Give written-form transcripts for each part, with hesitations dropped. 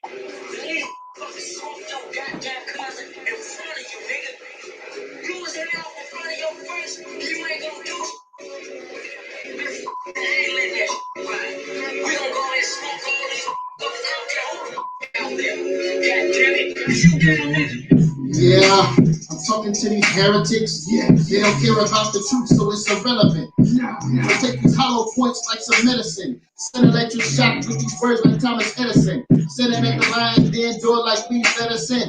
Leave fucking smoke your goddamn cousin in front of you, nigga. You was in out in front of your face. You ain't gonna do shit. I ain't letting that shit ride. We gonna go and smoke all these fuckers. I don't care who out there. God damn it. Yeah, I'm talking to these heretics. Yeah, they don't care about the truth, so it's irrelevant. They take these hollow points like some medicine. Send electric shock with these words like Thomas Edison. Send them at the lion, then door like please let us in.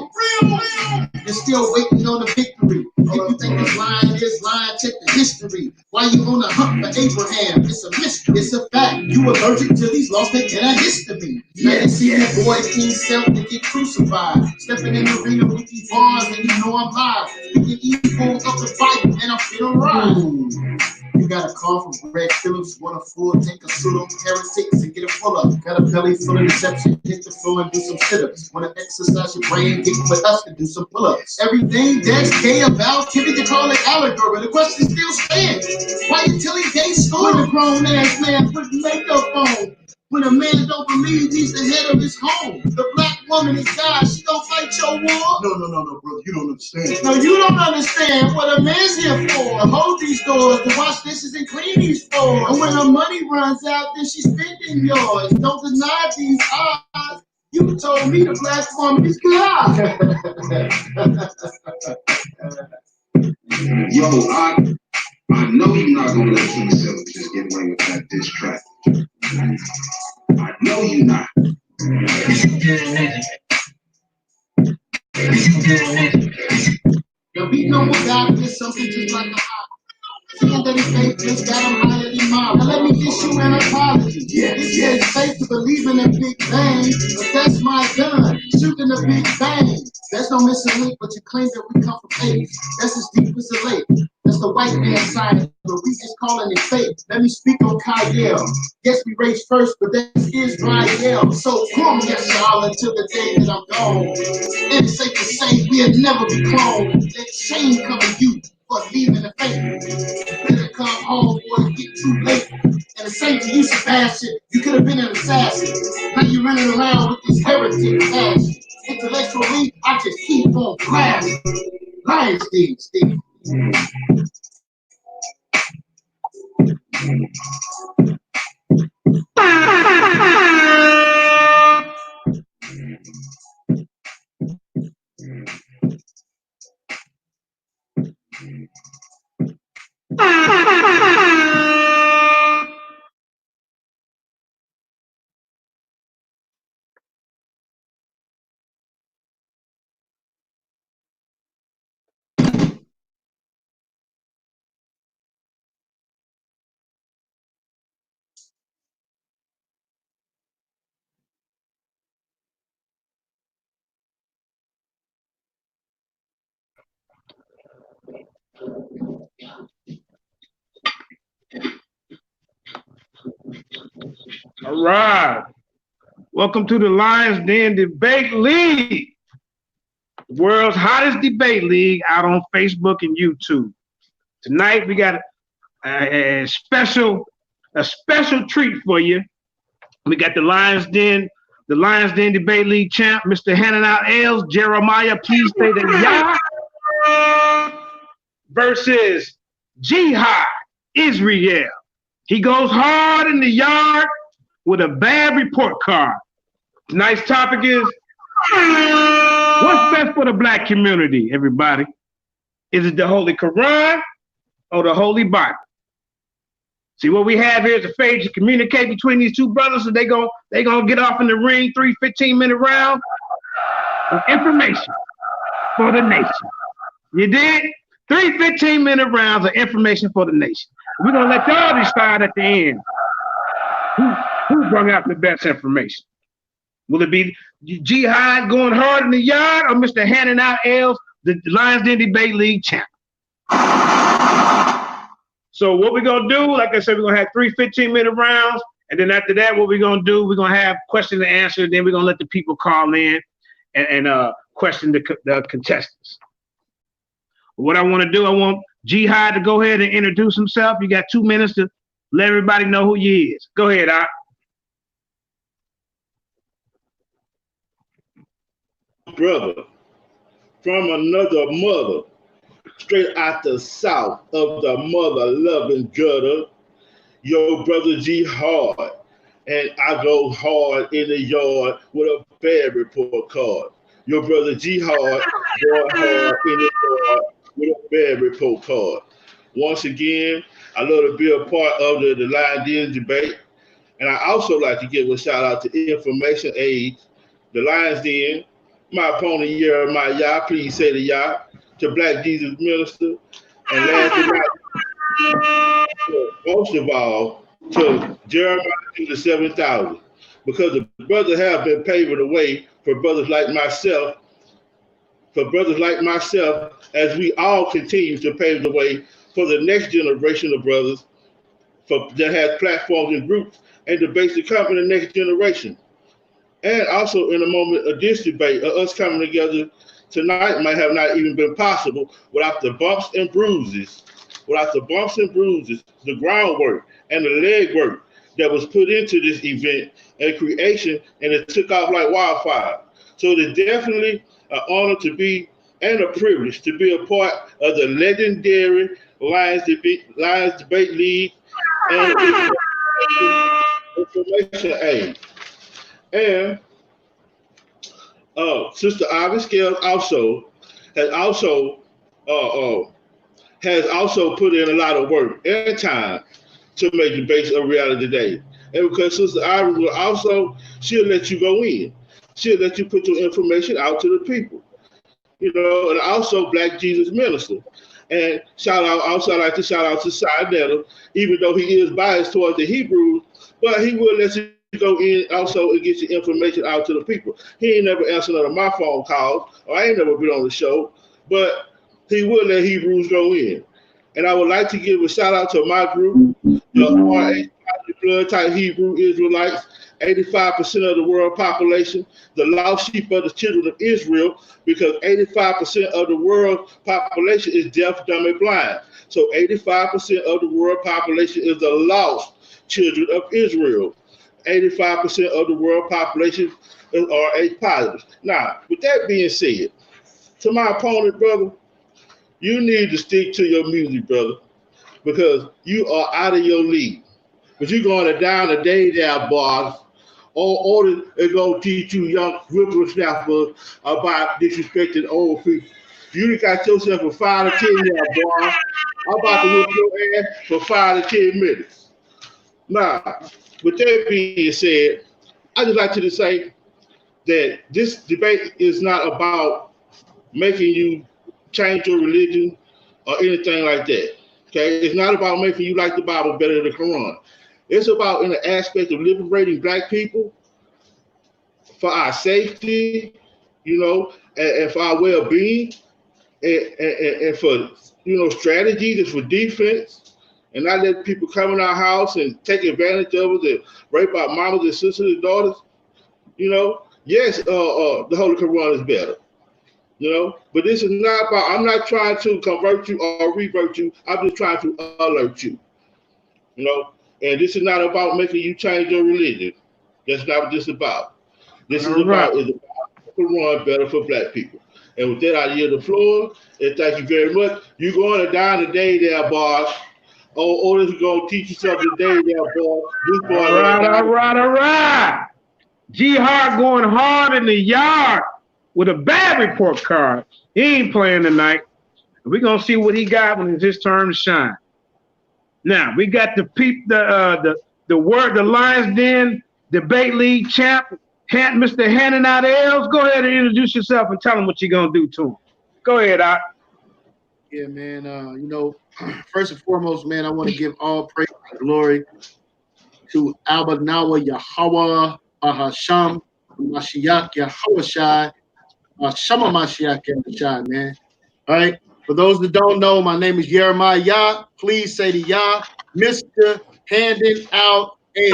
You're still waiting on the victory. If you think this line is lying, check the history. Why you on a hunt for Abraham? It's a mystery. It's a fact. You allergic to these laws that cannot history. Let it see your boy King Self to get crucified. Stepping in the arena with these bars and you know I'm live. Speaking evil of the Bible and I'm feeling right. You got a call from Greg Phillips, want a full tank of pseudo heretics and get it full up. Got a belly full of deception, hit the floor and do some sit-ups. Wanna exercise your brain, get with us and do some pull-ups. Everything that's gay about, Kimmy can call it allegory. The question still stands. Why you telling gay story? When a grown ass man put makeup on. When a man don't believe he's the head of his home. The black woman is God, she don't fight your war. No, brother, you don't understand. No, you don't understand what a man's here for. To hold these doors, to wash dishes and clean these floors. And when her money runs out, then she's spending yours. Don't deny these odds. You told me the black woman is God. Yo, I know you're not gonna let King Self just get away with that diss track. I know you're not. The beat number God is something just like a hot. Saying that his faith just got him higher than mine. Now let me issue an apology. It says faith to believe in a big bang, but that's my gun, shooting a big bang. There's no missing link, but you claim that we come from faith. That's as deep as a lake. That's the white man science, but we just calling it fake. Let me speak on Kyle. Yes, we race first, but that is Dryell. So come, yes, y'all, until the day that I'm gone. And it's safe to say we'll never be cloned. Let shame come to you for leaving the faith. Better come home before it get too late. And the same to you, Sebastian. You could have been an assassin. Now you're running around with this heretic passion. Intellectually, I just keep on blasting. Lions Den, Steve. All right. Welcome to the Lions Den Debate League, the world's hottest debate league out on Facebook and YouTube. Tonight we got a special treat for you. We got the Lions Den Debate League champ, Mr. Hananout Els, Jeremiah, please say the Yah, versus Jihad Israel. He goes hard in the yard with a bad report card. Tonight's topic is, what's best for the black community, everybody? Is it the Holy Quran or the Holy Bible? See, what we have here is a phase to communicate between these two brothers, so they gonna get off in the ring, 3 15-minute rounds with information for the nation. You did? 3 15-minute rounds of information for the nation. We're gonna let y'all decide at the end who brought out the best information. Will it be Jihad going hard in the yard or Mr. Hananout Els, the Lions Den Debate League champ? So what we're gonna do, like I said, we're gonna have 3 15-minute rounds, and then after that, what we're gonna do, we're gonna have question and answer, and then we're gonna let the people call in and question the contestants. What I want to do, I want Jihad to go ahead and introduce himself. You got 2 minutes to let everybody know who he is. Go ahead, Ak. brother from another mother, straight out the south of the mother-loving gutter, your brother G Hard. And I go hard in the yard with a bad report card. Your brother G Hard go hard in the yard with a bad report card. Once again, I love to be a part of the Lions Den debate. And I also like to give a shout out to Information Age, the Lions Den, my opponent Jeremiah, please say the Yah, to Black Jesus Minister, and last but not least, most of all, to Jeremiah to the 7,000, because the brothers have been paving the way for brothers like myself, as we all continue to pave the way for the next generation of brothers that has platforms and groups and debates to come in the next generation. And also in a moment of this debate, us coming together tonight might have not even been possible without the bumps and bruises, the groundwork and the legwork that was put into this event and creation, and it took off like wildfire. So it's definitely an honor to be and a privilege to be a part of the legendary Lions Debate League and Information Age. And Sister Ivy Scales has also put in a lot of work and time to make debates a reality today. And because Sister Ivy will also, she'll let you go in. She'll let you put your information out to the people. You know, and also Black Jesus Minister. And I'd like to shout out to Sinetta, even though he is biased towards the Hebrews, but he will let you go in also and get your information out to the people. He ain't never answered none of my phone calls, or I ain't never been on the show, but he will let Hebrews go in. And I would like to give a shout out to my group, the RA blood type Hebrew Israelites, 85% of the world population, the lost sheep of the children of Israel, because 85% of the world population is deaf, dumb, and blind. So 85% of the world population is the lost children of Israel. 85% of the world population is RH positive. Now, with that being said, to my opponent, brother, you need to stick to your music, brother, because you are out of your league. But you're going to down a day there, boss, or they're going to teach you young whippersnappers about disrespecting old people. You got yourself for 5 to 10 years, boy. I'm about to whip your ass for 5 to 10 minutes. Now, with that being said, I just like to say that this debate is not about making you change your religion or anything like that. Okay, it's not about making you like the Bible better than the Quran. It's about in the aspect of liberating Black people for our safety, you know, and for our well-being, and for, you know, strategy, just for defense, and not let people come in our house and take advantage of us and rape our mamas and sisters and daughters. You know, yes, the Holy Quran is better. You know, but this is not about, I'm not trying to convert you or revert you. I'm just trying to alert you. You know, and this is not about making you change your religion. That's not what this is about. This is about the Quran better for Black people. And with that, I yield the floor. And thank you very much. You're going to die today there, boss. Oh, this is going to teach you something today there, boss. This boy all right. G Hard going hard in the yard with a bad report card. He ain't playing tonight. We're going to see what he got when it's his turn to shine. Now, we got the Lions Den Debate League champ, Mr. Handing Out L's. Go ahead and introduce yourself and tell him what you're going to do to him. Go ahead, Art. Yeah, man. You know, first and foremost, man, I want to give all praise and glory to Abba Nawa Yahweh Ahasham Mashiach Yahushai Shama Mashiach Yahushai, man. All right. For those that don't know, my name is Jeremiah Yah. Please say the Yah, Mr. Handing Out Air.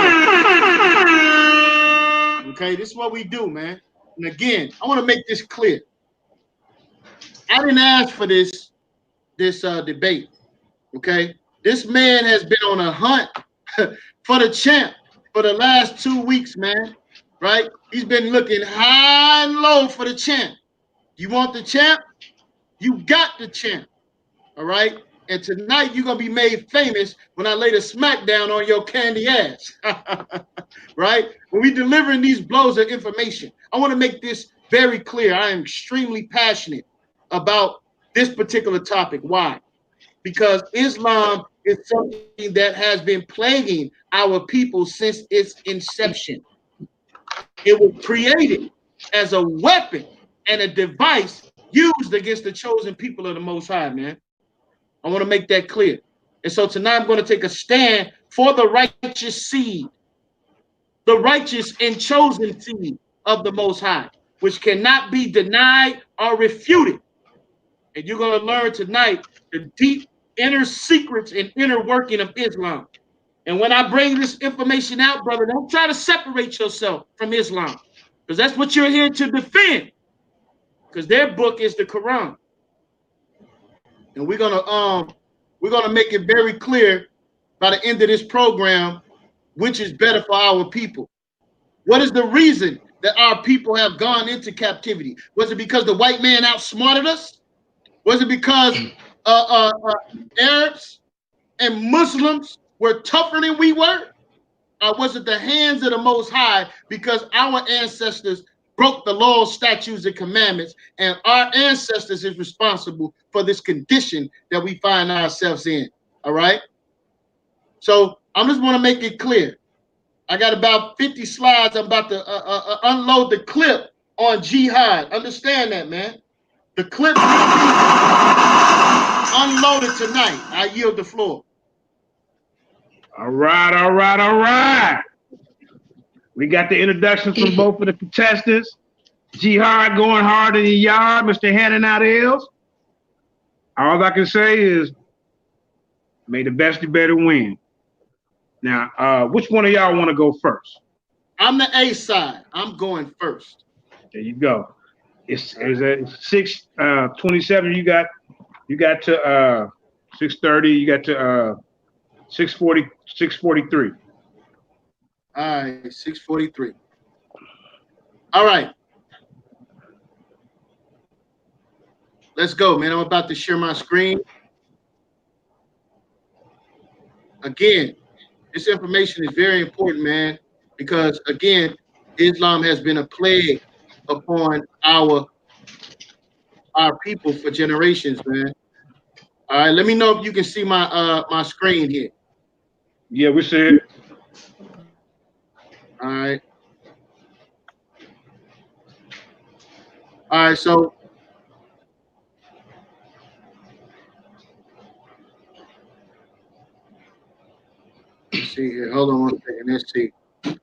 Okay, this is what we do, man. And again, I want to make this clear. I didn't ask for this debate. Okay, this man has been on a hunt for the champ for the last 2 weeks, man. Right? He's been looking high and low for the champ. You want the champ? You got the champ. All right? And tonight you're going to be made famous when I lay the smackdown on your candy ass. Right? When we delivering these blows of information, I want to make this very clear. I am extremely passionate about this particular topic. Why? Because Islam is something that has been plaguing our people since its inception. It was created as a weapon and a device used against the chosen people of the Most High, man. I want to make that clear. And so tonight I'm going to take a stand for the righteous seed, the righteous and chosen seed of the Most High, which cannot be denied or refuted. And you're going to learn tonight the deep inner secrets and inner working of Islam. And when I bring this information out, brother, don't try to separate yourself from Islam, because that's what you're here to defend, because their book is the Quran. And we're gonna make it very clear by the end of this program which is better for our people. What is the reason that our people have gone into captivity? Was it because the white man outsmarted us? Was it because Arabs and Muslims were tougher than we were? Or was it the hands of the Most High because our ancestors broke the laws, statutes, and commandments, and our ancestors is responsible for this condition that we find ourselves in? All right? So I just want to make it clear. I got about 50 slides. I'm about to unload the clip on jihad. Understand that, man. The clip will be unloaded tonight. I yield the floor. All right. We got the introductions from both of the contestants. Jihad going hard in the yard, Mr. handing out L's. All I can say is, may the best debater win. Now, which one of y'all want to go first? I'm the A side. I'm going first. There you go. It's at 6:27. You got to 6:30. You got to 6:40. 6:43. All right, 6:43. All right. Let's go, man. I'm about to share my screen. Again, this information is very important, man, because, again, Islam has been a plague upon our people for generations, man. All right, let me know if you can see my my screen here. Yeah, we see it. All right. All right, so let's see here. Hold on one second. Let's see. Come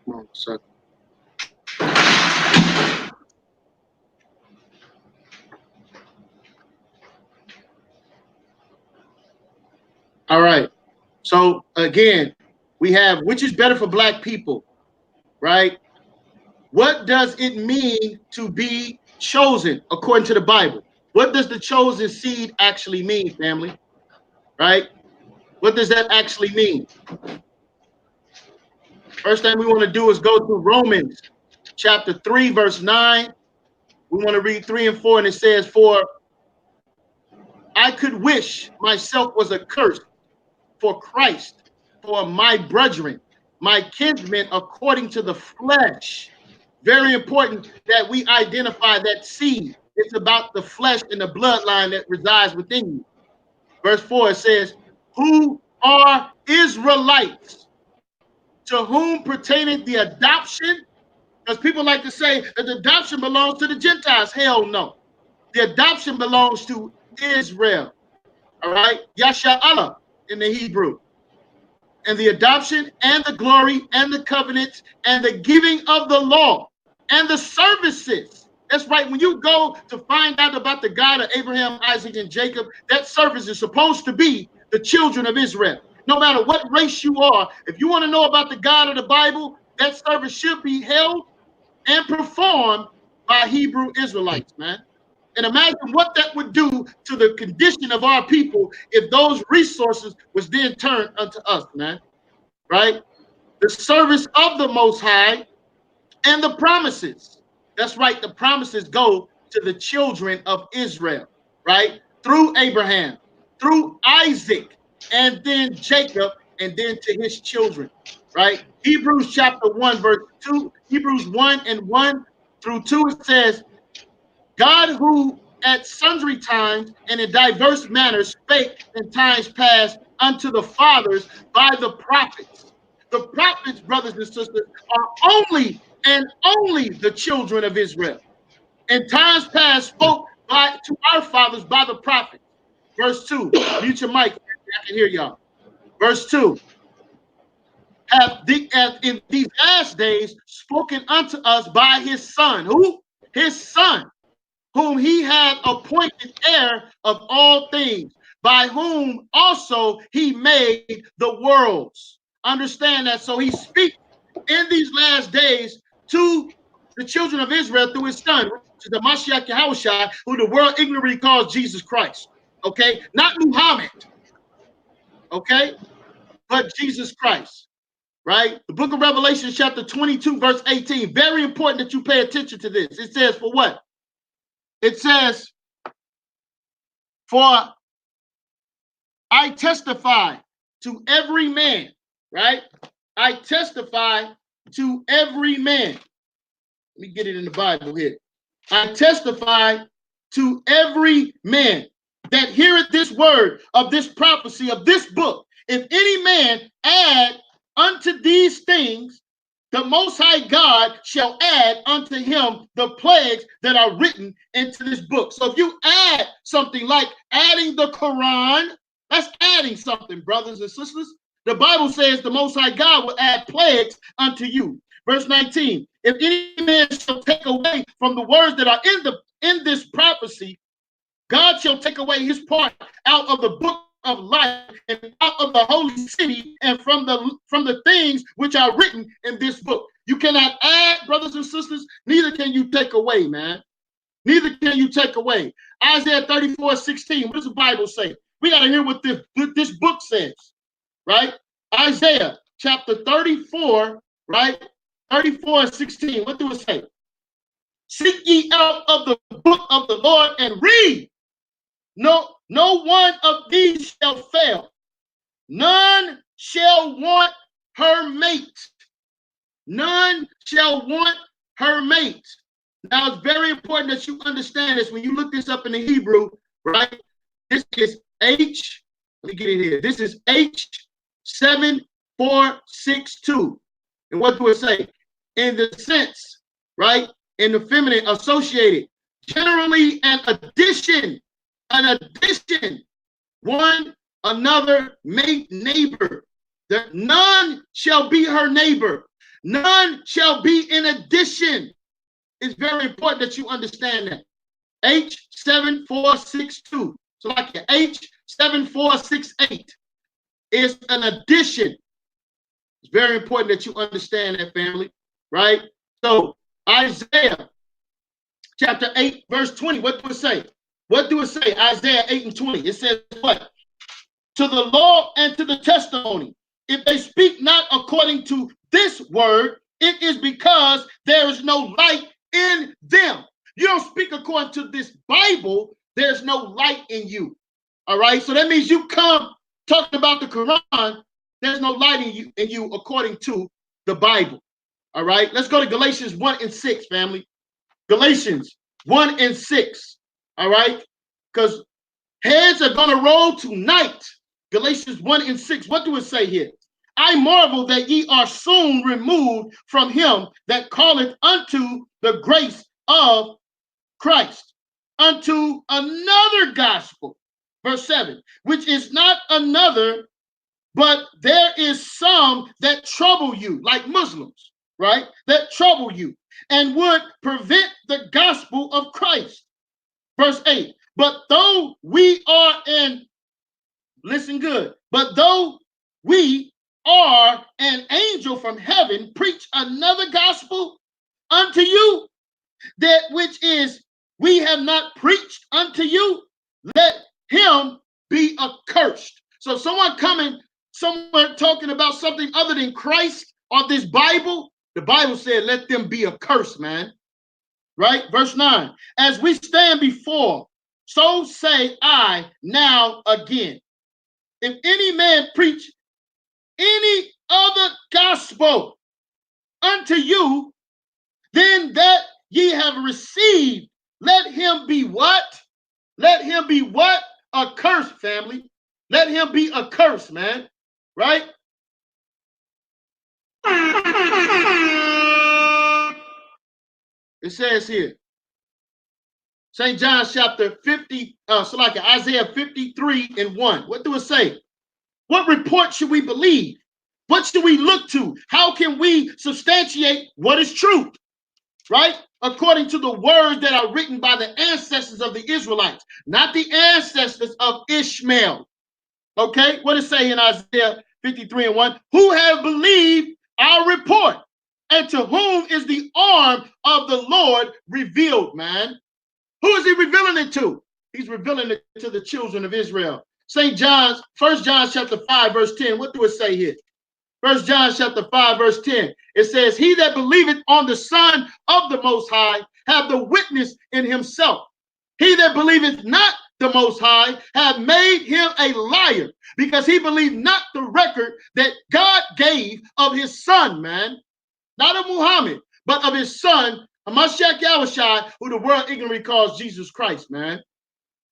on, sucker. All right. So again, we have which is better for black people, right? What does it mean to be chosen according to the Bible? What does the chosen seed actually mean, family? Right? What does that actually mean? First thing we want to do is go to Romans chapter 3, verse 9. We want to read 3 and 4, and it says, "For I could wish myself was accursed for Christ, for my brethren, my kinsmen according to the flesh." Very important that we identify that seed. It's about the flesh and the bloodline that resides within you. Verse 4, it says, "Who are Israelites, to whom pertaineth the adoption?" Because people like to say that the adoption belongs to the Gentiles. Hell no. The adoption belongs to Israel. All right? Yasha'Allah in the Hebrew. And the adoption and the glory and the covenants and the giving of the law and the services. That's right. When you go to find out about the God of Abraham, Isaac, and Jacob, that service is supposed to be the children of Israel. No matter what race you are, if you want to know about the God of the Bible, that service should be held and performed by Hebrew Israelites, man. And imagine what that would do to the condition of our people if those resources was then turned unto us, man. Right? The service of the Most High and the promises. That's right. The promises go to the children of Israel, right? Through Abraham, through Isaac, and then Jacob, and then to his children, right? Hebrews chapter 1, verse 2, Hebrews 1 and 1 through 2, it says, God who at sundry times and in diverse manners spake in times past unto the fathers by the prophets. The prophets, brothers and sisters, are only and only the children of Israel. In times past spoke to our fathers by the prophets. Verse 2, mute your mic, I can hear y'all. Verse 2, have in these last days spoken unto us by his son. Who? His son, whom he had appointed heir of all things, by whom also he made the worlds. Understand that. So he speaks in these last days to the children of Israel through his son, to the Mashiach Yahushua, who the world ignorantly calls Jesus Christ. Okay? Not Muhammad. Okay? But Jesus Christ. Right? The book of Revelation, chapter 22, verse 18. Very important that you pay attention to this. It says, for what? It says, for I testify to every man, right? I testify to every man. Let me get it in the Bible here. I testify to every man that heareth this word of this prophecy of this book. If any man add unto these things, the Most High God shall add unto him the plagues that are written into this book. So if you add something like adding the Quran, that's adding something, brothers and sisters. The Bible says the Most High God will add plagues unto you. Verse 19, if any man shall take away from the words that are in this prophecy, God shall take away his part out of the book of life and out of the holy city and from the things which are written in this book. You cannot add, brothers and sisters, neither can you take away, man. Neither can you take away. Isaiah 34:16, what does the Bible say? We got to hear what this book says, right? Isaiah chapter 34, right? 34:16, what do it say? Seek ye out of the book of the Lord and read. No one of these shall fail. None shall want her mate. None shall want her mate. Now, it's very important that you understand this. When you look this up in the Hebrew, right? This is H. Let me get it here. This is H7462. And what do it say? In the sense, right? In the feminine, associated. Generally, an addition. An addition, one another mate neighbor. That none shall be her neighbor. None shall be in addition. It's very important that you understand that. H7462. So like H7468 is an addition. It's very important that you understand that, family, right? So Isaiah chapter 8, verse 20, what do it say? What do it say? Isaiah 8:20. It says what? To the law and to the testimony. If they speak not according to this word, it is because there is no light in them. You don't speak according to this Bible, there's no light in you. All right. So that means you come talking about the Quran, there's no light in you according to the Bible. All right. Let's go to Galatians 1:6, family. Galatians 1:6. All right, because heads are going to roll tonight. Galatians 1:6. What do it say here? I marvel that ye are soon removed from him that calleth unto the grace of Christ, unto another gospel. Verse 7, which is not another, but there is some that trouble you, like Muslims, right? That trouble you and would prevent the gospel of Christ. Verse 8, but though we are listen good, but though we are an angel from heaven, preach another gospel unto you, that which is we have not preached unto you, let him be accursed. So someone talking about something other than Christ or this Bible, the Bible said, let them be accursed, man. right? Verse 9. As we stand before, so say I now again. If any man preach any other gospel unto you, then that ye have received, let him be what? Let him be what? Accursed, family. Let him be accursed, man. Right? It says here, St. John chapter 50, Isaiah 53 and 1. What do it say? What report should we believe? What should we look to? How can we substantiate what is truth? Right? According to the words that are written by the ancestors of the Israelites, not the ancestors of Ishmael. Okay? What does it say in Isaiah 53 and 1? Who have believed our report? And to whom is the arm of the Lord revealed, man? Who is he revealing it to? He's revealing it to the children of Israel. St. John's, 1 John chapter 5, verse 10. What do it say here? 1 John chapter 5, verse 10. It says, he that believeth on the Son of the Most High have the witness in himself. He that believeth not the Most High have made him a liar, because he believed not the record that God gave of his Son, man. Not of Muhammad, but of his Son, Hamashiach Yahushua, who the world ignorantly calls Jesus Christ, man.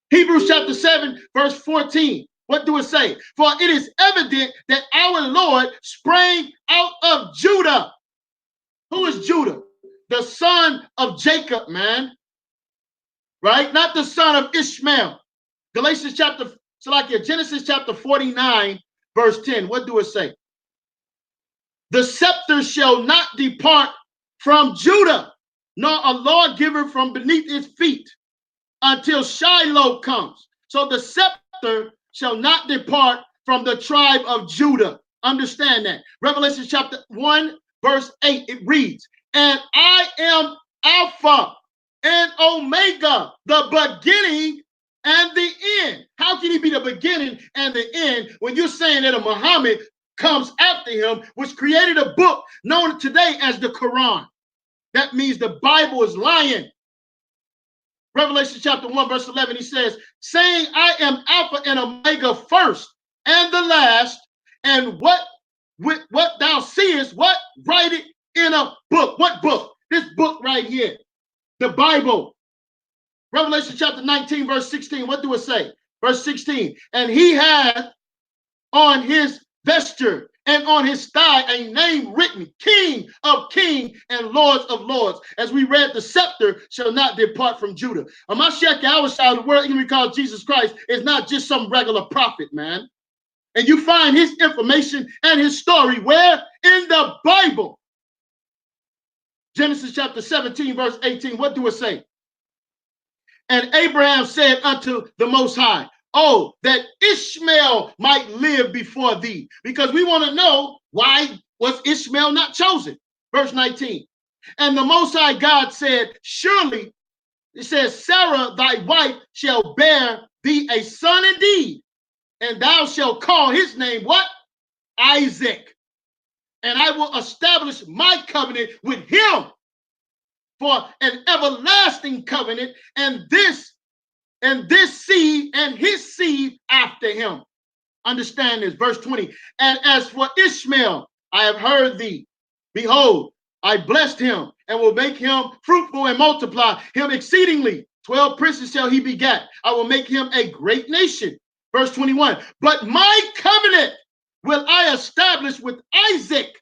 Hebrews chapter 7, verse 14. What do it say? For it is evident that our Lord sprang out of Judah. Who is Judah? The son of Jacob, man. Right? Not the son of Ishmael. Genesis chapter 49, verse 10. What do it say? The scepter shall not depart from Judah, nor a lawgiver from beneath its feet, until Shiloh comes. So the scepter shall not depart from the tribe of Judah. Understand that. Revelation chapter 1, verse 8, it reads, and I am Alpha and Omega, the beginning and the end. How can he be the beginning and the end when you're saying that a Muhammad comes after him, which created a book known today as the Quran? That means the Bible is lying. Revelation chapter 1, verse 11, he says, saying, I am Alpha and Omega, first and the last, and what thou seest, what? Write it in a book. What book? This book right here, the Bible. Revelation chapter 19, verse 16, what do it say? Verse 16, and he hath on his vesture and on his thigh a name written, King of Kings and Lords of Lords. As we read, the scepter shall not depart from Judah. Hamashiach Yahushua, the word we call Jesus Christ, is not just some regular prophet, man. And you find his information and his story where? In the Bible. Genesis chapter 17, verse 18, what do it say? And Abraham said unto the Most High, oh, that Ishmael might live before thee. Because we want to know, why was Ishmael not chosen? Verse 19. And the Most High God said, surely, it says, Sarah thy wife shall bear thee a son indeed, and thou shalt call his name what? Isaac. And I will establish my covenant with him for an everlasting covenant, and this seed and his seed after him. Understand this, verse 20. And as for Ishmael, I have heard thee. Behold, I blessed him and will make him fruitful and multiply him exceedingly. 12 princes shall he begat. I will make him a great nation. Verse 21. But my covenant will I establish with Isaac,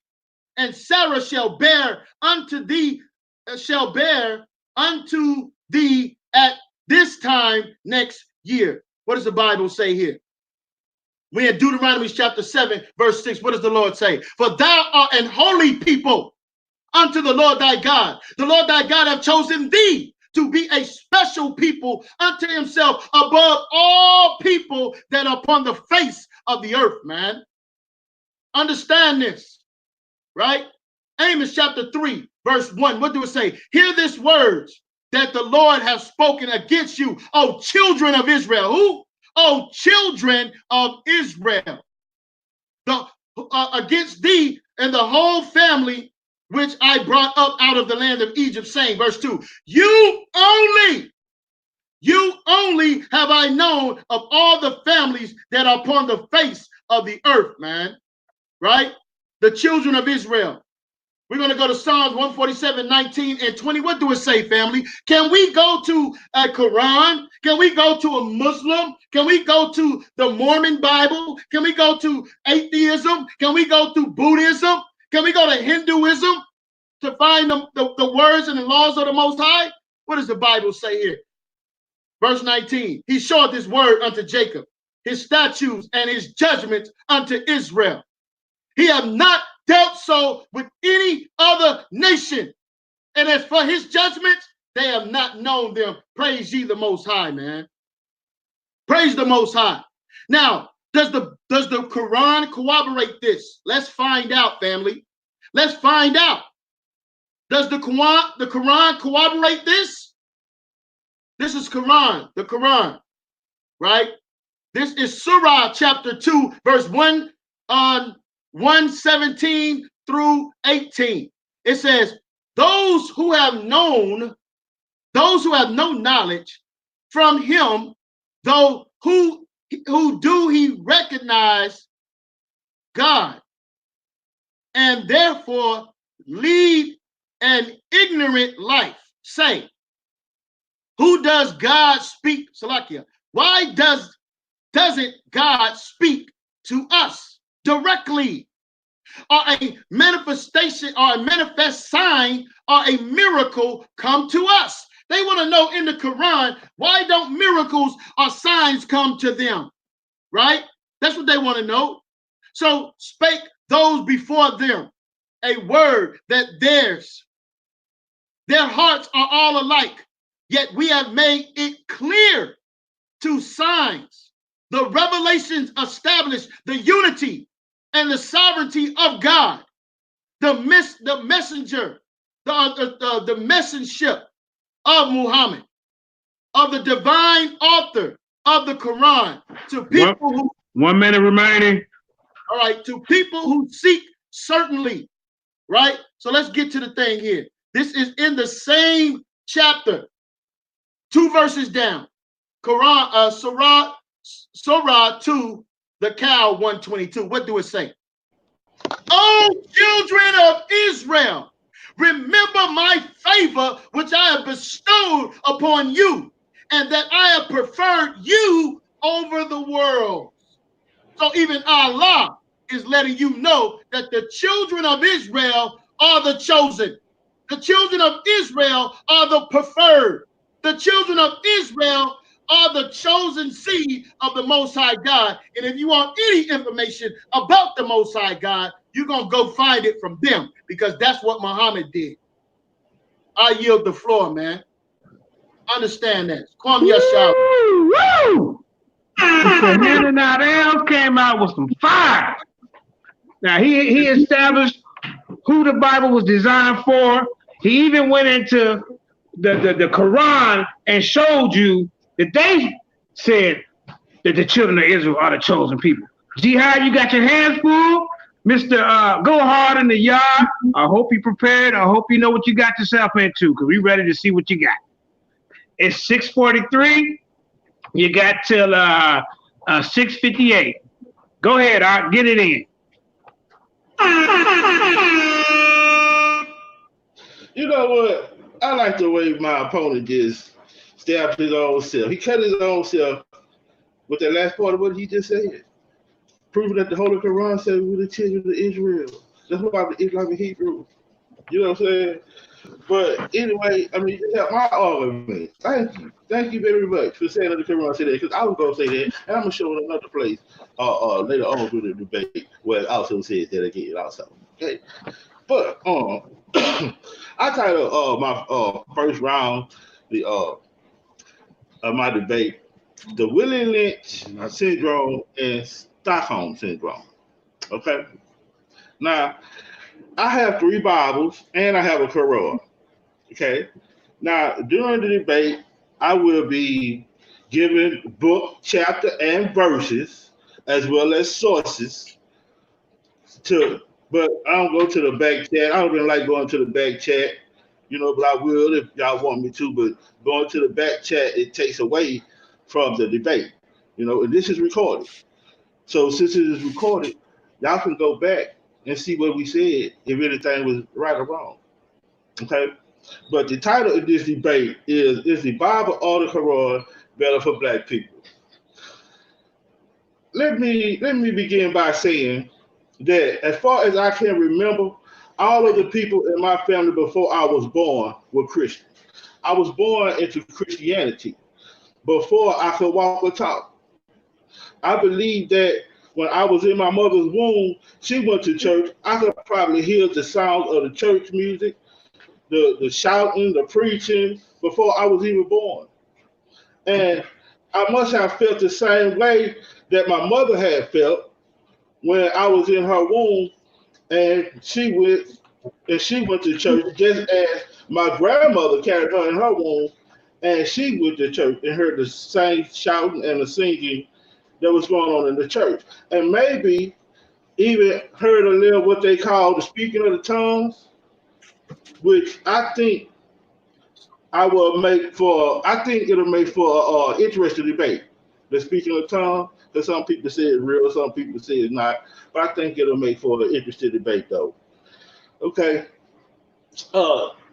and Sarah shall bear unto thee at this time next year. What does the Bible say here? We're in Deuteronomy chapter 7, verse 6. What does the Lord say? For thou art an holy people unto the Lord thy God. The Lord thy God hath chosen thee to be a special people unto himself above all people that are upon the face of the earth, man. Understand this, right? Amos chapter 3, verse 1. What do it say? Hear this words that the Lord has spoken against you, O children of Israel. Who? O children of Israel. Against thee and the whole family which I brought up out of the land of Egypt, saying, verse 2, you only have I known of all the families that are upon the face of the earth, man. Right? The children of Israel. We're going to go to Psalms 147, 19 and 20. What do it say, family? Can we go to a Quran? Can we go to a Muslim? Can we go to the Mormon Bible? Can we go to atheism? Can we go to Buddhism? Can we go to Hinduism to find the words and the laws of the Most High? What does the Bible say here? Verse 19, he showed his word unto Jacob, his statutes and his judgments unto Israel. He have not dealt so with any other nation. And as for his judgments, they have not known them. Praise ye the Most High, man. Praise the Most High. Now, does the Quran corroborate this? Let's find out, family. Let's find out. Does the Quran corroborate this? This is Quran, the Quran, right? This is Surah chapter 2, verse 117 through 18. It says, those who have no knowledge from him, though who do he recognize God, and therefore lead an ignorant life, say, who does God speak? Salakia. Why doesn't God speak to us directly? Or a manifestation or a manifest sign or a miracle come to us? They want to know in the Quran, why don't miracles or signs come to them? Right? That's what they want to know. So spake those before them a word that their hearts are all alike, yet we have made it clear to signs. The revelations establish the unity and the sovereignty of God. The messenger, the messengership of Muhammad, of the divine author of the Quran, to people who 1 minute remaining. All right, to people who seek certainly, right? So let's get to the thing here. This is in the same chapter, 2 verses down. Quran, Surah 2, the cow 122. What do it say? O children of Israel, remember my favor which I have bestowed upon you, and that I have preferred you over the world. So even Allah is letting you know that the children of Israel are the chosen. The children of Israel are the preferred. The children of Israel are the chosen seed of the Most High God. And if you want any information about the Most High God, you're going to go find it from them, because that's what Muhammad did. I yield the floor, man. Understand that. Kwame Yashar. Woo! Hananiah Els came out with some fire. Now he established who the Bible was designed for. He even went into the Quran and showed you that they said that the children of Israel are the chosen people. Jihad, you got your hands full. Mr. Go Hard in the Yard. I hope you prepared. I hope you know what you got yourself into, because we ready to see what you got. It's 6:43. You got till 6:58. Go ahead, Art. Get it in. You know what? I like the way my opponent just stabbed his own self. He cut his own self with that last part of what he just said. Proving that the Holy Quran said we're the children of Israel. That's why the Islamic Hebrew. You know what I'm saying? But anyway, I mean, you have my argument. Thank you. Thank you very much for saying that the Quran said that, because I was going to say that, and I'm going to show it another place later on through the debate where it also says that again also. Okay? But I titled my first round of my debate, the Willie Lynch syndrome and Stockholm syndrome. Okay? Now, I have 3 Bibles and I have a Quran. Okay? Now, during the debate, I will be giving book, chapter, and verses, as well as sources to But I don't go to the back chat. I don't even like going to the back chat, but I will if y'all want me to. But going to the back chat, it takes away from the debate, and this is recorded. So since it is recorded, y'all can go back and see what we said, if anything was right or wrong. Okay? But the title of this debate is the Bible or the Quran better for black people? Let me begin by saying that as far as I can remember, all of the people in my family before I was born were Christians. I was born into Christianity before I could walk or talk. I believe that when I was in my mother's womb, she went to church. I could probably hear the sound of the church music, the shouting, the preaching before I was even born. And I must have felt the same way that my mother had felt when I was in her womb, and she went to church just as my grandmother carried her in her womb, and she went to church and heard the same shouting and the singing that was going on in the church, and maybe even heard a little what they call the speaking of the tongues, which I think it'll make for an interesting debate. The speaking of tongues, because some people say it's real, some people say it's not, but I think it'll make for an interesting debate though. Okay.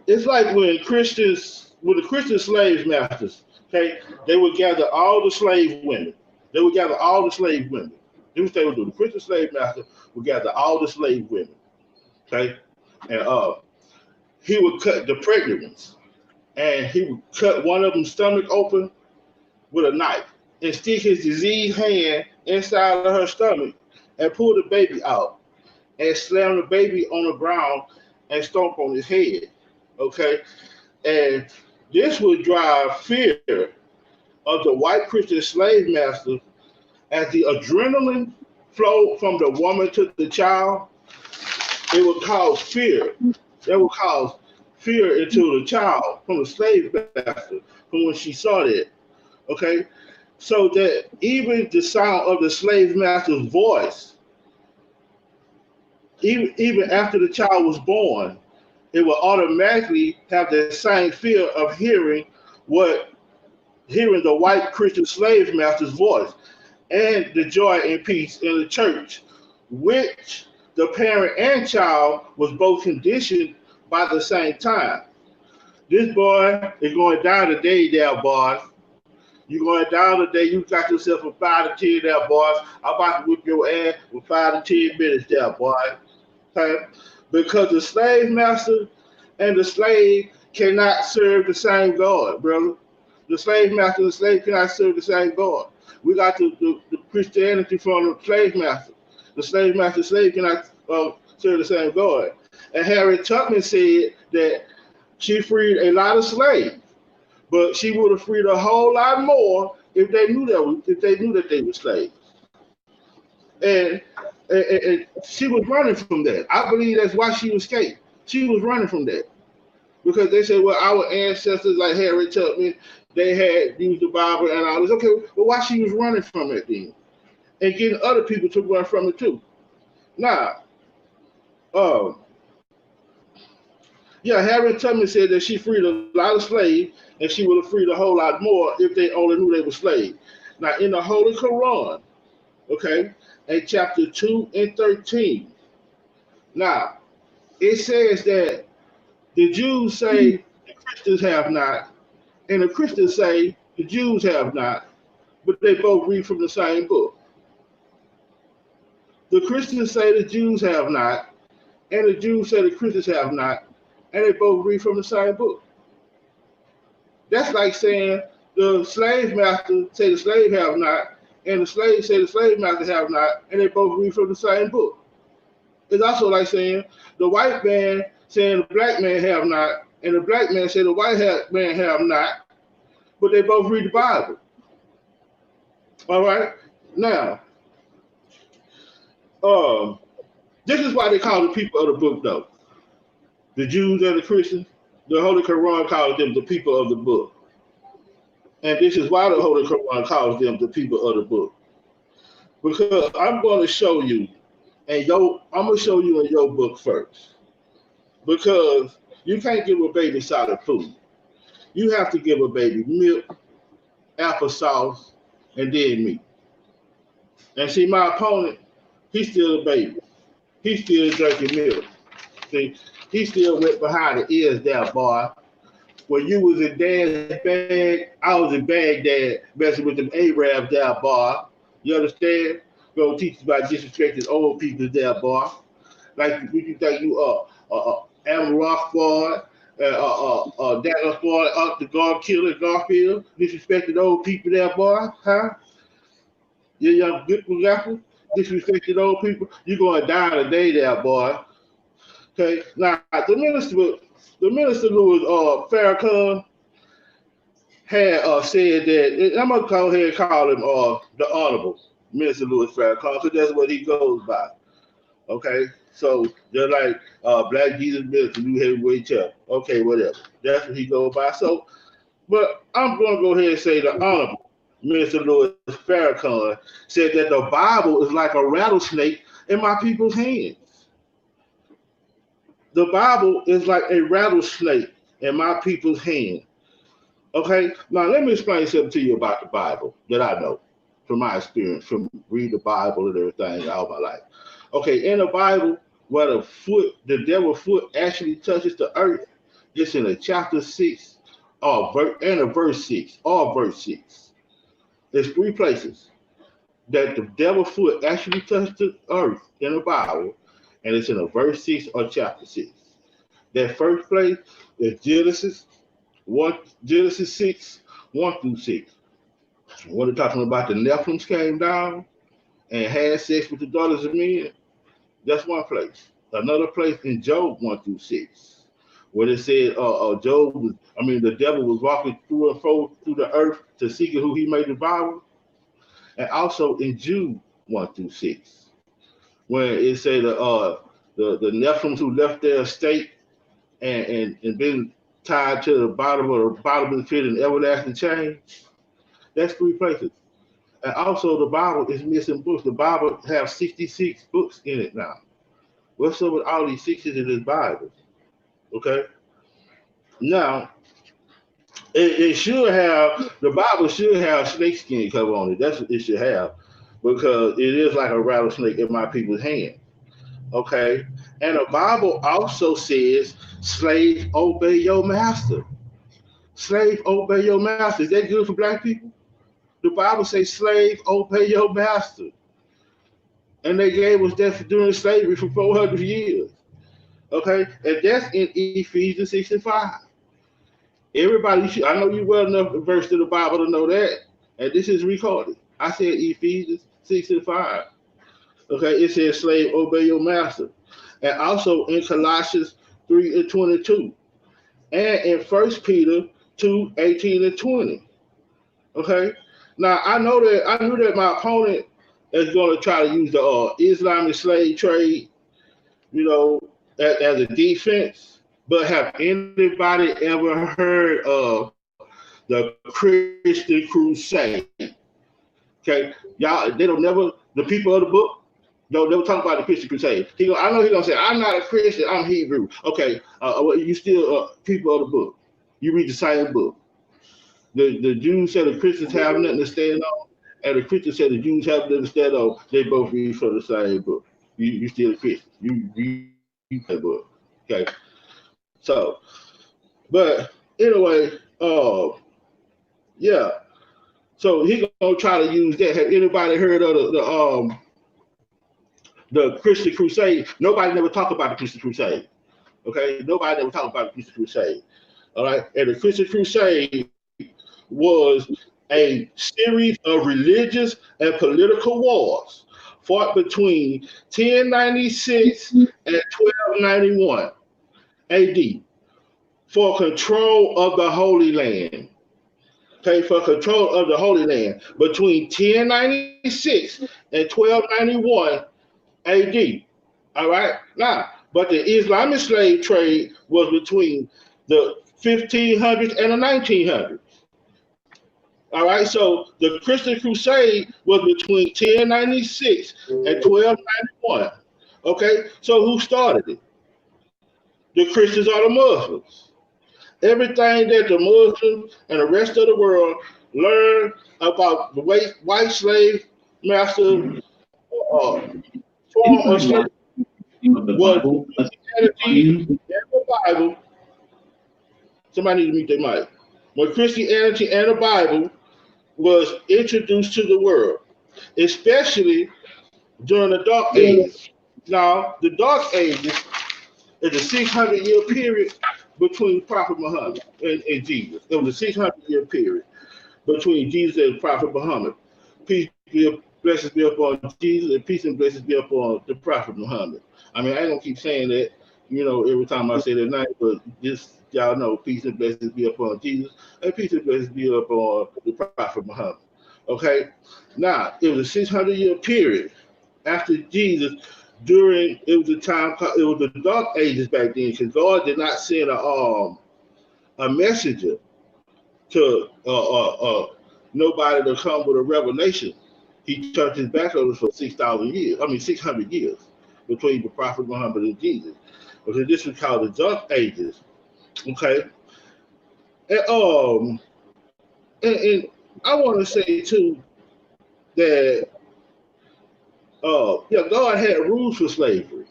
It's like when the Christian slave masters, okay, they would gather all the slave women. This is what they would do. The Christian slave master would gather all the slave women, okay? And he would cut the pregnant ones, and he would cut one of them's stomach open with a knife and stick his diseased hand inside of her stomach and pull the baby out and slam the baby on the ground and stomp on his head, okay? And this would drive fear of the white Christian slave master as the adrenaline flow from the woman to the child. It would cause fear. That would cause fear into the child from the slave master from when she saw that, okay? So that even the sound of the slave master's voice, even after the child was born, it will automatically have the same fear of hearing the white Christian slave master's voice and the joy and peace in the church, which the parent and child was both conditioned by the same time. This boy is going down today, there, boys. You're going down today. You got yourself a 5 to 10 there, boys. I'm about to whip your ass for 5 to 10 minutes there, boy. Okay? Because the slave master and the slave cannot serve the same God, brother. The slave master and the slave cannot serve the same God. We got the Christianity from the slave master. The slave master, slave cannot serve the same God. And Harriet Tubman said that she freed a lot of slaves, but she would have freed a whole lot more if they knew that they were slaves. And she was running from that. I believe that's why she escaped. She was running from that. Because they said, well, our ancestors like Harriet Tubman, they had used the Bible and all this. Okay, well, why she was running from it then? And getting other people to run from it too. Now, Harriet Tubman said that she freed a lot of slaves and she would have freed a whole lot more if they only knew they were slaves. Now, in the Holy Quran, okay, in chapter 2 and 13, now, it says that the Jews say the Christians have not, and the Christians say the Jews have not, but they both read from the same book. The Christians say the Jews have not, and the Jews say the Christians have not, and they both read from the same book. That's like saying the slave master say the slave have not, and the slave say the slave master have not, and they both read from the same book. It's also like saying the white man saying the black man have not, and the black man say the white man have not, but they both read the Bible. All right? Now, this is why they call the people of the book, though. The Jews and the Christians, the Holy Quran calls them the people of the book. And this is why the Holy Quran calls them the people of the book. Because I'm going to show you And I'm gonna show you in your book first, because you can't give a baby solid food. You have to give a baby milk, applesauce, and then meat. And see, my opponent, he's still a baby. He's still drinking milk. See, he still went behind the ears there, boy. When you was in dad's bag, I was in Baghdad messing with them Arabs there, boy. You understand? Go teach you about disrespecting old people there, boy. Like you think you Amaroth boy, Dallas boy, the God killer Garfield, disrespecting old people there, boy, huh? You young good rapper, disrespecting old people. You gonna die today there, boy. Okay, now the minister Louis Farrakhan had said that, I'm gonna call him the Honorable Minister Louis Farrakhan, because that's what he goes by. Okay, so they're like Black Jesus Minister, new heavyweight champ. Okay, whatever. That's what he goes by. So, but I'm gonna go ahead and say the Honorable Minister Louis Farrakhan said that the Bible is like a rattlesnake in my people's hands. The Bible is like a rattlesnake in my people's hand. Okay, now let me explain something to you about the Bible that I know from my experience, from reading the Bible and everything all my life. Okay, in the Bible, where the devil's foot actually touches the earth, it's in a chapter 6 and a verse 6, or verse 6. There's 3 places that the devil's foot actually touched the earth in the Bible, and it's in a verse 6 or chapter 6. That first place is Genesis 6, 1 through 6. When they're talking about the Nephilims came down and had sex with the daughters of men, that's one place. Another place in Job 1 through 6, where it said the devil was walking through and fro through the earth to seek who he may devour. And also in Jude 1 through 6, when it said the Nephilims who left their estate and been tied to the bottom of the pit in everlasting chain. That's 3 places. And also the Bible is missing books. The Bible has 66 books in it now. What's up with all these 60s in this Bible? Okay. Now, the Bible should have snakeskin cover on it. That's what it should have, because it is like a rattlesnake in my people's hand. Okay. And the Bible also says, slave, obey your master. Slave, obey your master. Is that good for black people? The Bible says, slave, obey your master. And they gave us that during slavery for 400 years. Okay? And that's in Ephesians 6 and 5. Everybody, I know you well enough versed in the Bible to know that. And this is recorded. I said Ephesians 6 and 5. Okay? It says, slave, obey your master. And also in Colossians 3 and 22. And in 1 Peter 2, 18 and 20. Okay? Now, I knew that my opponent is going to try to use the Islamic slave trade, as a defense. But have anybody ever heard of the Christian Crusade? Okay? Y'all, the people of the book, no, they were talking about the Christian Crusade. I know he's gonna say, I'm not a Christian, I'm Hebrew. Okay, you still people of the book. You read the same book. The Jews said the Christians have nothing to stand on, and the Christians said the Jews have nothing to stand on. They both read from the same book. You still a Christian. You read that book. Okay. So, but anyway, yeah. So he gonna try to use that. Have anybody heard of the Christian Crusade? Nobody never talked about the Christian Crusade. Okay, nobody never talked about the Christian Crusade. All right, and the Christian Crusade was a series of religious and political wars fought between 1096 and 1291 AD for control of the Holy Land. Okay, for control of the Holy Land between 1096 and 1291 AD. All right, now, but the Islamic slave trade was between the 1500s and the 1900s. All right, so the Christian Crusade was between 1096 and 1291. Okay, so who started it? The Christians or the Muslims? Everything that the Muslims and the rest of the world learned about the white slave master form of slavery was Christianity and the Bible. Somebody need to mute their mic. When Christianity and the Bible was introduced to the world, especially during the Dark Ages. Now, the Dark Ages is a 600-year period between Prophet Muhammad and Jesus. It was a 600-year period between Jesus and Prophet Muhammad. Peace be blessings be upon Jesus, and peace and blessings be upon the Prophet Muhammad. I mean, I ain't gonna keep saying that, every time I say that night, but just y'all know, peace and blessings be upon Jesus, and peace and blessings be upon the Prophet Muhammad. Okay, now it was a 600-year period after Jesus. It was the Dark Ages back then, because God did not send a messenger to nobody to come with a revelation. He turned his back on us for 600 years between the Prophet Muhammad and Jesus. Okay, this is called the Dark Ages. Okay, and I want to say too that God had rules for slavery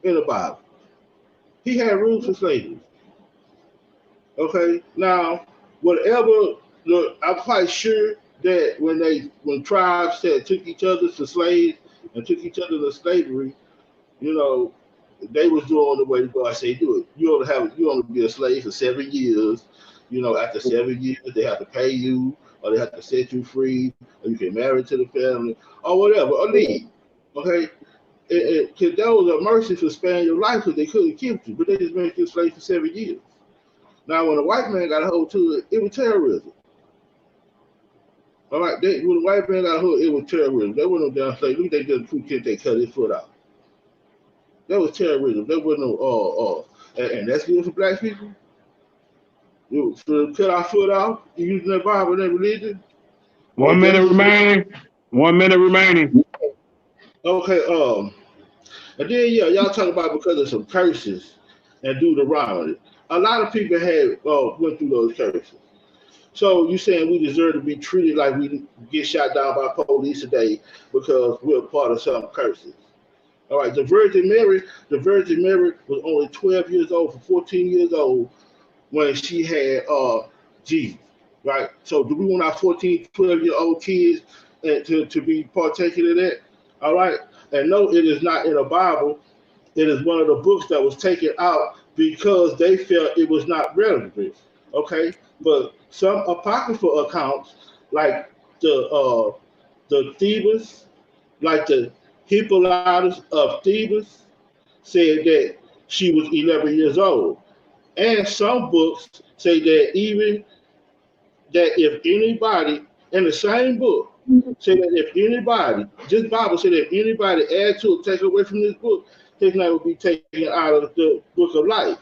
in the Bible. He had rules for slavery. Okay, now I'm quite sure that when tribes took each other to slaves and took each other to slavery, they was doing the way God say do it. You only be a slave for 7 years. After 7 years, they have to pay you, or they have to set you free, or you can marry to the family, or whatever, or leave. Okay, because that was a mercy for sparing your life, because they couldn't keep you, but they just made you a slave for 7 years. Now, when a white man got a hold to it, it was terrorism. All right, when the white man got a hold, it was terrorism. There wasn't no damn slave. Look, they did they cut his foot out. That was terrorism. There wasn't no and that's good for black people. So cut our foot off, using their Bible and their religion. 1 minute remaining. 1 minute remaining. Okay, and then y'all talk about because of some curses and Deuteronomy. A lot of people went through those curses. So you saying we deserve to be treated like we get shot down by police today because we're part of some curses. All right, the Virgin Mary was only 12 years old, for 14 years old when she had Jesus, right? So do we want our 14, 12-year-old kids to be partaking of that? All right, and no, it is not in the Bible. It is one of the books that was taken out because they felt it was not relevant. Okay, but some apocryphal accounts, like the Thebes, like the Hippolytus of Thebes, said that she was 11 years old. And some books say that if anybody, in the same book, say that if anybody, this Bible said that if anybody add to it, take away from this book, his name will be taken out of the book of life.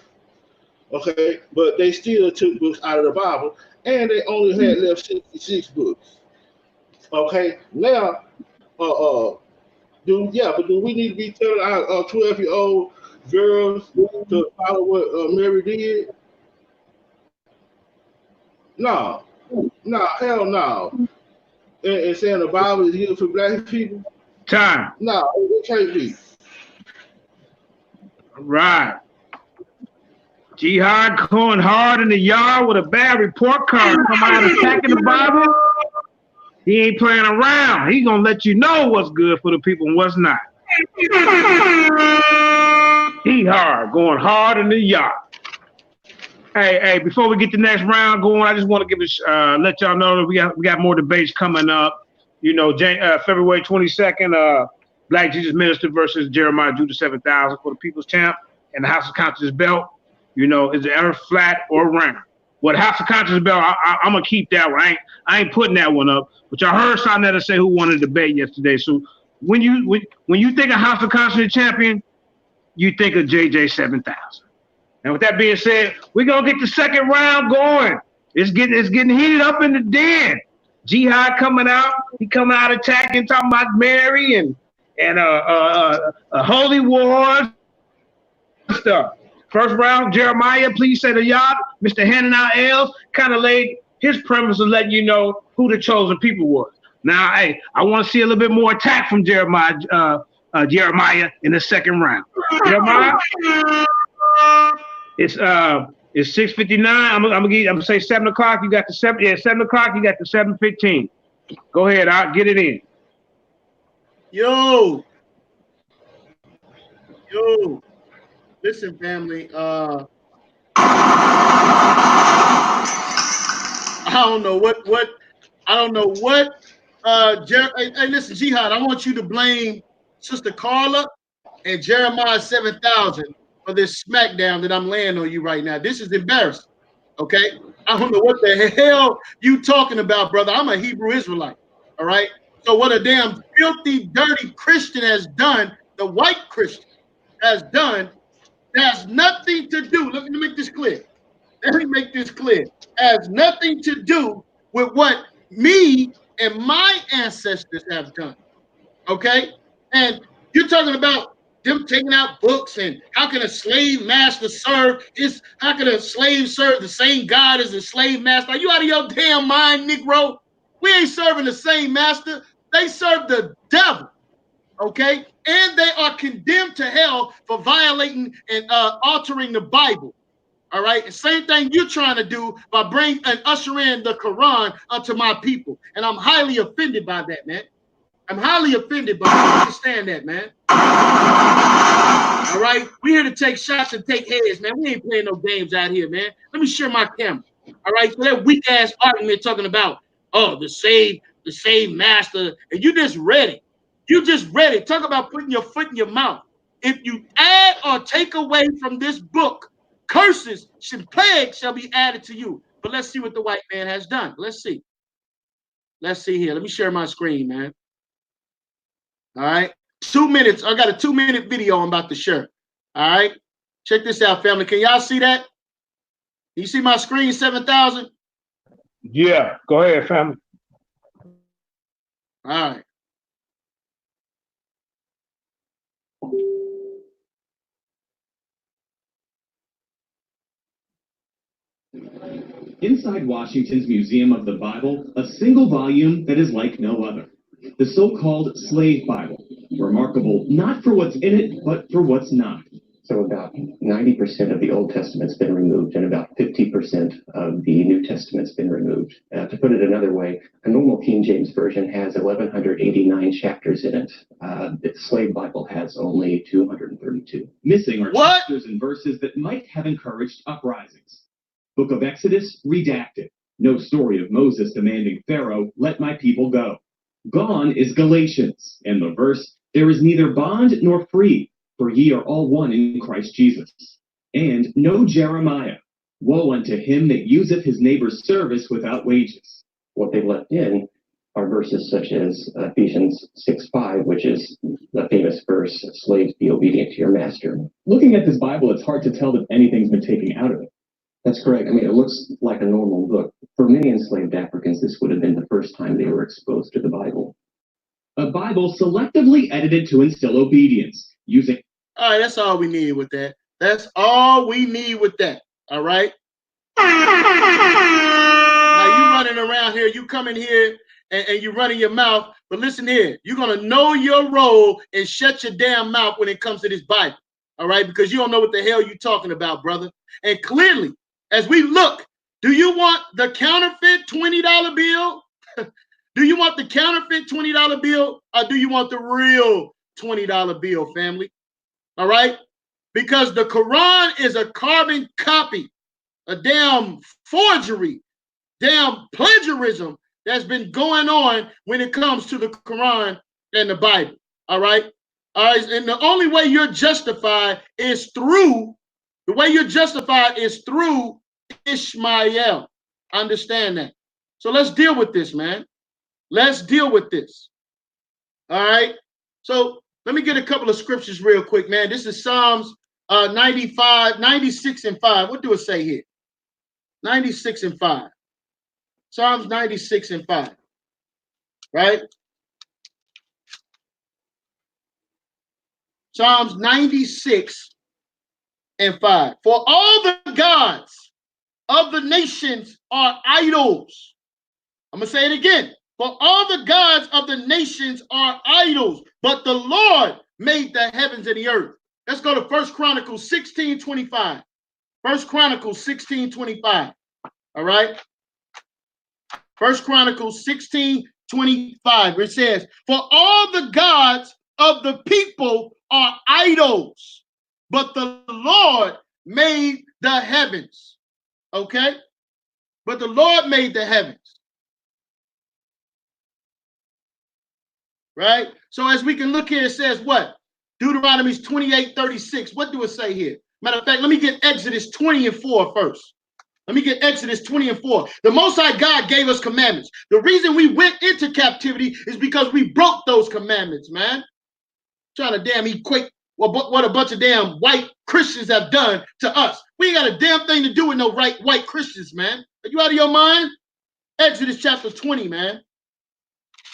Okay, but they still took books out of the Bible, and they only had left 66 books. Okay, now, do we need to be telling our 12-year-old girls to follow what Mary did? No, hell no. And saying the Bible is used for black people? Time. No, it can't be. All right. Jihad going hard in the yard with a bad report card. Come out attacking the Bible. He ain't playing around. He gonna let you know what's good for the people and what's not. He hard, going hard in the yard. Hey, before we get the next round going, I just want to let y'all know that we got more debates coming up. February 22nd, Black Jesus Minister versus Jeremiah Judah 7000 for the People's Champ and the House of Conscience belt. Is the earth flat or round? What House of Conscience belt, I'm gonna keep that one. I ain't putting that one up. But y'all heard Sonetta say who won the debate yesterday. So when you think of House of Conscience champion, you think of JJ 7000. And with that being said, we're gonna get the second round going. It's getting heated up in the den. Jihad coming out, he coming out attacking, talking about Mary and and Holy Wars stuff. First round, Jeremiah, please say the Yah. Mr. Hananiah Els kind of laid his premise of letting you know who the chosen people was. Now, hey, I want to see a little bit more attack from Jeremiah in the second round. Jeremiah, it's 6:59. I'm gonna say 7 o'clock. You got the 7 o'clock. You got the 7:15. Go ahead, I'll get it in. Yo, listen, family. I don't know what. Hey, listen, Jihad. I want you to blame Sister Carla and Jeremiah 7,000 for this smackdown that I'm laying on you right now. This is embarrassing. Okay, I don't know what the hell you talking about, brother. I'm a Hebrew Israelite. All right. So what a damn filthy, dirty Christian has done, the white Christian has done, has nothing to do. Let me make this clear. Has nothing to do with what me and my ancestors have done. Okay? And you're talking about them taking out books and how can a slave master serve? How can a slave serve the same God as a slave master? Are you out of your damn mind, Negro? We ain't serving the same master. They serve the devil. Okay? And they are condemned to hell for violating and altering the Bible. All right. Same thing you're trying to do by bring and usher in the Quran unto my people. And I'm highly offended by that, man. I'm highly offended, but I understand that, man. All right. We're here to take shots and take heads, man. We ain't playing no games out here, man. Let me share my camera. All right. So that weak ass argument talking about, oh, the same master, and you just read it. You just read it. Talk about putting your foot in your mouth. If you add or take away from this book, curses and plagues shall be added to you. But let's see what the white man has done. Let's see. Let's see here. Let me share my screen, man. All right. 2 minutes. I got a 2-minute video I'm about to share. All right. Check this out, family. Can y'all see that? You see my screen, 7,000? Yeah. Go ahead, family. All right. Inside Washington's Museum of the Bible, a single volume that is like no other. The so-called Slave Bible, remarkable not for what's in it, but for what's not. So about 90% of the Old Testament's been removed, and about 50% of the New Testament's been removed. To put it another way, a normal King James Version has 1,189 chapters in it. The Slave Bible has only 232. Missing are chapters and verses that might have encouraged uprisings. Book of Exodus, redacted. No story of Moses demanding Pharaoh, let my people go. Gone is Galatians, and the verse, there is neither bond nor free, for ye are all one in Christ Jesus. And no Jeremiah. Woe unto him that useth his neighbor's service without wages. What they've left in are verses such as Ephesians 6:5, which is the famous verse, slaves, be obedient to your master. Looking at this Bible, it's hard to tell that anything's been taken out of it. That's correct. I mean, it looks like a normal book. For many enslaved Africans, this would have been the first time they were exposed to the Bible. A Bible selectively edited to instill obedience, using... All right, that's all we need with that. That's all we need with that. All right? Now, you running around here, you come in here and you running your mouth, but listen here, you're going to know your role and shut your damn mouth when it comes to this Bible. All right? Because you don't know what the hell you're talking about, brother. And clearly, as we look, do you want the counterfeit $20 bill? Do you want the counterfeit $20 bill, or do you want the real $20 bill, family? All right? Because the Quran is a carbon copy, a damn forgery, damn plagiarism that's been going on when it comes to the Quran and the Bible. All right? All right. And the only way you're justified is through Ishmael. Understand that. So let's deal with this, man. Let's deal with this. All right. So let me get a couple of scriptures real quick, man. This is Psalms 96 and 5. What do it say here? 96 and 5. Psalms 96 and 5. Right? Psalms 96:5. For all the gods of the nations are idols. I'm going to say it again. For all the gods of the nations are idols, but the Lord made the heavens and the earth. Let's go to 1 Chronicles 16:25. 1 Chronicles 16:25. All right. 1 Chronicles 16:25. It says, for all the gods of the people are idols, but the Lord made the heavens. Okay? But the Lord made the heavens. Right? So as we can look here, it says what? Deuteronomy 28:36. What do it say here? Matter of fact, let me get Exodus 20:4 first. Let me get Exodus 20:4. The Most High God gave us commandments. The reason we went into captivity is because we broke those commandments, man. Trying to damn equate what a bunch of damn white Christians have done to us. We ain't got a damn thing to do with no white Christians, man. Are you out of your mind? Exodus chapter 20, man.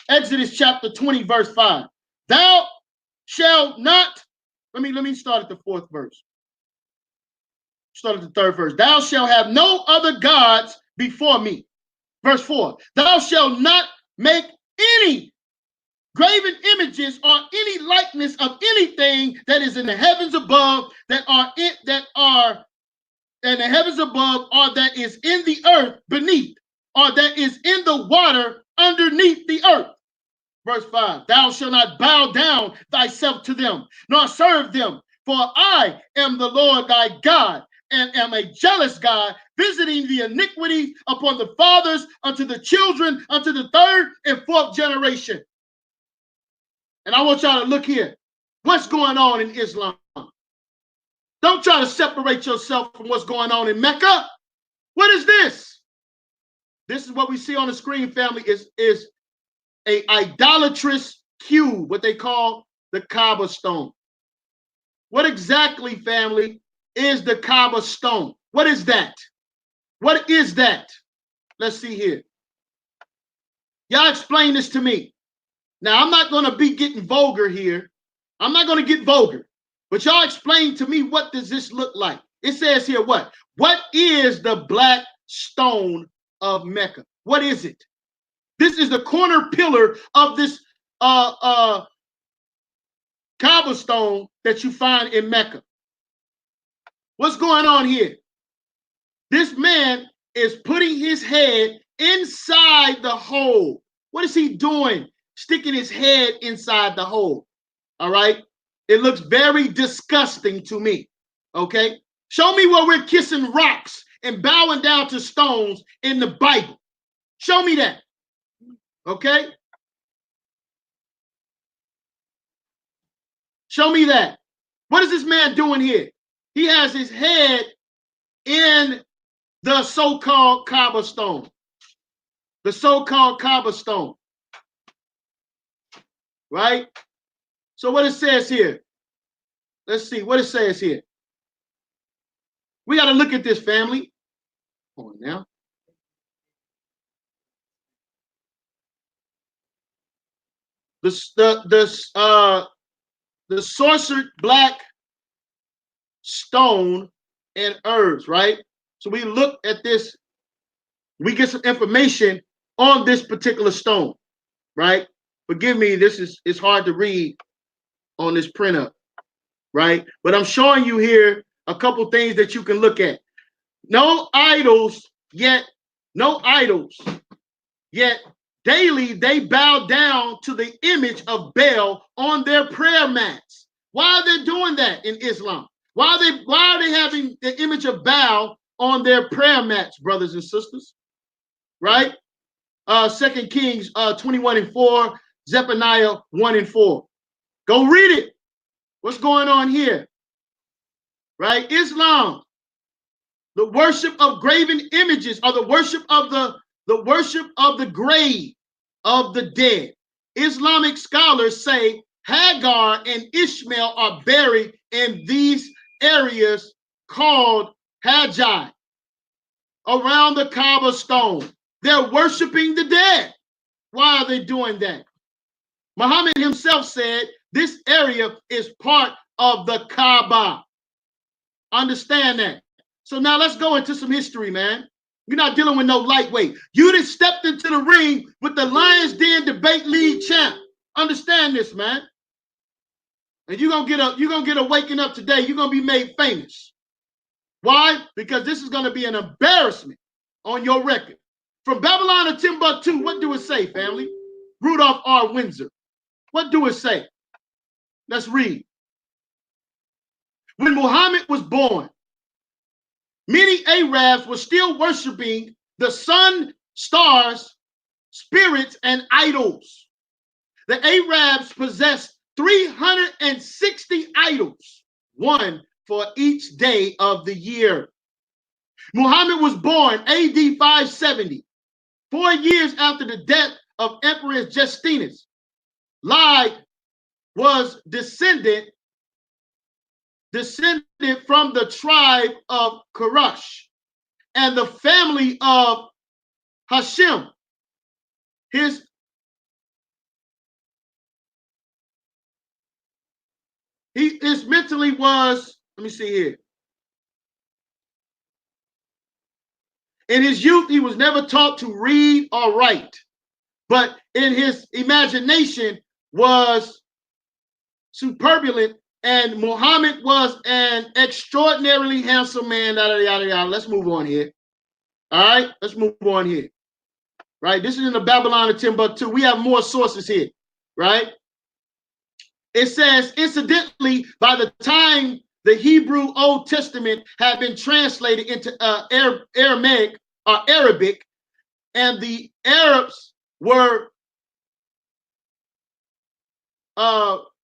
Exodus chapter 20, verse 5. Thou shalt not, let me start at the fourth verse. Start at the third verse. Thou shalt have no other gods before me. Verse 4. Thou shalt not make any graven images or any likeness of anything that is in the heavens above, that are in the heavens above, or that is in the earth beneath, or that is in the water underneath the earth. Verse 5, thou shalt not bow down thyself to them, nor serve them, for I am the Lord thy God, and am a jealous God, visiting the iniquity upon the fathers unto the children, unto the third and fourth generation. And I want y'all to look here. What's going on in Islam? Don't try to separate yourself from what's going on in Mecca. What is this? This is what we see on the screen, family, is a idolatrous cube, what they call the Kaaba stone. What exactly, family, is the Kaaba stone? What is that? What is that? Let's see here. Y'all explain this to me. Now, I'm not going to be getting vulgar here. I'm not going to get vulgar. But y'all explain to me, what does this look like? It says here what? What is the black stone of Mecca? What is it? This is the corner pillar of this Kaaba stone that you find in Mecca. What's going on here? This man is putting his head inside the hole. What is he doing? Sticking his head inside the hole. All right. It looks very disgusting to me. Okay. Show me where we're kissing rocks and bowing down to stones in the Bible. Show me that. Okay. Show me that. What is this man doing here? He has his head in the so-called Kaaba stone. The so-called Kaaba stone. Right? So what it says here. Let's see what it says here. We got to look at this, family. Hold on now. The sorcered black stone and herbs, right? So we look at this, we get some information on this particular stone, right? Forgive me, it's hard to read on this printer, right? But I'm showing you here a couple things that you can look at. No idols, yet daily they bow down to the image of Baal on their prayer mats. Why are they doing that in Islam? Why are they having the image of Baal on their prayer mats, brothers and sisters? Right? 2 Kings 21:4, Zephaniah 1:4. Go read it. What's going on here? Right? Islam, the worship of graven images, or the worship of the grave of the dead. Islamic scholars say Hagar and Ishmael are buried in these areas called Hajj, around the Kaaba stone. They're worshiping the dead. Why are they doing that? Muhammad himself said this area is part of the Kaaba. Understand that. So now let's go into some history, man. You're not dealing with no lightweight. You just stepped into the ring with the Lions Den Debate League champ. Understand this, man. And you're gonna get a waking up today. You're gonna be made famous. Why? Because this is gonna be an embarrassment on your record. From Babylon to Timbuktu, what do it say, family? Rudolph R. Windsor. What do it say? Let's read. When Muhammad was born, many Arabs were still worshiping the sun, stars, spirits, and idols. The Arabs possessed 360 idols, one for each day of the year. Muhammad was born AD 570, 4 years after the death of Emperor Justinus. Lai was descended from the tribe of Quraysh and the family of Hashim. His mentally was, let me see here. In his youth, he was never taught to read or write, but in his imagination was superbulent, and Muhammad was an extraordinarily handsome man. Yada, yada, yada. Let's move on here. All right, let's move on here. Right, this is in the Babylon of Timbuktu. We have more sources here, right? It says, incidentally, by the time the Hebrew Old Testament had been translated into Aramaic or Arabic, and the Arabs were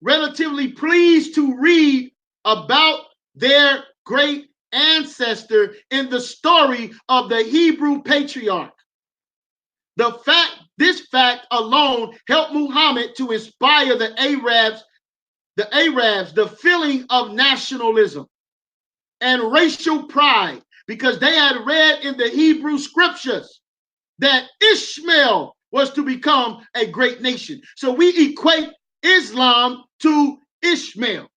relatively pleased to read about their great ancestor in the story of the Hebrew patriarch. This fact alone helped Muhammad to inspire the Arabs, the feeling of nationalism and racial pride, because they had read in the Hebrew scriptures that Ishmael was to become a great nation. So we equate Islam to Ishmael.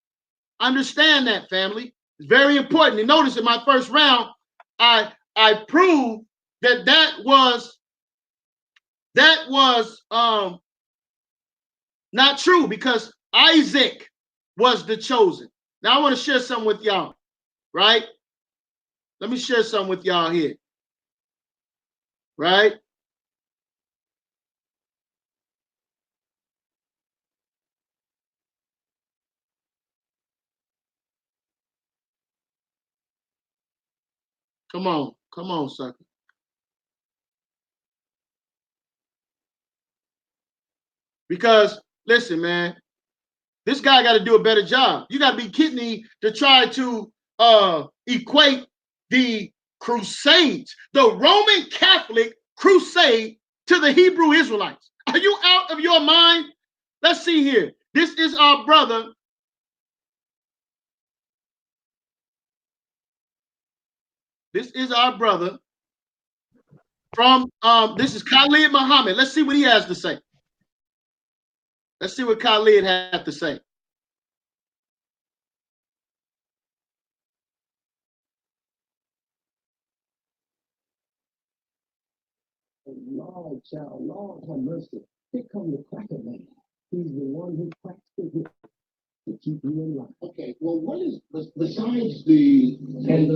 Understand that, family. It's very important. And notice in my first round, I proved that was not true, because Isaac was the chosen. Now I want to share something with y'all, right? Let me share something with y'all here, right? Come on, sucker. Because listen, man, this guy got to do a better job. You got to be kidding me to try to equate the Crusades, the Roman Catholic crusade, to the Hebrew Israelites. Are you out of your mind? Let's see here. This is our brother. This is our brother from, this is Khalid Muhammad. Let's see what he has to say. Let's see what Khalid had to say. Lord, child, Lord, have mercy. Here come the cracker man. He's the one who cracks the whip to keep you in life. Okay, well, what is, besides the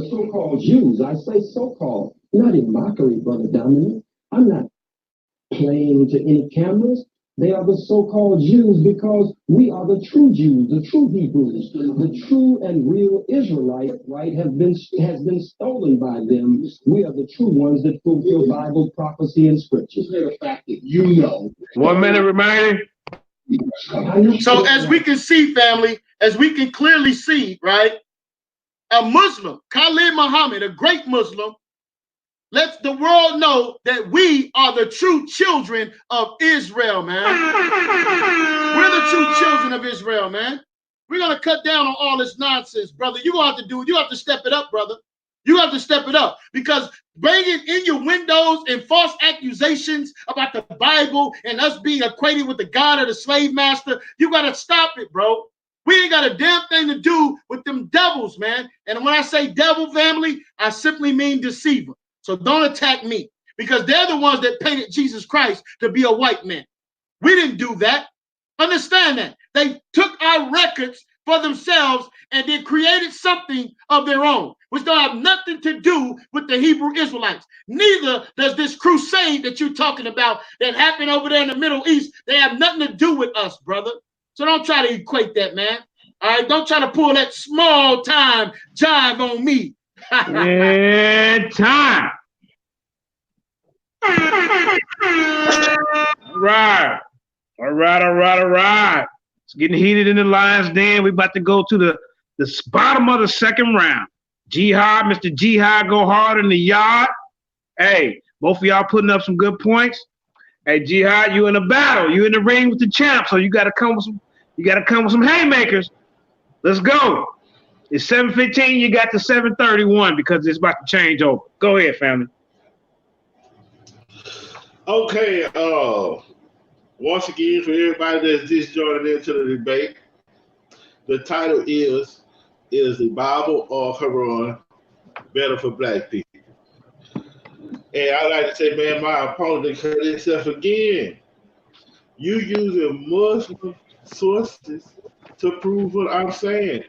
so-called Jews, I say so-called, not in mockery, Brother Dominic. I'm not playing to any cameras. They are the so-called Jews because we are the true Jews, the true Hebrews, the true and real Israelite, right, has been stolen by them. We are the true ones that fulfill Bible prophecy and scripture. The fact that you know. 1 minute remaining. So as we can see, family, as we can clearly see, right, a Muslim, Khalid Muhammad, a great Muslim, lets the world know that we are the true children of Israel, man. We're the true children of Israel, man. We're going to cut down on all this nonsense, brother. You have to step it up, brother. You have to step it up, because bringing in your windows and false accusations about the Bible and us being equated with the God of the slave master, you got to stop it, bro. We ain't got a damn thing to do with them devils, man. And when I say devil family, I simply mean deceiver. So don't attack me, because they're the ones that painted Jesus Christ to be a white man. We didn't do that. Understand that. They took our records for themselves and then created something of their own, which don't have nothing to do with the Hebrew Israelites. Neither does this crusade that you're talking about that happened over there in the Middle East. They have nothing to do with us, brother. So don't try to equate that, man. All right, don't try to pull that small time jive on me. And time. All right. It's getting heated in the Lions Den. We're about to go to the bottom of the second round. Jihad, Mr. Jihad, go hard in the yard. Hey, both of y'all putting up some good points. Hey, Jihad, you in a battle. You in the ring with the champ, so you gotta come with some haymakers. Let's go. It's 7:15. You got to 7:31 because it's about to change over. Go ahead, family. Okay. Once again, for everybody that's just joining into the debate, the title is the Bible or Quran better for black people? And I like to say, man, my opponent cut himself again. You using Muslim sources to prove what I'm saying,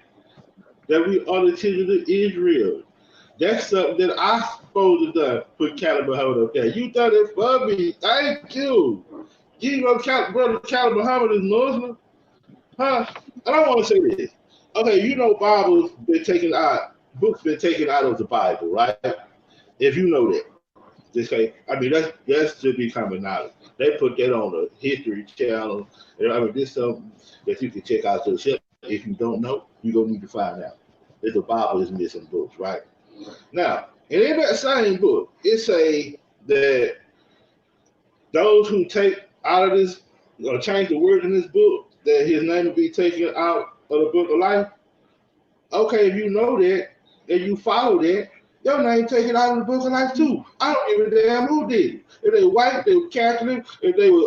that we are the children of Israel. That's something that I'm supposed to do. Put Caliber Muhammad up there. You done it for me. Thank you. You know, brother Caliber Muhammad is Muslim? Huh? I don't want to say this. Okay, you know Bible's been taken out, books been taken out of the Bible, right? If you know that. Just say, I mean, that should be common knowledge. They put that on the History Channel. I mean, this is something that you can check out yourself. If you don't know, you're going to need to find out. That the Bible is missing books, right? Now, and in that same book, it say that those who take out of this, or change the word in this book, that his name will be taken out of the book of life. Okay, if you know that, and you follow that, your name taken out of the book of life too. I don't give a damn who did it. If they white, they were Catholic, if they were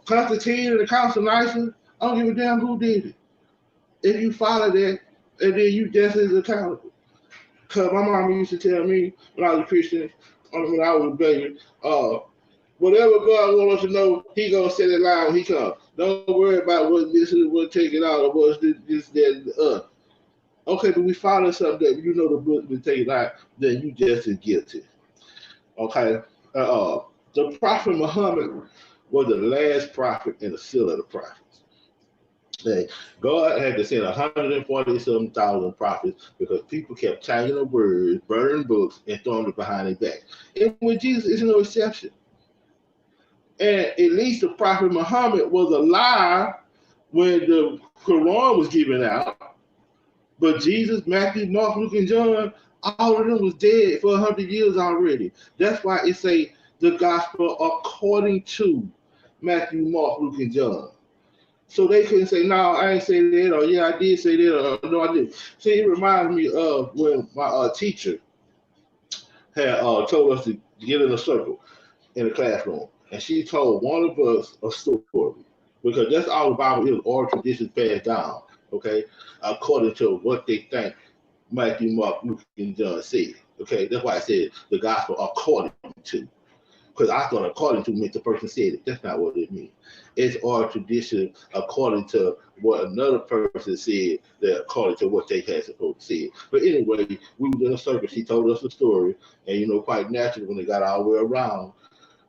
Constantine and the Council of Nicaea, I don't give a damn who did it. If you follow that, and then you just as accountable. Because my mama used to tell me when I was a Christian, when I was a baby, whatever God wants us to know, he going to set it out when he comes. Don't worry about what this is, what take it out, or what's this, that, and the other. Okay, but we follow something that you know the book been taken out, then you just as guilty. Okay? The Prophet Muhammad was the last prophet and the seal of the prophets. Okay. God had to send 147,000 prophets because people kept changing the words, burning books, and throwing it behind their back. And with Jesus, it's no exception. And at least the Prophet Muhammad was alive when the Quran was given out. But Jesus, Matthew, Mark, Luke, and John, all of them was dead for 100 years already. That's why it say the gospel according to Matthew, Mark, Luke, and John. So they couldn't say, no, I ain't say that, or yeah, I did say that, or no, I didn't. See, it reminds me of when my teacher had told us to get in a circle in the classroom. And she told one of us a story, because that's all the Bible is, oral traditions passed down, okay, according to what they think Matthew, Mark, Luke, and John said. Okay, that's why I said the gospel according to. Because I thought according to meant the person said it. That's not what it means. It's oral tradition according to what another person said, that according to what they had supposed to say. But anyway, we were in a circle. She told us a story, and you know, quite naturally, when they got all the way around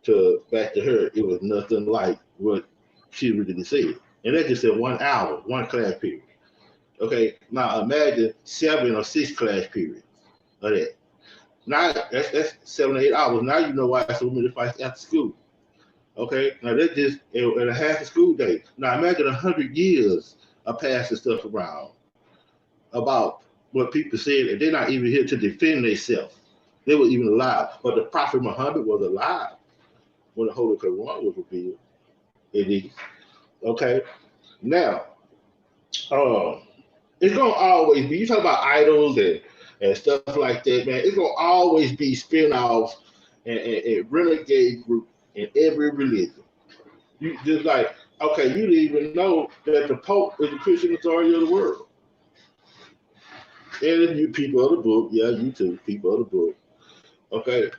to back to her, it was nothing like what she really said. And that just said 1 hour, one class period. Okay, now imagine 7 or 6 class periods of that. Now that's 7 or 8 hours. Now you know why so many fights after school. Okay, now that's just in a half a school day. Now imagine 100 years of passing stuff around about what people said, and they're not even here to defend themselves. They were even alive. But the Prophet Muhammad was alive when the Holy Quran was revealed. It is. Okay, now it's gonna always be. You talk about idols and stuff like that, man. It's gonna always be spin-offs and renegade group in every religion. You just like Okay, you didn't even know that the Pope is the Christian authority of the world. And if you people of the book, yeah, you too, people of the book. Okay.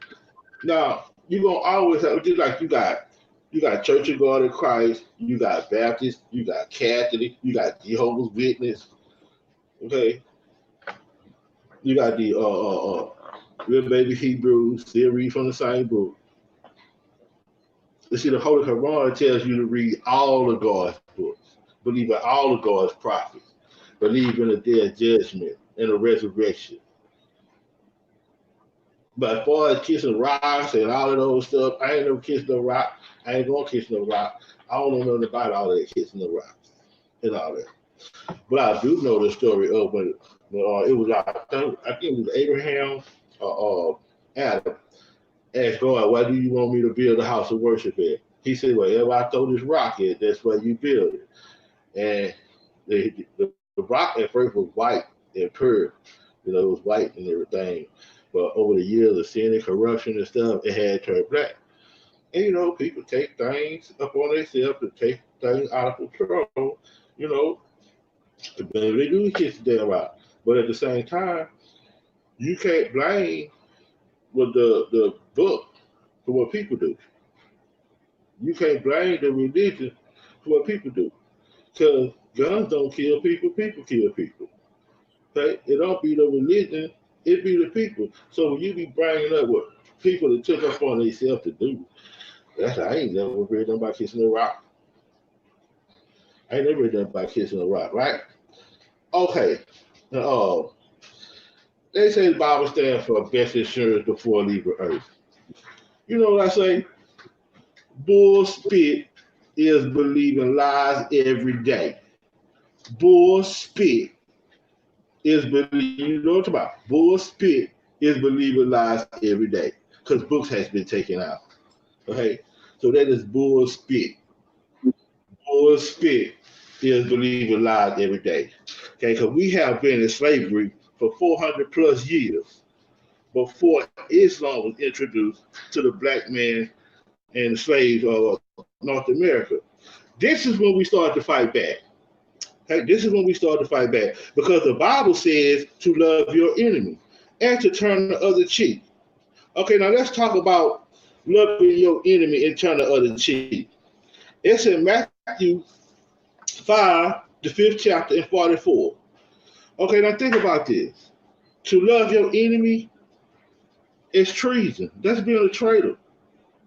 Now you're gonna always have just like you got Church of God in Christ, you got Baptist, you got Catholic, you got Jehovah's Witness. Okay, you got the real baby Hebrews, still read from the same book. You see, the Holy Quran tells you to read all of God's books, believe in all of God's prophets, believe in the day of judgment and the resurrection. But as far as kissing rocks and all of those stuff, I ain't never kissed no rock. I ain't gonna kiss no rock. I don't know nothing about all that kissing the rocks and all that. But I do know the story of when it was I think it was Abraham or Adam asked God, "Why do you want me to build a house of worship at?" He said, "Wherever I throw this rock at, that's where you build it." And the rock at first was white and pure, it was white and everything. But over the years of sin and corruption and stuff, it had turned black. And people take things up on themselves and take things out of control. Maybe they do kiss the damn out. But at the same time, you can't blame with the book for what people do. You can't blame the religion for what people do. Because guns don't kill people, people kill people. Okay? It don't be the religion, it be the people. So when you be bringing up what people that took up on themselves to do, I ain't never read nothing about kissing a rock. I ain't never read nothing about kissing a rock, right? Okay. They say the Bible stands for best insurance before leaving earth. You know what I say? Bull spit is believing lies every day. Bull spit is believing, you know what I'm talking about? Bull spit is believing lies every day because books has been taken out. Okay, so that is bull spit. Bull spit is believing lies every day. Okay, because we have been in slavery for 400 plus years before Islam was introduced to the black man and the slaves of North America. This is when we started to fight back. Okay, this is when we started to fight back because the Bible says to love your enemy and to turn the other cheek. Okay, now let's talk about loving your enemy and turn the other cheek. It's in Matthew 5, the 5th chapter, and 44. Okay, now think about this. To love your enemy is treason. That's being a traitor.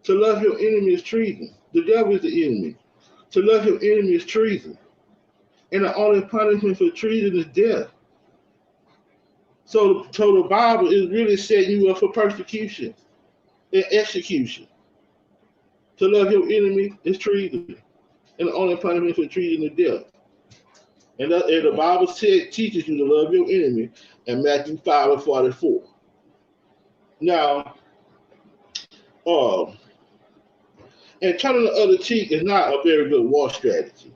To love your enemy is treason. The devil is the enemy. To love your enemy is treason. And the only punishment for treason is death. So the Bible is really setting you up for persecution and execution. To love your enemy is treason. And the only punishment for treason is death. And the Bible teaches you to love your enemy in Matthew 5 and 44. Now, and turning the other cheek is not a very good war strategy.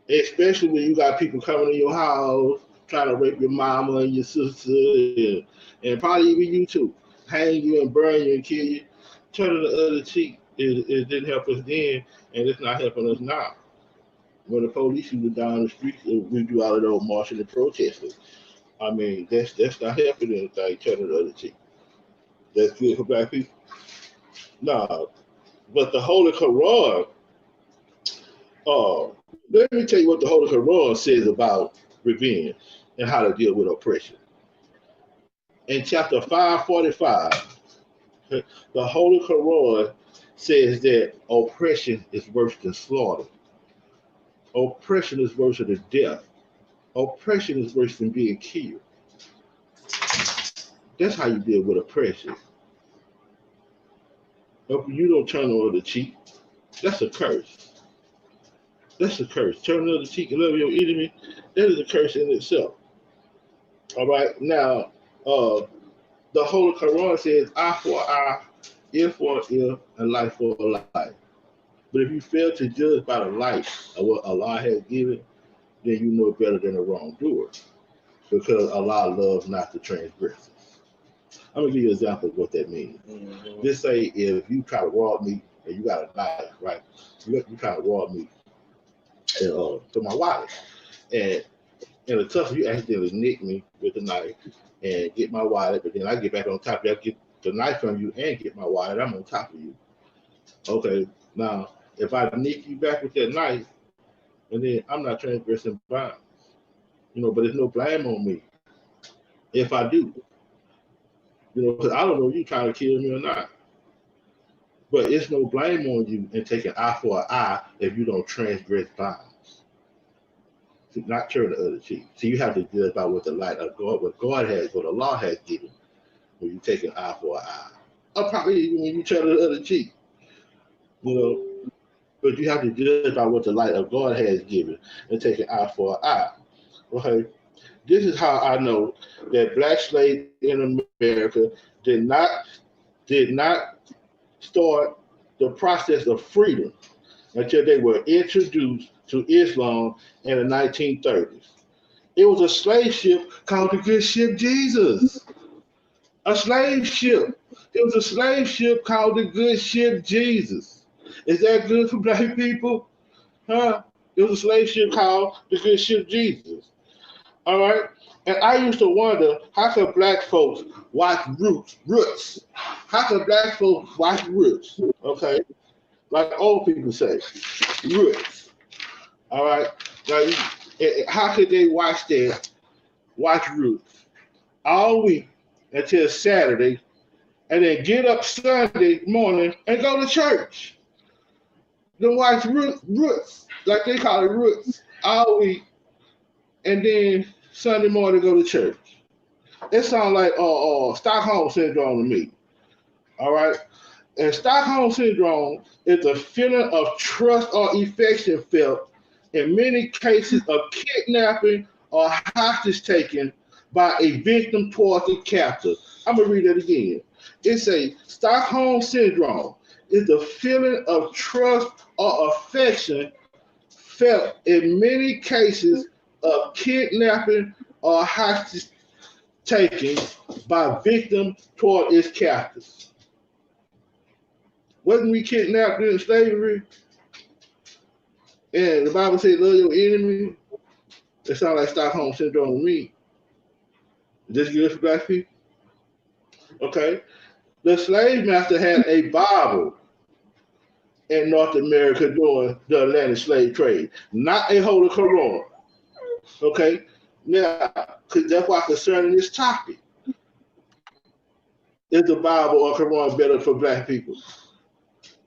Especially when you got people coming to your house trying to rape your mama and your sister and probably even you too, hang you and burn you and kill you. Turning the other cheek it didn't help us then, and it's not helping us now. When the police shoot down the streets, we do all of those marching and protesting. I mean, that's not helping anything. Turning the other cheek. That's good for black people. No, but the Holy Quran. Let me tell you what the Holy Quran says about revenge and how to deal with oppression. In chapter 545, the Holy Quran says that oppression is worse than slaughter. Oppression is worse than death. Oppression is worse than being killed. That's how you deal with oppression. If you don't turn the other cheek, that's a curse. That's a curse. Turn the other cheek and love your enemy, that is a curse in itself. All right. Now, the Holy Quran says eye for eye, ear for ear, and life for life. But if you fail to judge by the light of what Allah has given, then you know better than a wrongdoer, because Allah loves not the transgressors. I'm gonna give you an example of what that means. Just say if you try to rob me and you got a knife, right? You trying to rob me to my wallet. And in the tussle, you accidentally nick me with the knife and get my wallet, but then I get back on top of you, I get the knife from you and get my wallet, I'm on top of you. Okay, now if I nick you back with that knife, and then I'm not transgressing bounds, but there's no blame on me if I do, because I don't know if you trying to kill me or not. But it's no blame on you in taking eye for an eye if you don't transgress bounds. So not turn the other cheek. So you have to judge by what the light of God, what the law has given when you take an eye for an eye. Or probably when you turn the other cheek. But you have to judge by what the light of God has given and take an eye for an eye. Okay. This is how I know that black slaves in America did not start the process of freedom until they were introduced to Islam in the 1930s. It was a slave ship called the Good Ship Jesus. A slave ship. It was a slave ship called the Good Ship Jesus. Is that good for black people? Huh? It was a slave ship called the Good Ship Jesus. All right? And I used to wonder, how could black folks watch Roots? How could black folks watch Roots? Okay? Like old people say, Roots. All right? Now, how could they watch Roots all week until Saturday and then get up Sunday morning and go to church? Then watch Roots, like they call it Roots, all week, and then Sunday morning go to church. It sounds like Stockholm Syndrome to me. All right? And Stockholm Syndrome is a feeling of trust or affection felt in many cases of kidnapping or hostage taking by a victim towards the captor. I'm going to read it again. It says Stockholm Syndrome is the feeling of trust or affection felt in many cases of kidnapping or hostage taking by victim toward its captors. Wasn't we kidnapped in slavery? And the Bible says, love your enemy. It sounds like Stockholm Syndrome to me. Is this good for black people? Okay. The slave master had a Bible in North America during the Atlantic slave trade, not a Holy Quran. Okay. Now, that's why concerning this topic, is the Bible or Quran better for black people?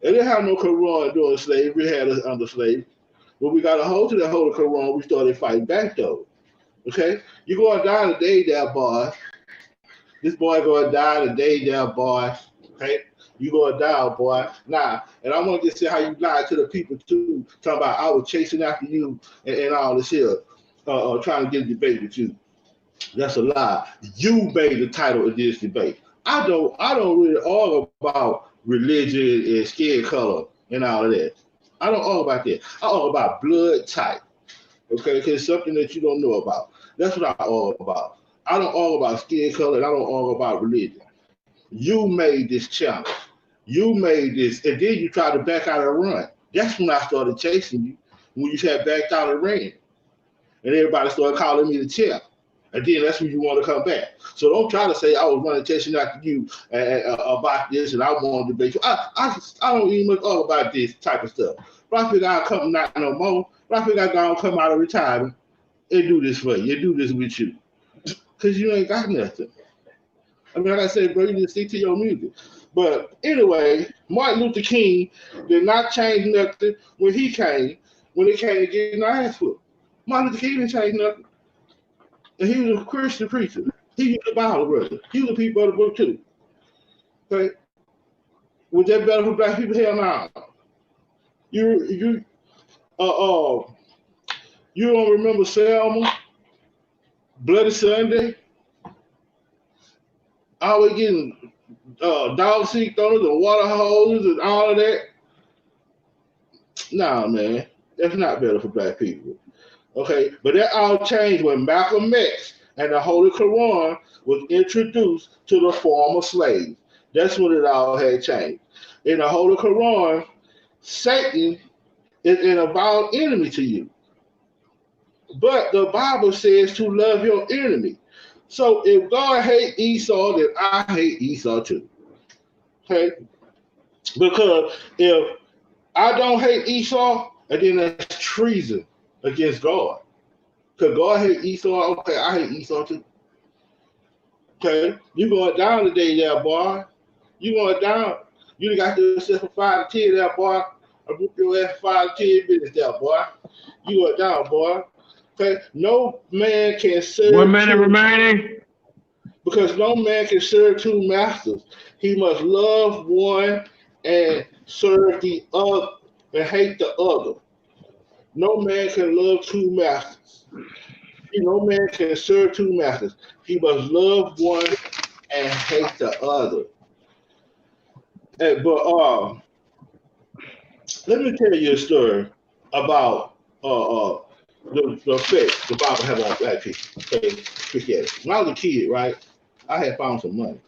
They didn't have no Quran during slavery, we had us under slavery. When we got a hold to the Holy Quran, we started fighting back though. Okay? You're going to die today, there, boy. This boy going to die today, there, boy. Okay? You going to die, boy. Nah, and I want to just say how you lied to the people too, talking about I was chasing after you and all this here, trying to get a debate with you. That's a lie. You made the title of this debate. I don't really argue about religion and skin color and all of that. I don't argue about that. I argue about blood type. Okay, because it's something that you don't know about. That's what I argue about. I don't argue about skin color and I don't argue about religion. You made this challenge. You made this, and then you tried to back out and run. That's when I started chasing you, when you had backed out and ran. And everybody started calling me the champ. And then that's when you want to come back. So don't try to say I was running chasing after you about this and I want to debate you. I don't even much talk about this type of stuff. But I figure I'll come not no more. But I figure I'm going to come out of retirement and do this for you and do this with you. Because you ain't got nothing. I mean, like I said, bro, you need to stick to your music. But anyway, Martin Luther King did not change nothing when it came to getting our ass whooped. Martin Luther King didn't change nothing. And he was a Christian preacher. He was a Bible brother. He was a people of the book too. Okay? Was that better for black people? Hell no. You don't remember Selma? Bloody Sunday? Always getting dog seat throwers and water hoses and all of that? Nah, man. That's not better for black people. Okay, but that all changed when Malcolm X and the Holy Quran was introduced to the former slaves. That's when it all had changed. In the Holy Quran, Satan is an avowed enemy to you. But the Bible says to love your enemy. So if God hates Esau, then I hate Esau too. Okay? Because if I don't hate Esau, and then that's treason against God. Because God hates Esau, okay, I hate Esau too. Okay? You going down today there, boy. You going down. You got yourself a 5 to 10 there, boy. I whoop your ass 5 to 10 minutes there, boy. You going down, boy. Okay? No man can serve 1 minute remaining. because no man can serve two masters. He must love one and serve the other and hate the other. No man can love two masters. No man can serve two masters. He must love one and hate the other. But let me tell you a story about the effect the Bible have on black people. Okay, Christianity. When I was a kid, right, I had found some money.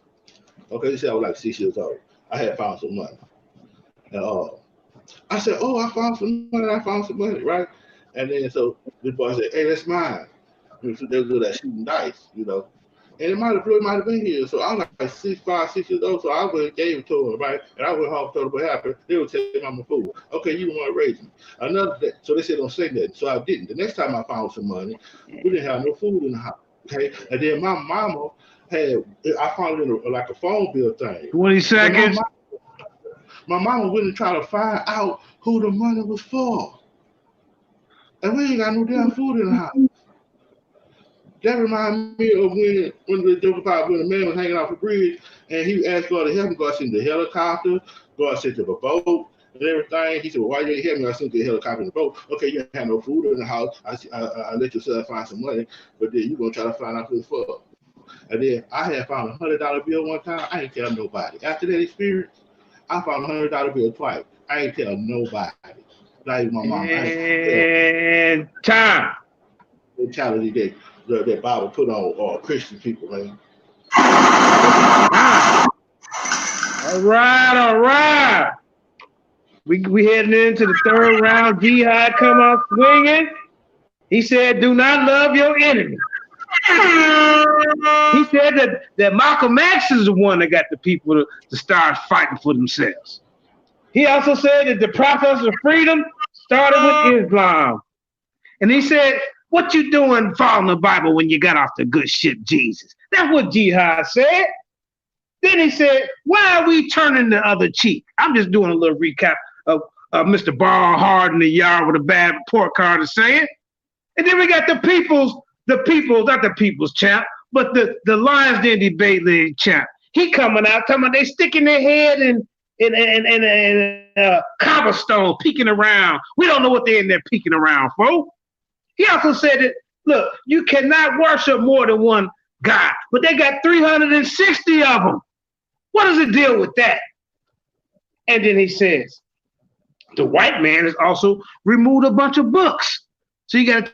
Okay, they said I was like 6 years old. I had found some money. And I said, oh, I found some money, right? And then so this boy said, hey, that's mine. They was doing that shooting dice, you know. And it might have been here. So I was like 6 years old. So I went and gave it to him, right? And I went home and told him what happened. They would tell me I'm a fool. Okay, you don't want to raise me. Another day. So they said don't say nothing. So I didn't. The next time I found some money, we didn't have no food in the house. Okay. And then my mama I found it in like a phone bill thing. 20 seconds. My mama went and tried to find out who the money was for. And we ain't got no damn food in the house. That reminds me of when the joke about when the man was hanging off the bridge and he asked God to help him. God sent the helicopter, God sent him a boat and everything. He said, well, why you didn't help me? I sent the helicopter and the boat. Okay, you have no food in the house. I let yourself find some money, but then you're going to try to find out who it's for. And then I had found a $100 bill one time. I ain't tell nobody. After that experience, I found a $100 bill twice. I ain't tell nobody. Not even my mom. And time. Mentality that Bible put on Christian people, man. All right. We heading into the third round. Jihad come out swinging. He said, do not love your enemy. He said that Malcolm X is the one that got the people to start fighting for themselves. He also said that the process of freedom started with Islam. And he said, what you doing following the Bible when you got off the good ship Jesus? That's what Jihad said. Then he said, why are we turning the other cheek? I'm just doing a little recap of Mr. Ball Hard in the yard with a bad report card is saying. And then we got not the people's champ, but the Lions Den Debate League champ. He coming out talking about they sticking their head in cobblestone, peeking around. We don't know what they're in there peeking around for. He also said that, look, you cannot worship more than one God, but they got 360 of them. What does it deal with that? And then he says, the white man has also removed a bunch of books. So you got to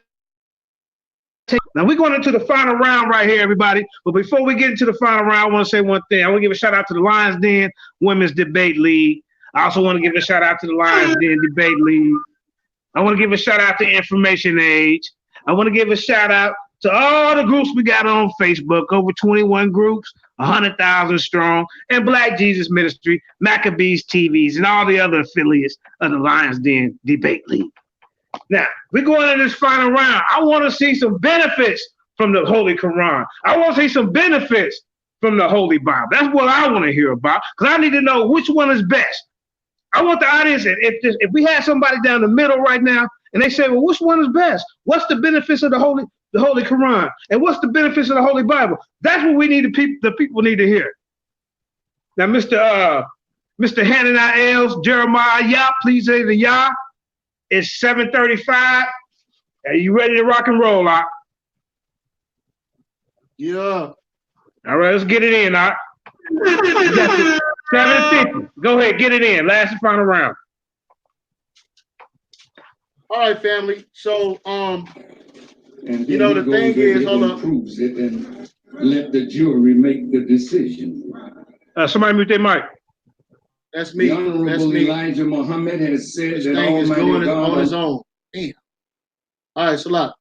take. Now we're going into the final round right here, everybody. But before we get into the final round, I want to say one thing. I want to give a shout out to the Lions Den Women's Debate League. I also want to give a shout out to the Lions Den Debate League. I want to give a shout out to Information Age. I want to give a shout out to all the groups we got on Facebook, over 21 groups, 100,000 strong, and Black Jesus Ministry, Maccabees TVs, and all the other affiliates of the Lions Den Debate League. Now, we're going into this final round. I want to see some benefits from the Holy Quran. I want to see some benefits from the Holy Bible. That's what I want to hear about, because I need to know which one is best. I want the audience, if we had somebody down the middle right now, and they say, well, which one is best? What's the benefits of the Holy Quran? And what's the benefits of the Holy Bible? That's what we need the people need to hear. Now, Mr. Hananiah Els, Jeremiah Yah, please say the Yah. It's 7:35. Are you ready to rock and roll, Doc? Yeah. All right, let's get it in, Doc. 7:50. Go ahead, get it in. Last and final round. All right, family. So, And the thing is, hold on. Proves it and let the jury make the decision. Somebody mute their mic. That's me. The Honorable That's me. Elijah Muhammad has said This that thing is Almighty going God on its own. Damn. All right, Salah.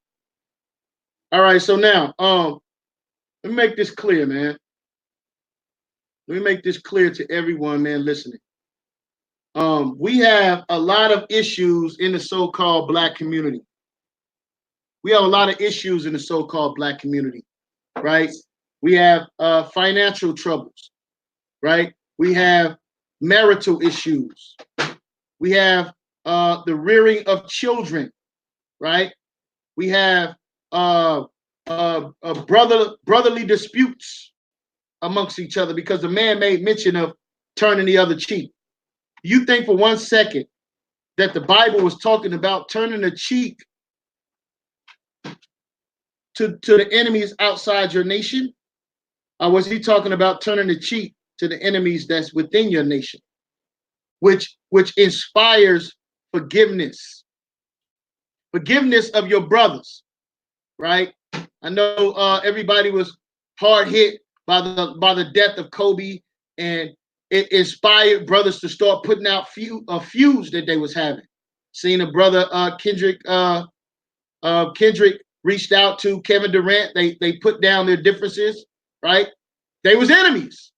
All right, so now, let me make this clear, man. Let me make this clear to everyone, man, listening. We have a lot of issues in the so-called Black community. We have a lot of issues in the so-called Black community, right? We have financial troubles, right? We have marital issues. We have the rearing of children, right? We have brotherly disputes amongst each other because the man made mention of turning the other cheek. You think for 1 second that the Bible was talking about turning the cheek to the enemies outside your nation? Or was he talking about turning the cheek to the enemies that's within your nation, which inspires forgiveness of your brothers, right? I know everybody was hard hit by the death of Kobe, and it inspired brothers to start putting out feuds that they was having. Seeing a brother Kendrick reached out to Kevin Durant. They put down their differences, right? They was enemies,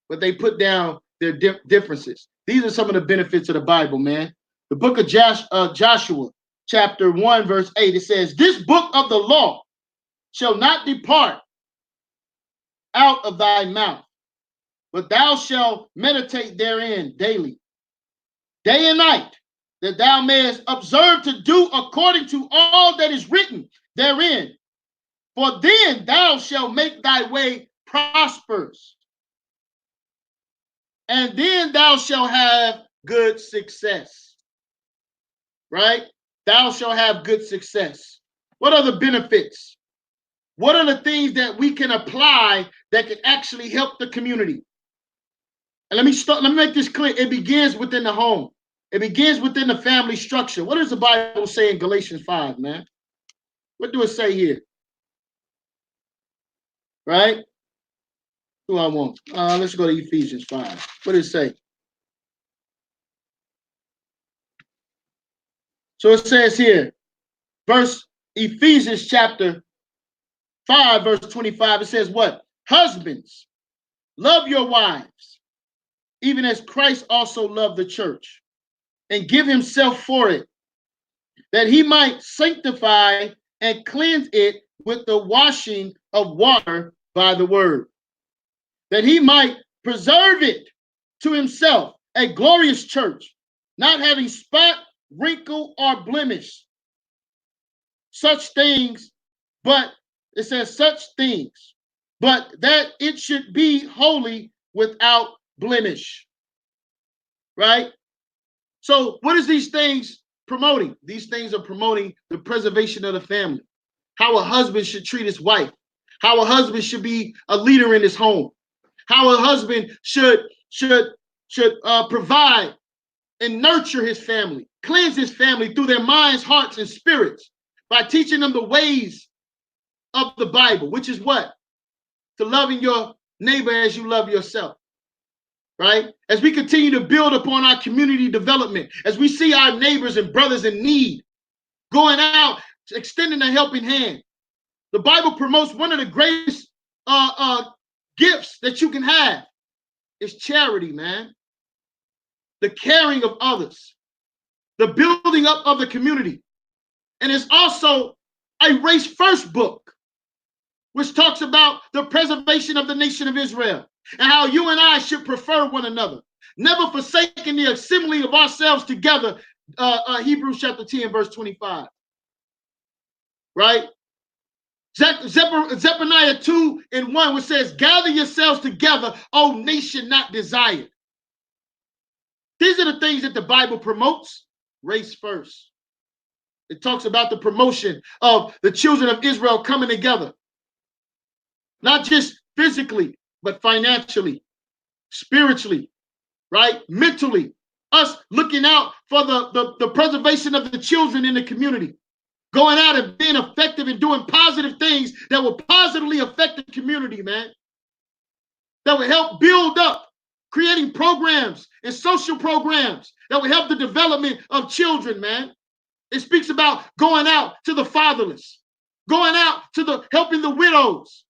but they put down their differences. These are some of the benefits of the Bible, man. The book of Joshua, chapter 1, verse 8, it says, "This book of the law shall not depart out of thy mouth, but thou shalt meditate therein daily, day and night, that thou mayest observe to do according to all that is written therein. For then thou shalt make thy way prosperous, and then thou shalt have good success." Right? Thou shalt have good success. What are the benefits? What are the things that we can apply that can actually help the community? And let me make this clear. It begins within the home. It begins within the family structure. What does the Bible say in Galatians 5, man? What do it say here? Right? Who I want? Let's go to Ephesians 5. What does it say? So it says here, Ephesians chapter 5, verse 25, it says what? Husbands, love your wives, even as Christ also loved the church, and give himself for it, that he might sanctify and cleanse it with the washing of water by the word, that he might preserve it to himself, a glorious church, not having spot, wrinkle, or blemish, such things, but it says such things, but that it should be holy without blemish. Right? So what is these things promoting? These things are promoting the preservation of the family, how a husband should treat his wife, how a husband should be a leader in his home, how a husband should provide and nurture his family, cleanse his family through their minds, hearts, and spirits by teaching them the ways of the Bible, which is what? To loving your neighbor as you love yourself. Right? As we continue to build upon our community development, as we see our neighbors and brothers in need, going out, extending a helping hand. The Bible promotes one of the greatest gifts that you can have is charity, man. The caring of others, the building up of the community. And it's also a race first book, which talks about the preservation of the nation of Israel and how you and I should prefer one another, never forsaking the assembly of ourselves together, Hebrews chapter 10, verse 25. Right? Zephaniah 2 and 1, which says, "Gather yourselves together, O nation not desired." These are the things that the Bible promotes. Race first. It talks about the promotion of the children of Israel coming together. Not just physically, but financially, spiritually, right? Mentally. Us looking out for the preservation of the children in the community. Going out and being effective and doing positive things that will positively affect the community, man. That will help build up creating programs and social programs that will help the development of children, man. It speaks about going out to the fatherless, going out to helping the widows.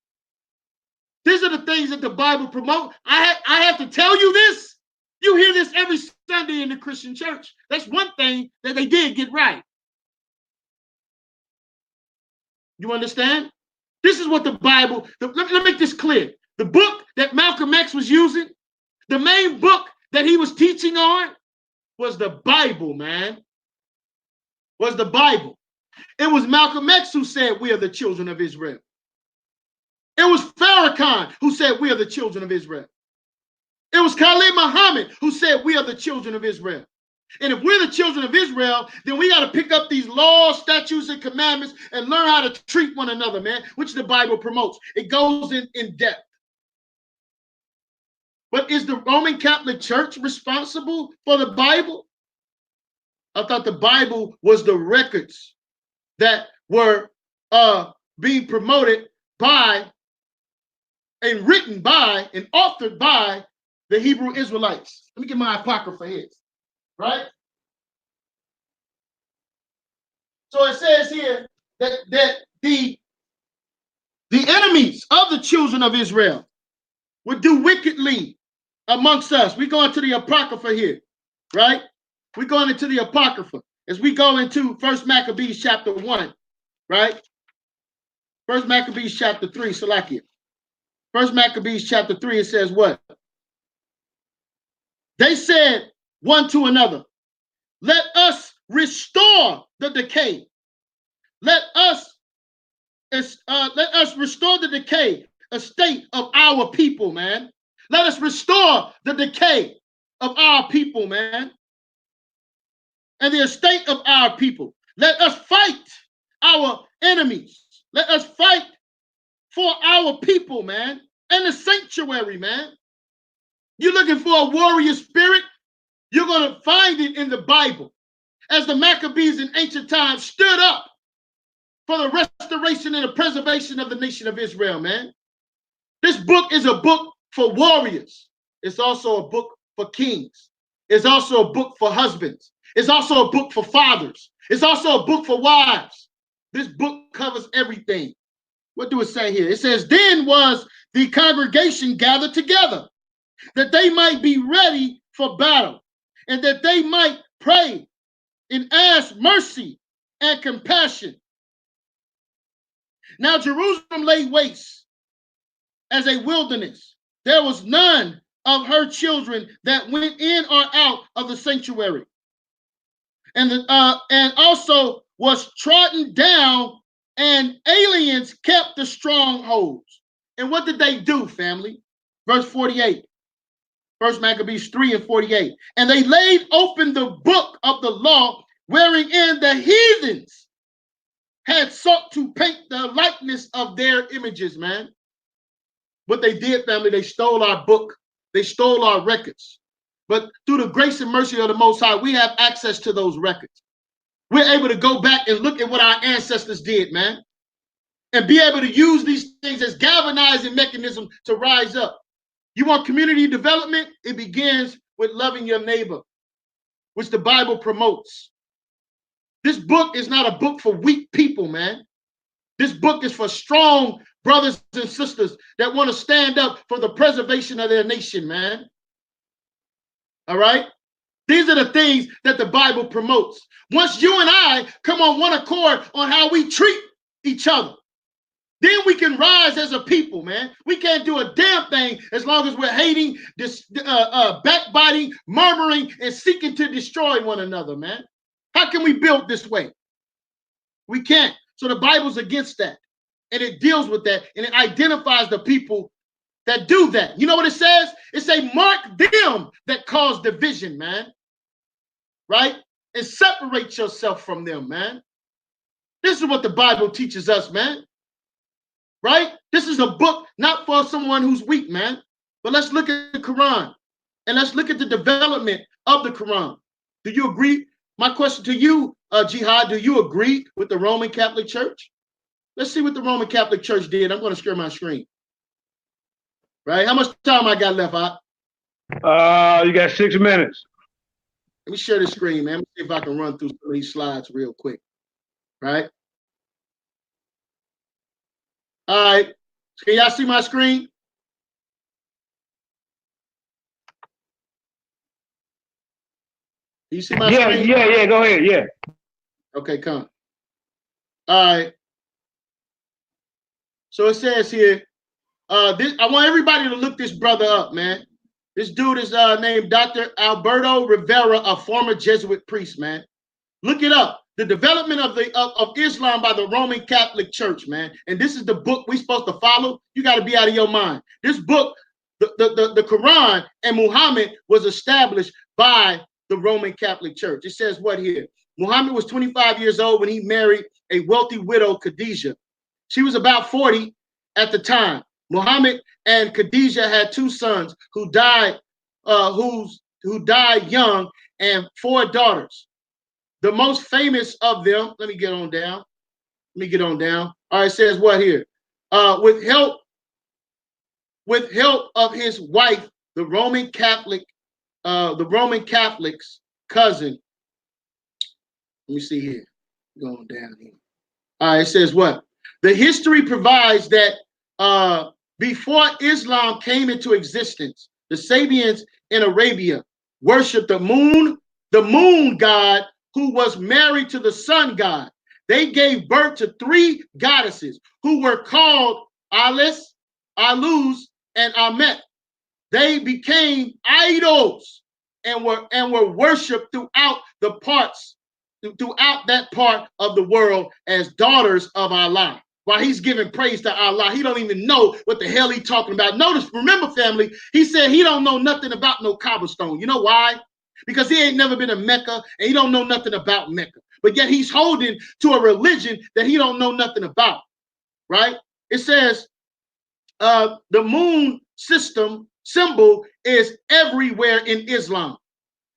These are the things that the Bible promotes. I have to tell you this. You hear this every Sunday in the Christian church. That's one thing that they did get right. You understand? This is what the Bible, let me make this clear. The book that Malcolm X was using, the main book that he was teaching on was the Bible, man. Was the Bible. It was Malcolm X who said, we are the children of Israel. It was Farrakhan who said, we are the children of Israel. It was Khalid Muhammad who said, we are the children of Israel. And if we're the children of Israel, then we got to pick up these laws, statutes, and commandments and learn how to treat one another, man, which the Bible promotes. It goes in depth. But is the Roman Catholic Church responsible for the Bible? I thought the Bible was the records that were being promoted by and written by and authored by the Hebrew Israelites. Let me get my Apocrypha here, right? So it says here that the enemies of the children of Israel would do wickedly amongst us. We go into the Apocrypha here, right? We're going into the Apocrypha as we go into 1 Maccabees chapter 1, right? 1 Maccabees chapter 3, Salakia. 1 Maccabees chapter 3, it says what? They said one to another, let us restore the decay. Let us restore the decay, a state of our people, man. Let us restore the decay of our people, man. And the estate of our people. Let us fight our enemies. Let us fight for our people, man. And the sanctuary, man. You're looking for a warrior spirit, you're going to find it in the Bible. As the Maccabees in ancient times stood up for the restoration and the preservation of the nation of Israel, man. This book is a book for warriors. It's also a book for kings. It's also a book for husbands. It's also a book for fathers. It's also a book for wives. This book covers everything. What do it say here? It says, then was the congregation gathered together, that they might be ready for battle, and that they might pray and ask mercy and compassion. Now Jerusalem lay waste as a wilderness. There was none of her children that went in or out of the sanctuary. And also was trodden down, and aliens kept the strongholds. And what did they do, family? Verse 48. 1 Maccabees 3 and 48. And they laid open the book of the law, wherein the heathens had sought to paint the likeness of their images, man. What they did, family, they stole our book. They stole our records. But through the grace and mercy of the Most High, we have access to those records. We're able to go back and look at what our ancestors did, man, and be able to use these things as galvanizing mechanisms to rise up. You want community development? It begins with loving your neighbor, which the Bible promotes. This book is not a book for weak people, man. This book is for strong brothers and sisters that want to stand up for the preservation of their nation, man. All right? These are the things that the Bible promotes. Once you and I come on one accord on how we treat each other, then we can rise as a people, man. We can't do a damn thing as long as we're hating, backbiting, murmuring, and seeking to destroy one another, man. How can we build this way? We can't. So the Bible's against that. And it deals with that. And it identifies the people that do that. You know what it says? It says, mark them that cause division, man. Right? And separate yourself from them, man. This is what the Bible teaches us, man. Right? This is a book not for someone who's weak, man. But let's look at the Quran. And let's look at the development of the Quran. Do you agree? My question to you, Jihad, do you agree with the Roman Catholic Church? Let's see what the Roman Catholic Church did. I'm going to share my screen. Right? How much time I got left, Hot? You got 6 minutes. Let me share the screen, man. Let me see if I can run through some of these slides real quick. Right? All right. Can y'all see my screen? You see my screen? Yeah. Go ahead. Yeah. Okay, come. All right. So it says here, I want everybody to look this brother up, man. This dude is named Dr. Alberto Rivera, a former Jesuit priest, man. Look it up. The development of Islam by the Roman Catholic Church, man. And this is the book we're supposed to follow. You got to be out of your mind. This book, the Quran and Muhammad was established by the Roman Catholic Church. It says what here? Muhammad was 25 years old when he married a wealthy widow, Khadijah. She was about 40 at the time. Muhammad and Khadijah had 2 sons who died young, and 4 daughters. The most famous of them, let me get on down. All right, it says what here? With help of his wife, the Roman Catholic's cousin. Let me see here. Going down here. All right, it says what? The history provides that before Islam came into existence, the Sabians in Arabia worshipped the moon god, who was married to the sun god. They gave birth to 3 goddesses who were called Alis, Aluz, and Amet. They became idols and were worshipped throughout that part of the world as daughters of Allah. While he's giving praise to Allah, he don't even know what the hell he's talking about. Notice, remember, family, he said he don't know nothing about no cobblestone. You know why? Because he ain't never been to Mecca and he don't know nothing about Mecca. But yet he's holding to a religion that he don't know nothing about, right? It says the moon system symbol is everywhere in Islam.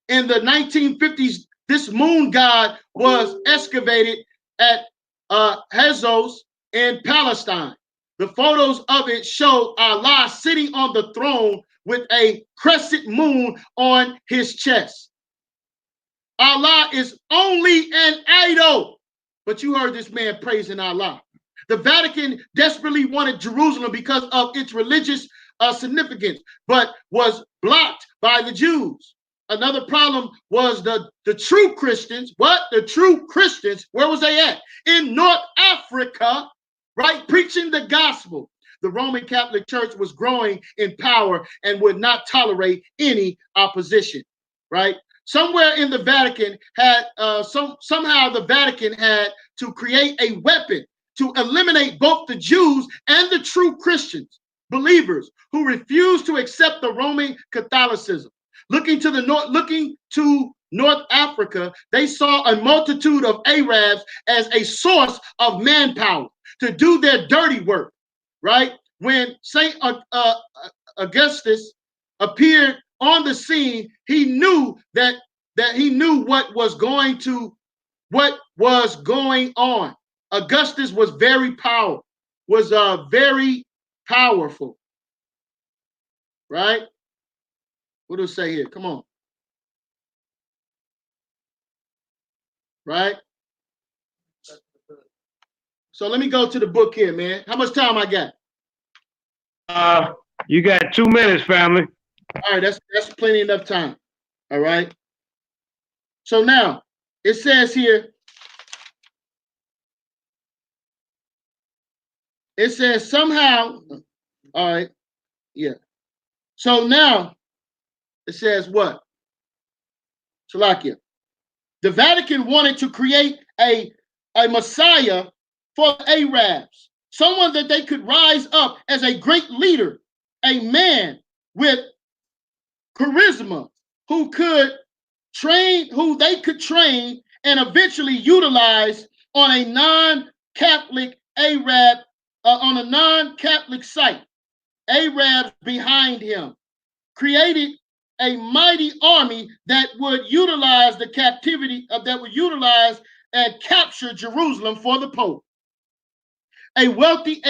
In the 1950s, this moon god was excavated at Hazos in Palestine. The photos of it show Allah sitting on the throne with a crescent moon on his chest. Allah is only an idol. But you heard this man praising Allah. The Vatican desperately wanted Jerusalem because of its religious significance, but was blocked by the Jews. Another problem was the true Christians. What? The true Christians, where was they at? In North Africa, right? Preaching the gospel. The Roman Catholic Church was growing in power and would not tolerate any opposition, right? Somewhere in the Vatican had, somehow the Vatican had to create a weapon to eliminate both the Jews and the true Christians, believers who refused to accept the Roman Catholicism. Looking to North Africa, they saw a multitude of Arabs as a source of manpower to do their dirty work, right? When Saint Augustus appeared on the scene, he knew that he knew what was going on. Augustus was very powerful, right? What do it say here? Come on. Right? So let me go to the book here, man. How much time I got? You got 2 minutes, family. All right, that's plenty enough time. All right. So now it says here, it says somehow, all right, yeah. So now it says what? Salakia. The Vatican wanted to create a Messiah for Arabs, someone that they could rise up as a great leader, a man with charisma who they could train and eventually utilize on a non-Catholic Arab, on a non-Catholic site. Arabs behind him created a mighty army that would utilize the captivity that would utilize and capture Jerusalem for the Pope. A wealthy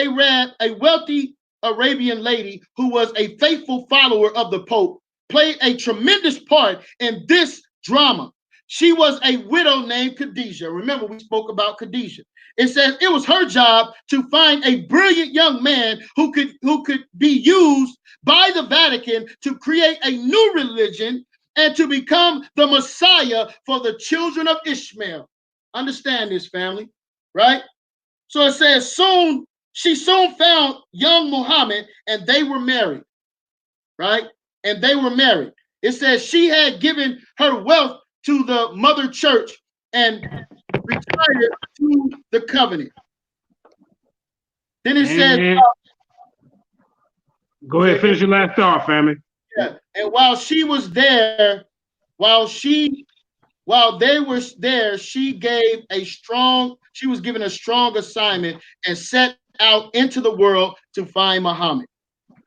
Arabian lady who was a faithful follower of the Pope played a tremendous part in this drama. She was a widow named Khadijah. Remember, we spoke about Khadijah. It says it was her job to find a brilliant young man who could be used by the Vatican to create a new religion and to become the Messiah for the children of Ishmael. Understand this, family, right? So it says she soon found young Muhammad and they were married, right? And they were married. It says she had given her wealth to the mother church and retired to the covenant. Then it says, go ahead, finish your last thought, family. Yeah, and while she was there, while they were there, she was given a strong assignment and set out into the world to find Muhammad.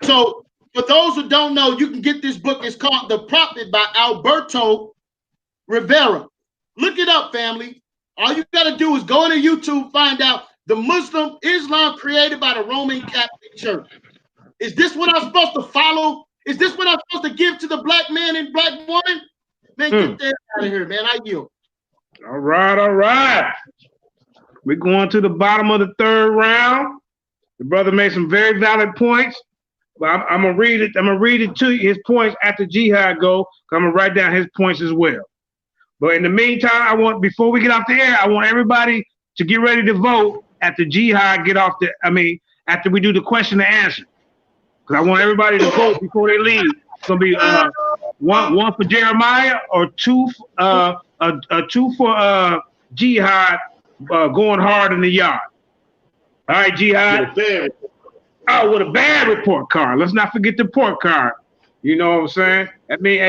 So for those who don't know, you can get this book. It's called The Prophet by Alberto Rivera. Look it up, family. All you got to do is go into YouTube, find out the Muslim Islam created by the Roman Catholic Church. Is this what I'm supposed to follow? Is this what I'm supposed to give to the black man and black woman? Man, get that out of here, man. I yield. All right. We're going to the bottom of the third round. The brother made some very valid points. But I'm gonna read it. I'm gonna read it to you, his points after Jihad go. I'm gonna write down his points as well. But in the meantime, before we get off the air, I want everybody to get ready to vote after Jihad after we do the question and answer. Because I want everybody to vote before they leave. It's gonna be one for Jeremiah or two for Jihad going hard in the yard. All right, Jihad. With a bad report card. Let's not forget the report card. You know what I'm saying? I mean,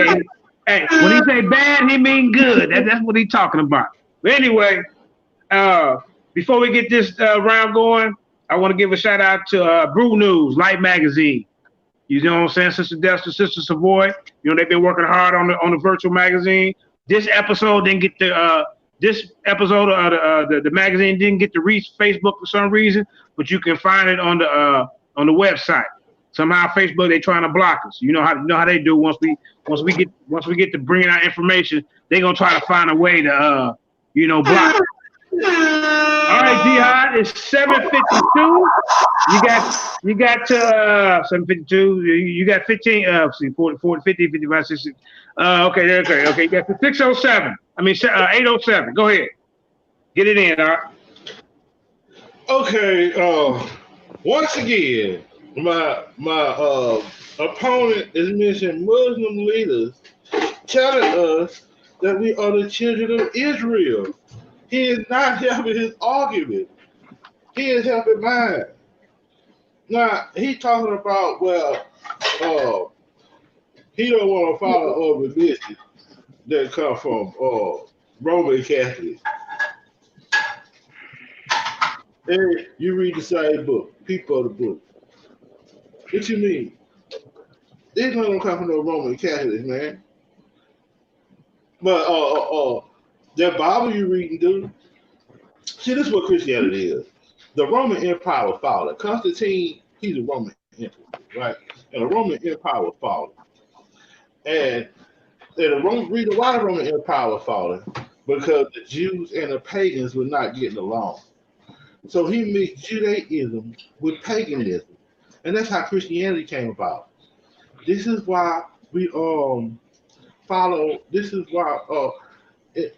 hey, when he say bad, he mean good. That's what he's talking about. But anyway, before we get this round going, I want to give a shout out to Brew News, Light Magazine. You know what I'm saying? Sister Dexter, Sister Savoy. You know, they've been working hard on the virtual magazine. This episode didn't get the magazine didn't get to reach Facebook for some reason, but you can find it on the website. Somehow Facebook, they trying to block us. You know how they do. Once we get to bringing out information, they gonna try to find a way to block us. All right, Jihad, it's 7:52. You got to 7:52. You got 15. 40, 50, 55, 60. Okay. You got the 6:07. 8:07. Go ahead. Get it in, all right. Okay. Once again, my opponent is mentioning Muslim leaders telling us that we are the children of Israel. He is not helping his argument. He is helping mine. Now, he talking about, he don't want to follow a religion that come from Roman Catholic. And you read the same book, people of the book. What you mean? This don't come from no Roman Catholics, man. But that Bible you reading, dude. See, this is what Christianity is. The Roman Empire was falling. Constantine, he's a Roman emperor, right? And the Roman Empire was falling. And the reason why the Roman Empire was falling, because the Jews and the pagans were not getting along. So he mixed Judaism with paganism. And that's how Christianity came about. This is why we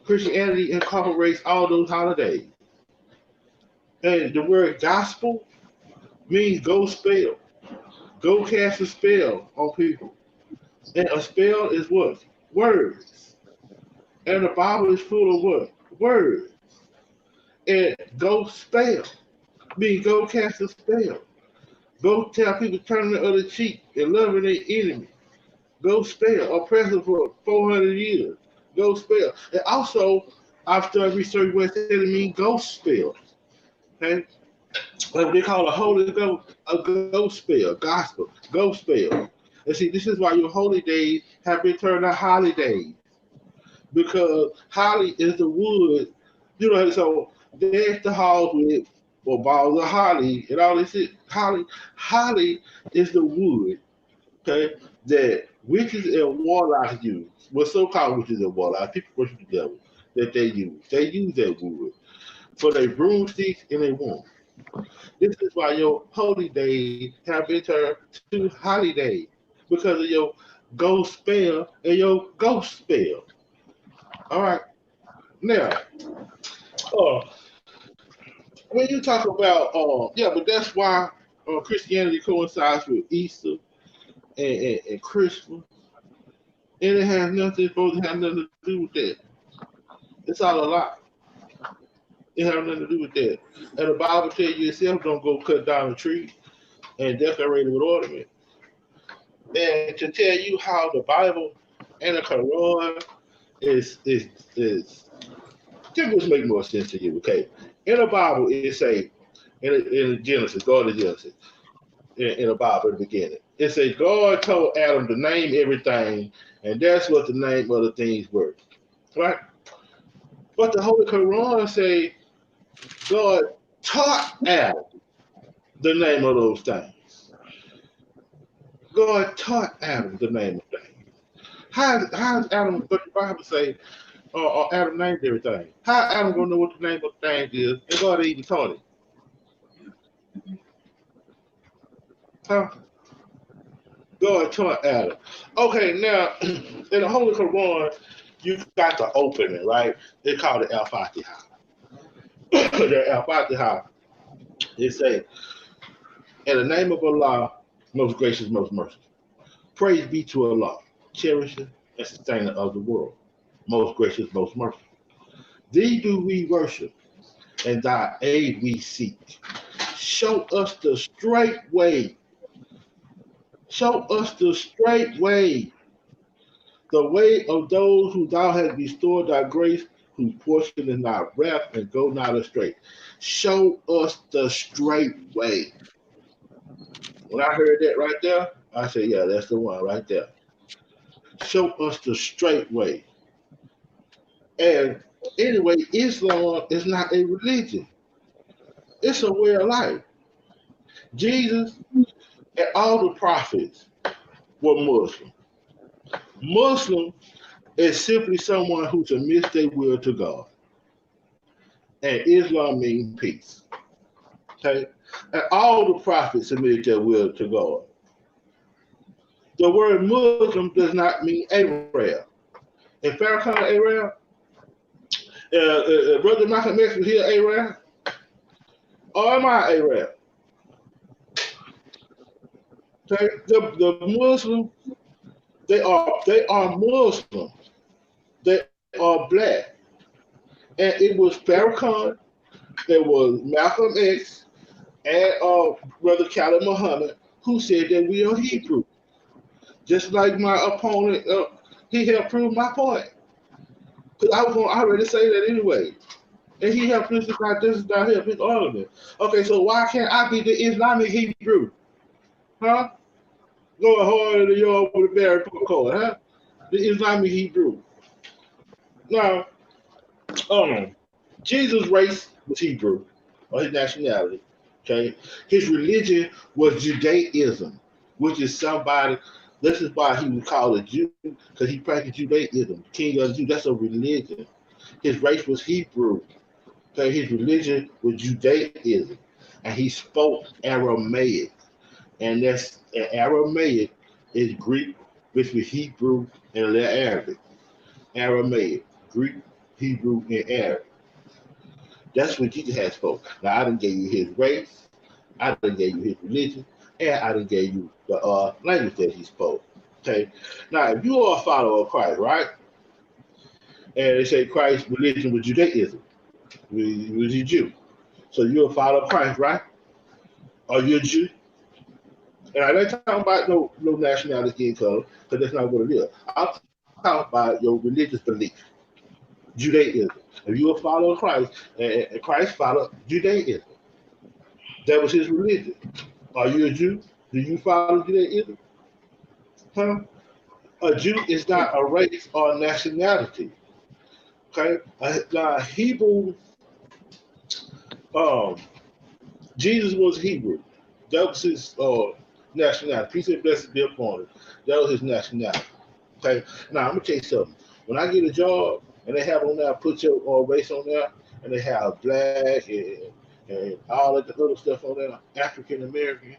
Christianity incorporates all those holidays. And the word gospel means go spell. Go cast a spell on people. And a spell is what? Words. And the Bible is full of what? Words. And go spell means go cast a spell. Go tell people turn the other cheek and loving their enemy. Go spell. Oppressive for 400 years. Go spell. And also, I've started researching what it means ghost spell. Okay? Like they call a Holy Ghost, a ghost spell, gospel, ghost spell. And see, this is why your holy days have been turned to holidays. Because holly is the wood, so there's the halls with balls of holly and all this shit. Holly is the wood, okay, that witches and warlocks use, what so-called witches and warlocks, people worship the devil, that they use. They use that wood for their broomsticks and their wands. This is why your holy days have been turned to holidays because of your ghost spell and your ghost spell. All right. Now, uh, when you talk about, yeah, but that's why Christianity coincides with Easter and Christmas, and it has nothing supposed to have nothing to do with that. It's all a lie. It has nothing to do with that. And the Bible tells you itself, don't go cut down a tree and decorate it with ornament. And to tell you how the Bible and the Quran is just make more sense to you, okay? In the Bible, it say in Genesis, God is Genesis, in the Bible at the beginning. It say God told Adam to name everything, and that's what the name of the things were, right? But the Holy Quran say God taught Adam the name of those things. God taught Adam the name of things. How is Adam, but the Bible say, Adam named everything. How Adam gonna know what the name of the thing is, and God even taught it? Huh? God taught Adam. Okay, now, in the Holy Quran, you got the opening, right? They call it Al-Fatiha. The Al-Fatiha, they say, in the name of Allah, most gracious, most merciful. Praise be to Allah, cherisher and sustainer of the world, most gracious, most merciful. Thee do we worship, and thy aid we seek. Show us the straight way. Show us the straight way. The way of those who thou hast restored thy grace, whose portion is not wrath and go not astray. Show us the straight way. When I heard that right there, I said, yeah, that's the one right there. Show us the straight way. And anyway, Islam is not a religion. It's a way of life. Jesus and all the prophets were Muslim. Muslim is simply someone who submits their will to God. And Islam means peace. Okay? And all the prophets submitted their will to God. The word Muslim does not mean Arab. In Farrakhan Arab, Brother Malcolm X was here Arab, or am I Arab? Okay? The Muslims, they are Muslims. They are black. And it was Farrakhan, it was Malcolm X, and Brother Khalid Muhammad who said that we are Hebrew. Just like my opponent, he helped prove my point. Because I was going to already say that anyway. And he helped this is not help his argument. Okay, so why can't I be the Islamic Hebrew? Huh? Going harder than y'all with a Barry popcorn, huh? The Islamic Hebrew. Now, Jesus' race was Hebrew, or his nationality. Okay, his religion was Judaism, which is somebody. This is why he was called a Jew, because he practiced Judaism, king of the Jews. That's a religion. His race was Hebrew. Okay, his religion was Judaism, and he spoke Aramaic, and that's Aramaic is Greek, which was Hebrew and a little Arabic. Aramaic, Greek, Hebrew, and Arabic. That's what Jesus had spoke. Now I done gave you his race, I done gave you his religion, and I done gave you the language that he spoke. Okay. Now, if you are a follower of Christ, right? And they say Christ's religion was Judaism, was a Jew. So you're a follower of Christ, right? Are you a Jew? And I ain't talking about no nationality, skin color, because that's not what it is. I'm talking about your religious belief, Judaism. If you're a follower of Christ, and Christ followed Judaism, that was his religion. Are you a Jew? Do you follow Judaism? Huh? A Jew is not a race or a nationality. Okay? Now, Hebrew, Jesus was Hebrew. That was his nationality. Peace and blessings be upon him. That was his nationality. Okay. Now I'm gonna tell you something. When I get a job and they have on there, put your race on there, and they have black and all of the little stuff on there, African American,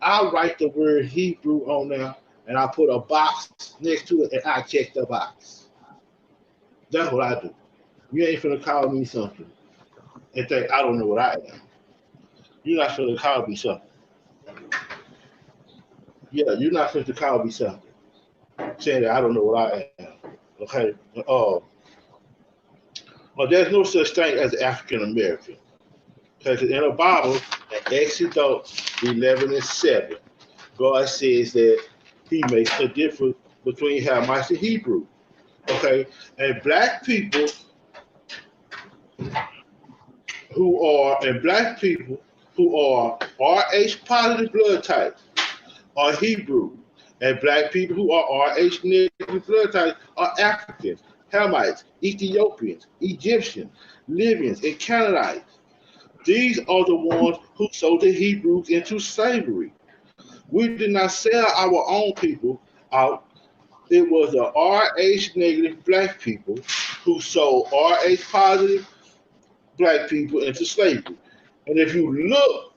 I write the word Hebrew on there and I put a box next to it and I check the box. That's what I do. You ain't finna call me something and think I don't know what I am. You're not finna call me something. Yeah, you're not finna call me something saying that I don't know what I am. Okay? Well, there's no such thing as African American. Because in the Bible, in Exodus 11:7, God says that He makes a difference between Hamites and Hebrew. Okay? And black people who are RH positive blood type are Hebrew. And black people who are RH negative blood type are Africans, Hamites, Ethiopians, Egyptians, Libyans, and Canaanites. These are the ones who sold the Hebrews into slavery. We did not sell our own people out. It was the RH negative black people who sold RH positive black people into slavery. And if you look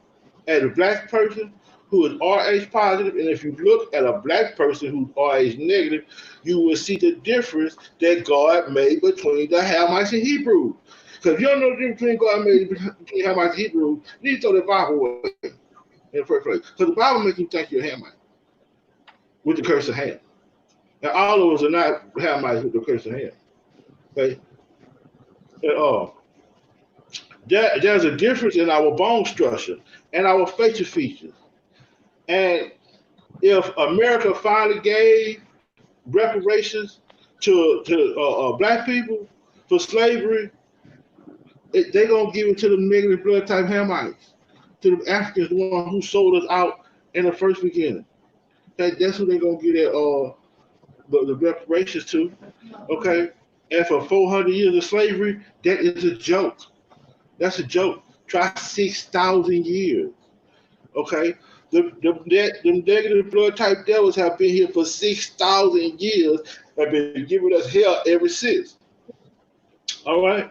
at a black person who is RH positive, and if you look at a black person who's RH negative, you will see the difference that God made between the Hamites and Hebrews. Because if you don't know the difference between God made between Hamites and Hebrews, you need to throw the Bible away in the first place. Because the Bible makes you think you're a Hamite with the curse of Ham. And all of us are not Hamites with the curse of Ham. Okay? And, there's a difference in our bone structure and our facial features. And if America finally gave reparations to black people for slavery, they're going to give it to the negative blood type Hamites, to the Africans, the one who sold us out in the first beginning. That's who they're going to get the reparations to. Okay? And for 400 years of slavery, that is a joke. That's a joke. Try 6,000 years. Okay? The negative blood type devils have been here for 6,000 years and been giving us hell ever since. All right?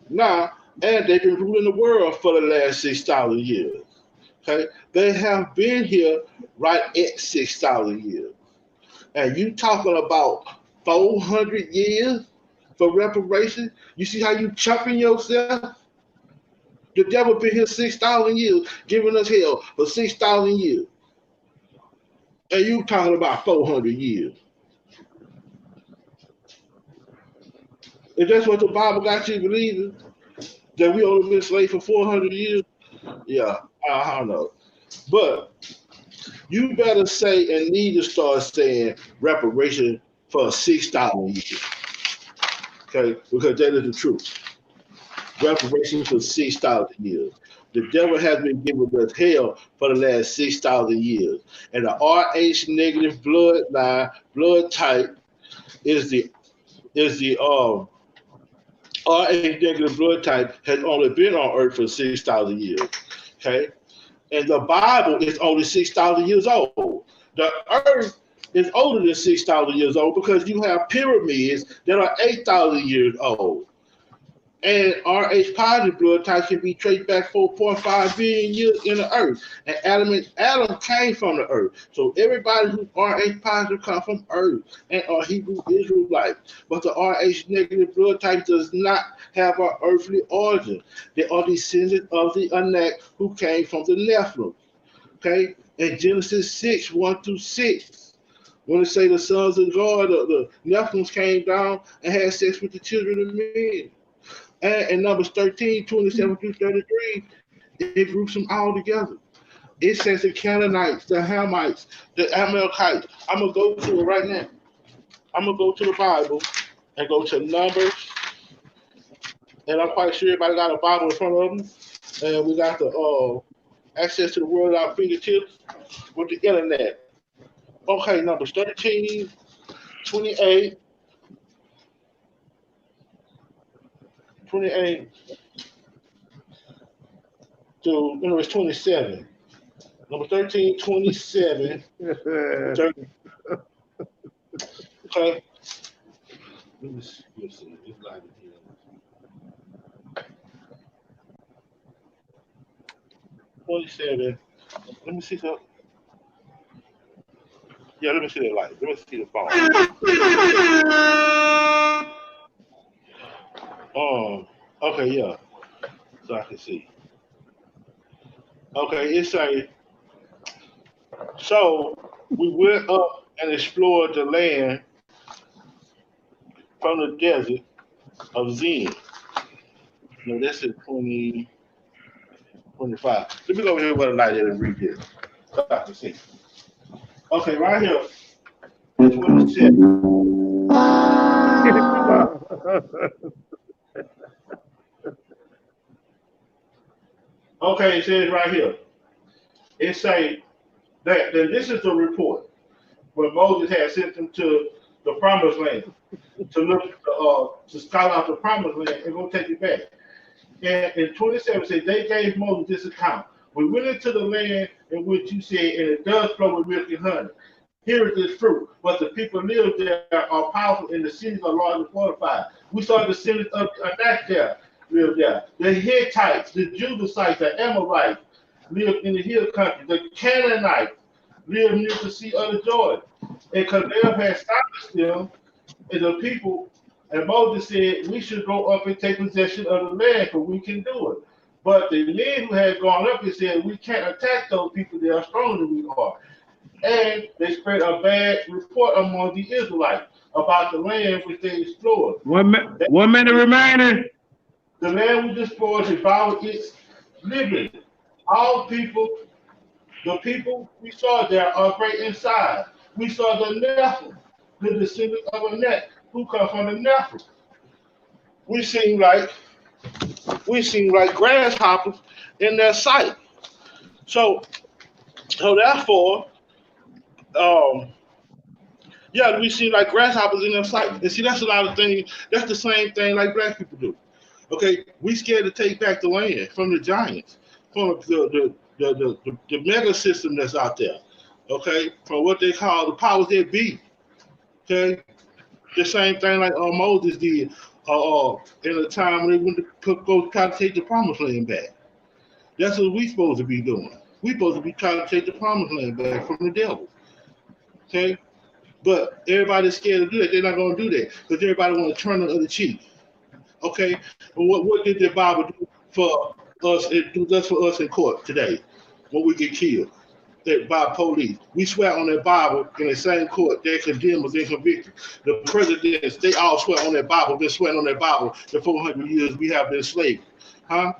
Now, and they've been ruling the world for the last 6,000 years. Okay? They have been here right at 6,000 years. And you talking about 400 years for reparations? You see how you chopping yourself? The devil been here 6,000 years, giving us hell for 6,000 years. And you talking about 400 years. If that's what the Bible got you believing, that we only been slaves for 400 years, yeah, I don't know. But you better say and need to start saying reparation for 6,000 years. Okay? Because that is the truth. Reparations for 6,000 years. The devil has been giving us hell for the last 6,000 years. And the RH negative blood type is the RH negative blood type has only been on earth for 6,000 years. Okay? And the Bible is only 6,000 years old. The earth is older than 6,000 years old because you have pyramids that are 8,000 years old. And RH positive blood types can be traced back 4.5 billion years in the earth. And Adam came from the earth. So everybody who's RH positive comes from earth and are Hebrew Israelites. But the RH negative blood type does not have an earthly origin. They are descendants of the Anak who came from the Nephilim. Okay? In Genesis 6:1-6. When they say the sons of God, the Nephilims came down and had sex with the children of men. And in Numbers 13:27-33, it groups them all together. It says the Canaanites, the Hamites, the Amalekites. I'm going to go to it right now. I'm going to go to the Bible and go to Numbers. And I'm quite sure everybody got a Bible in front of them. And we got the access to the world at our fingertips with the internet. Okay, Numbers 13:28. 28 to, it's 27. Number 1327. 30. Okay. Let me see. It's like here. 27. Let me see something. Yeah, let me see that light. Let me see the phone. Okay, yeah. So I can see. Okay, it's a. So we went up and explored the land from the desert of Zin. No, that's at 20, 25. Let me go over here with a light and read this. So I can see. Okay, right here. 27. Okay, it says right here. It say that this is the report where Moses had sent them to the promised land to look to scout out the promised land and go take it back. And in 27 it says they gave Moses this account. We went into the land in which you said, and it does flow with milk and honey. Here is this fruit, but the people live there are powerful, and the cities are largely fortified. We saw the descendants of Anak there live there. The Hittites, the Jebusites, the Amorites lived in the hill country. The Canaanites lived near the Sea of the Jordan. And Caleb had established them, and the people, and Moses said, we should go up and take possession of the land, for we can do it. But the men who had gone up and said, we can't attack those people, they are stronger than we are. And they spread a bad report among the Israelites about the land which they explored. 1 minute remaining. The land we explored devoured its living. All people, the people we saw there are great in size. We saw the Nephilim, the descendants of Anak, who come from the Nephilim. We seem like grasshoppers in their sight. So therefore, yeah, we seem like grasshoppers in their sight. And see, that's a lot of things. That's the same thing like black people do. Okay, we scared to take back the land from the giants, from the mega system that's out there. Okay, from what they call the powers that be. Okay, the same thing like Moses did in the time when they went to go try to take the promised land back. That's what we supposed to be doing. We supposed to be trying to take the promised land back from the devil. Okay, but everybody's scared to do that. They're not going to do that because everybody want to turn the other cheek. Okay, and what did the Bible do for us? It does for us in court today when we get killed by police. We swear on that Bible in the same court. They condemn us, they convict us. The presidents, they all swear on that Bible. Been swearing on that Bible the 400 years we have been slaves. Huh?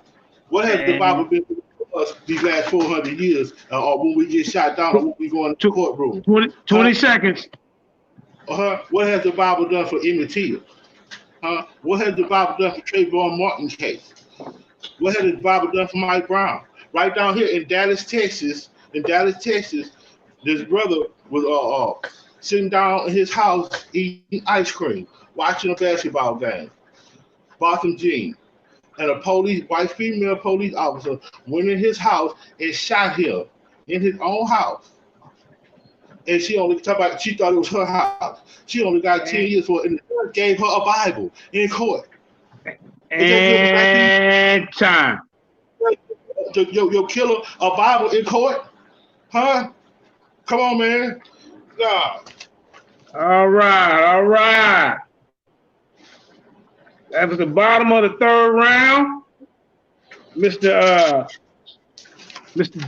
What has the Bible been for us these last 400 years? Or when we get shot down, or when we go in the courtroom? 20 seconds. What has the Bible done for Emmett Till? What has the Bible done for Trayvon Martin case? What has the Bible done for Mike Brown? Right down here in Dallas, Texas, this brother was sitting down in his house eating ice cream, watching a basketball game, bottom jeans, and a white female police officer went in his house and shot him in his own house. And she thought it was her house. She only got 10 years for it, and the judge gave her a Bible in court. And time. Your killer a Bible in court? Huh? Come on, man. Nah. All right. That was the bottom of the third round. Mr.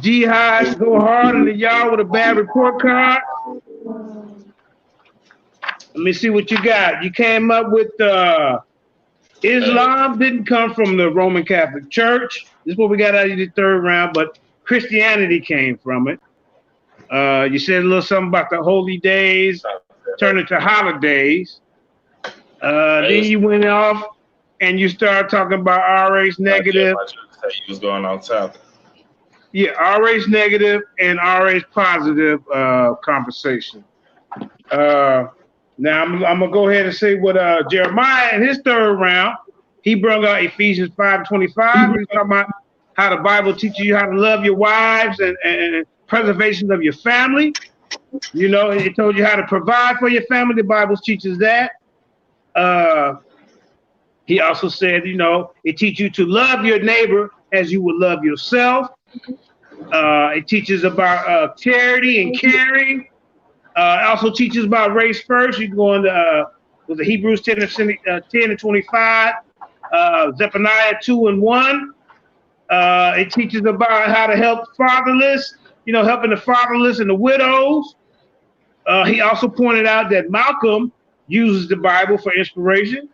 Jihad go harder than y'all with a bad report card. Let me see what you got. You came up with Islam didn't come from the Roman Catholic Church. This is what we got out of the third round, but Christianity came from it. You said a little something about the holy days turning to holidays. Then you went off and you started talking about RH negative. You was going on top. Yeah, RH negative and RH positive conversation. Now I'm gonna go ahead and say what Jeremiah in his third round, he brought out Ephesians 5:25. He's talking about how the Bible teaches you how to love your wives and preservation of your family. You know, it told you how to provide for your family. The Bible teaches that. He also said, you know, it teaches you to love your neighbor as you would love yourself. It teaches about charity and caring. It also teaches about race first. You can go into with the Hebrews 10 and 25, Zephaniah 2 and 1. It teaches about how to help fatherless, you know, helping the fatherless and the widows. He also pointed out that Malcolm uses the Bible for inspiration.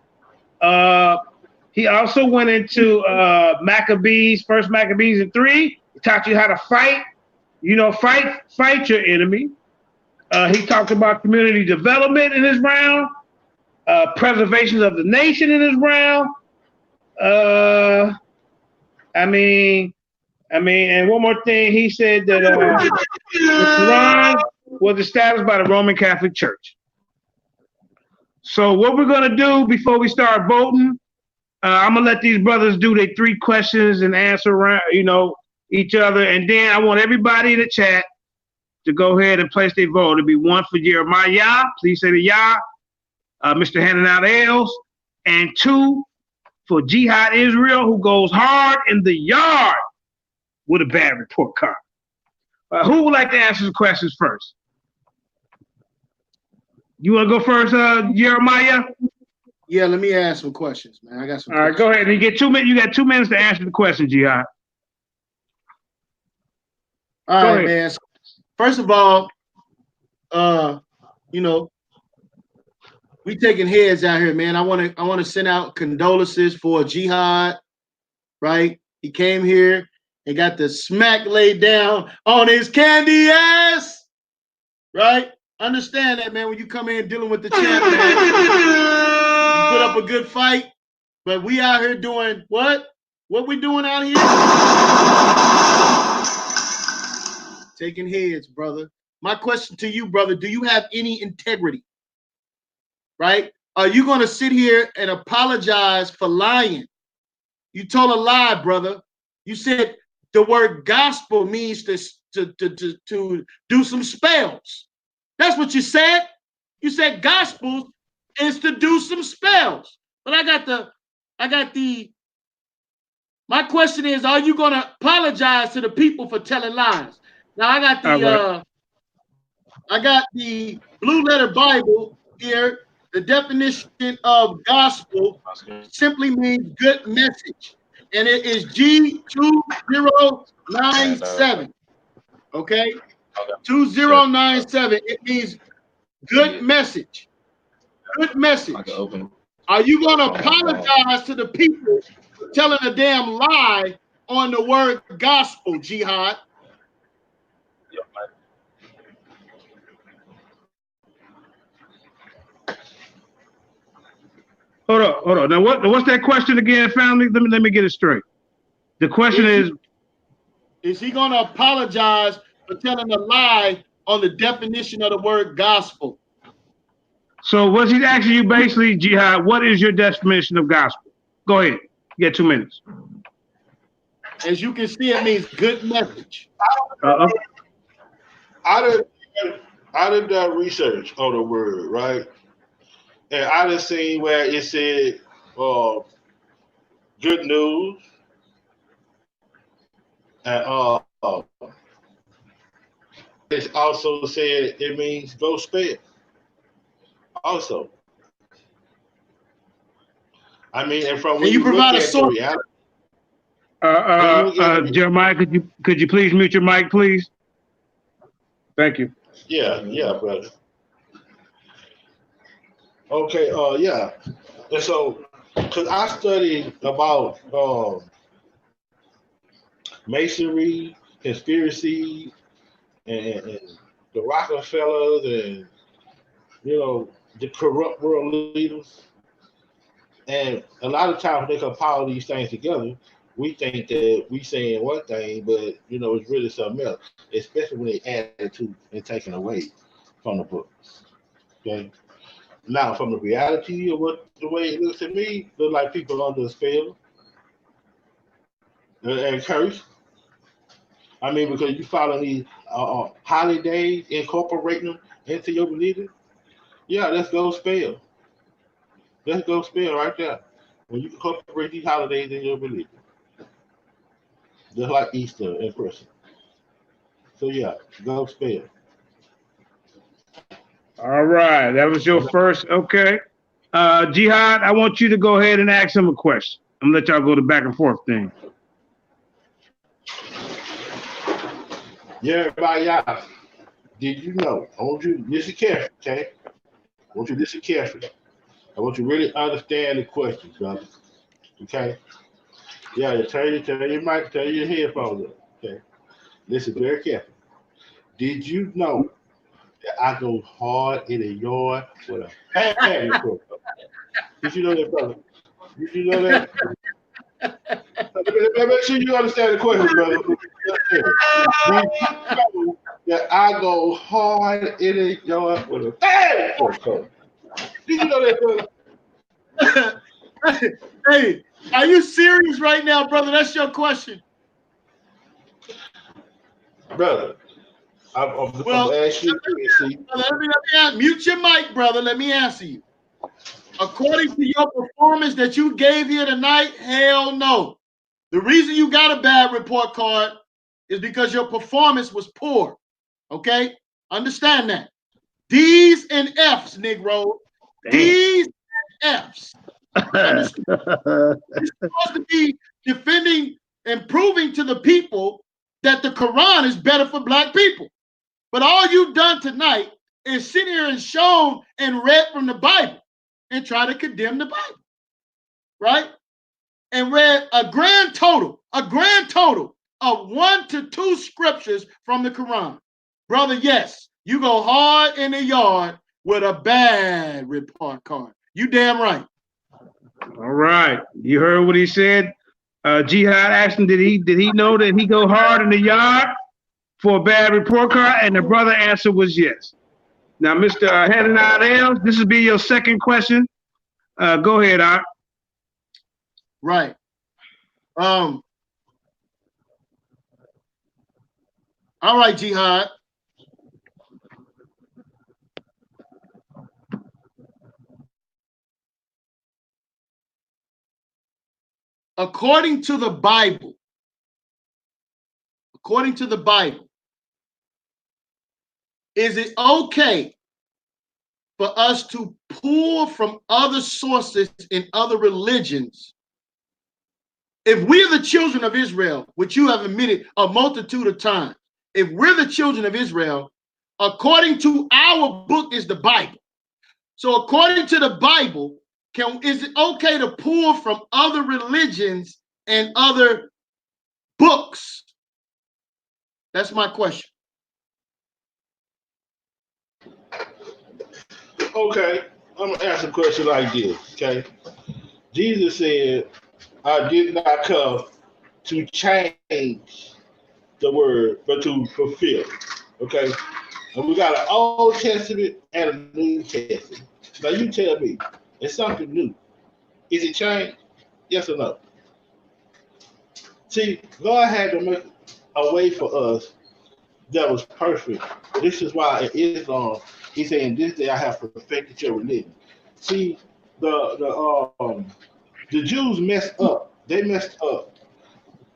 He also went into Maccabees, First Maccabees and 3. He taught you how to fight, you know, fight your enemy. He talked about community development in his round, preservation of the nation in his round. I mean, and one more thing, he said that the Quran was established by the Roman Catholic Church. So what we're gonna do before we start voting, I'm gonna let these brothers do their 3 questions and answer around, you know, each other, and then I want everybody in the chat to go ahead and place their vote. It'll be 1 for Jeremiah, please say the Yah, Mr. Handing Out L's, and 2 for Jihad Israel, who goes hard in the yard with a bad report card. Who would like to answer the questions first? You want to go first, Jeremiah? Yeah, let me ask some questions, man. I got some. All right, go ahead. You get 2 minutes. You got 2 minutes to answer the question, Jihad. All right, man. First of all, you know, we taking heads out here, man. I want to send out condolences for Jihad, right? He came here and got the smack laid down on his candy ass, right? Understand that, man. When you come in dealing with the champ, man, you put up a good fight, but we out here doing what? What we doing out here? Taking heads, brother. My question to you, brother, do you have any integrity? Right? Are you going to sit here and apologize for lying? You told a lie, brother. You said the word gospel means to do some spells. That's what you said. You said gospel is to do some spells. But my question is, are you going to apologize to the people for telling lies? Now I got the Blue Letter Bible here. The definition of gospel simply means good message. And it is G2097. Okay? 2097. It means good message. Good message. Are you going to apologize to the people for telling a damn lie on the word gospel, Jihad? Hold on. Now, what's that question again, family? Let me get it straight. The question is he going to apologize for telling a lie on the definition of the word gospel? So what he's asking you basically, Jihad, what is your definition of gospel? Go ahead. You get 2 minutes. As you can see, it means good message. I did research on the word, right? And I done seen where it said good news, and it's also said it means go spell. Also, I mean, and from when you provide a source. Jeremiah, could you please mute your mic, please? Thank you. Yeah, brother. Okay, yeah. And so, because I studied about masonry, conspiracy, and the Rockefellers, and, you know, the corrupt world leaders. And a lot of times when they compile these things together, we think that we saying one thing, but, you know, it's really something else, especially when they add it to and taken away from the book. Okay? Now, from the reality of the way it looks to me, look like people under a spell and curse. I mean, because you follow these holidays, incorporating them into your religion. Yeah, let's go spell. Let's go spell right there. When you incorporate these holidays in your religion, just like Easter and Christmas. So yeah, go spell. All right, that was your first. Okay, Jihad, I want you to go ahead and ask him a question. I'm gonna let y'all go to back and forth thing. Yeah, everybody, y'all. Did you know? I want you to listen carefully, okay? I want you to listen carefully. I want you to really understand the questions, brother. Okay? Yeah, turn your mic, turn your headphones up. Okay? Listen very carefully. Did you know that I go hard in a yard with a hand report? Did you know that, brother? Did you know that? Make sure you understand the question, brother. Did you know that I go hard in a yard with a hand report? Did you know that, brother? Hey, are you serious right now, brother? That's your question. Brother, I'm asking you. Let me mute your mic, brother. Let me answer you. According to your performance that you gave here tonight, hell no. The reason you got a bad report card is because your performance was poor. Okay? Understand that. D's and F's, Negro. D's and F's. You're supposed to be defending and proving to the people that the Quran is better for black people. But all you've done tonight is sit here and shown and read from the Bible and try to condemn the Bible, right? And read a grand total of 1 to 2 scriptures from the Quran. Brother, yes, you go hard in the yard with a bad report card. You damn right. All right, you heard what he said. Jihad asked him, did he know that he go hard in the yard for a bad report card? And the brother answer was yes. Now, Mr. Hananiah, this will be your second question. Go ahead, Art. Right. All right, Jihad. According to the Bible, is it okay for us to pull from other sources in other religions? If we're the children of Israel, which you have admitted a multitude of times, if we're the children of Israel, according to our book is the Bible. So according to the Bible, is it okay to pull from other religions and other books? That's my question. Okay, I'm gonna ask a question like this. Okay, Jesus said, "I did not come to change the word, but to fulfill it." Okay, and we got an Old Testament and a New Testament. Now you tell me, it's something new. Is it changed? Yes or no? See, God had to make a way for us that was perfect. This is why in Islam, He said, "In this day I have perfected your religion." See, the Jews messed up. They messed up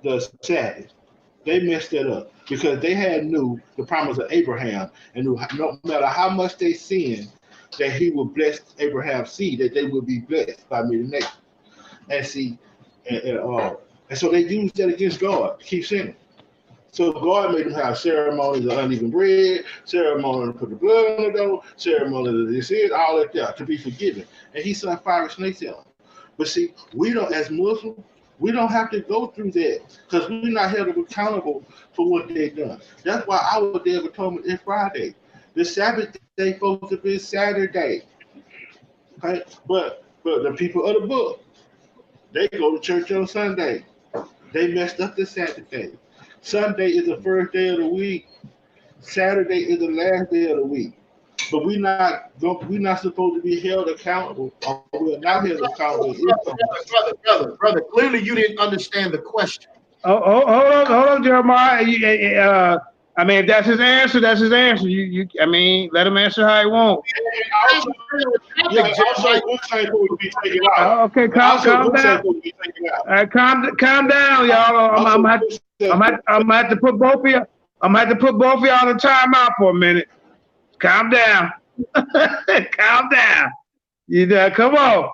the Sabbath. They messed it up because they knew the promise of Abraham and knew no matter how much they sinned, that He would bless Abraham's seed, that they would be blessed by many nations. And see, and so they used that against God to keep sinning. So God made them have ceremonies of unleavened bread, ceremony to put the blood on the door, ceremony to this is all that there to be forgiven. And He sent fire snakes in them. But see, we don't, as Muslims, we don't have to go through that because we're not held accountable for what they've done. That's why our Day of Atonement is Friday. The Sabbath day supposed to be Saturday. Okay? But the people of the book, they go to church on Sunday. They messed up the Sabbath day. Sunday is the first day of the week. Saturday is the last day of the week. But we're not supposed to be held accountable. We're not held accountable. Brother, clearly you didn't understand the question. hold on, Jeremiah. I mean, if that's his answer, that's his answer. I mean, let him answer how he wants. Also, Wu-Tang would be taken out. Okay, calm down. Calm down, y'all. I'm gonna have to put both of you. I'm gonna have to put both of y'all in timeout for a minute. Calm down. Calm down. Come on.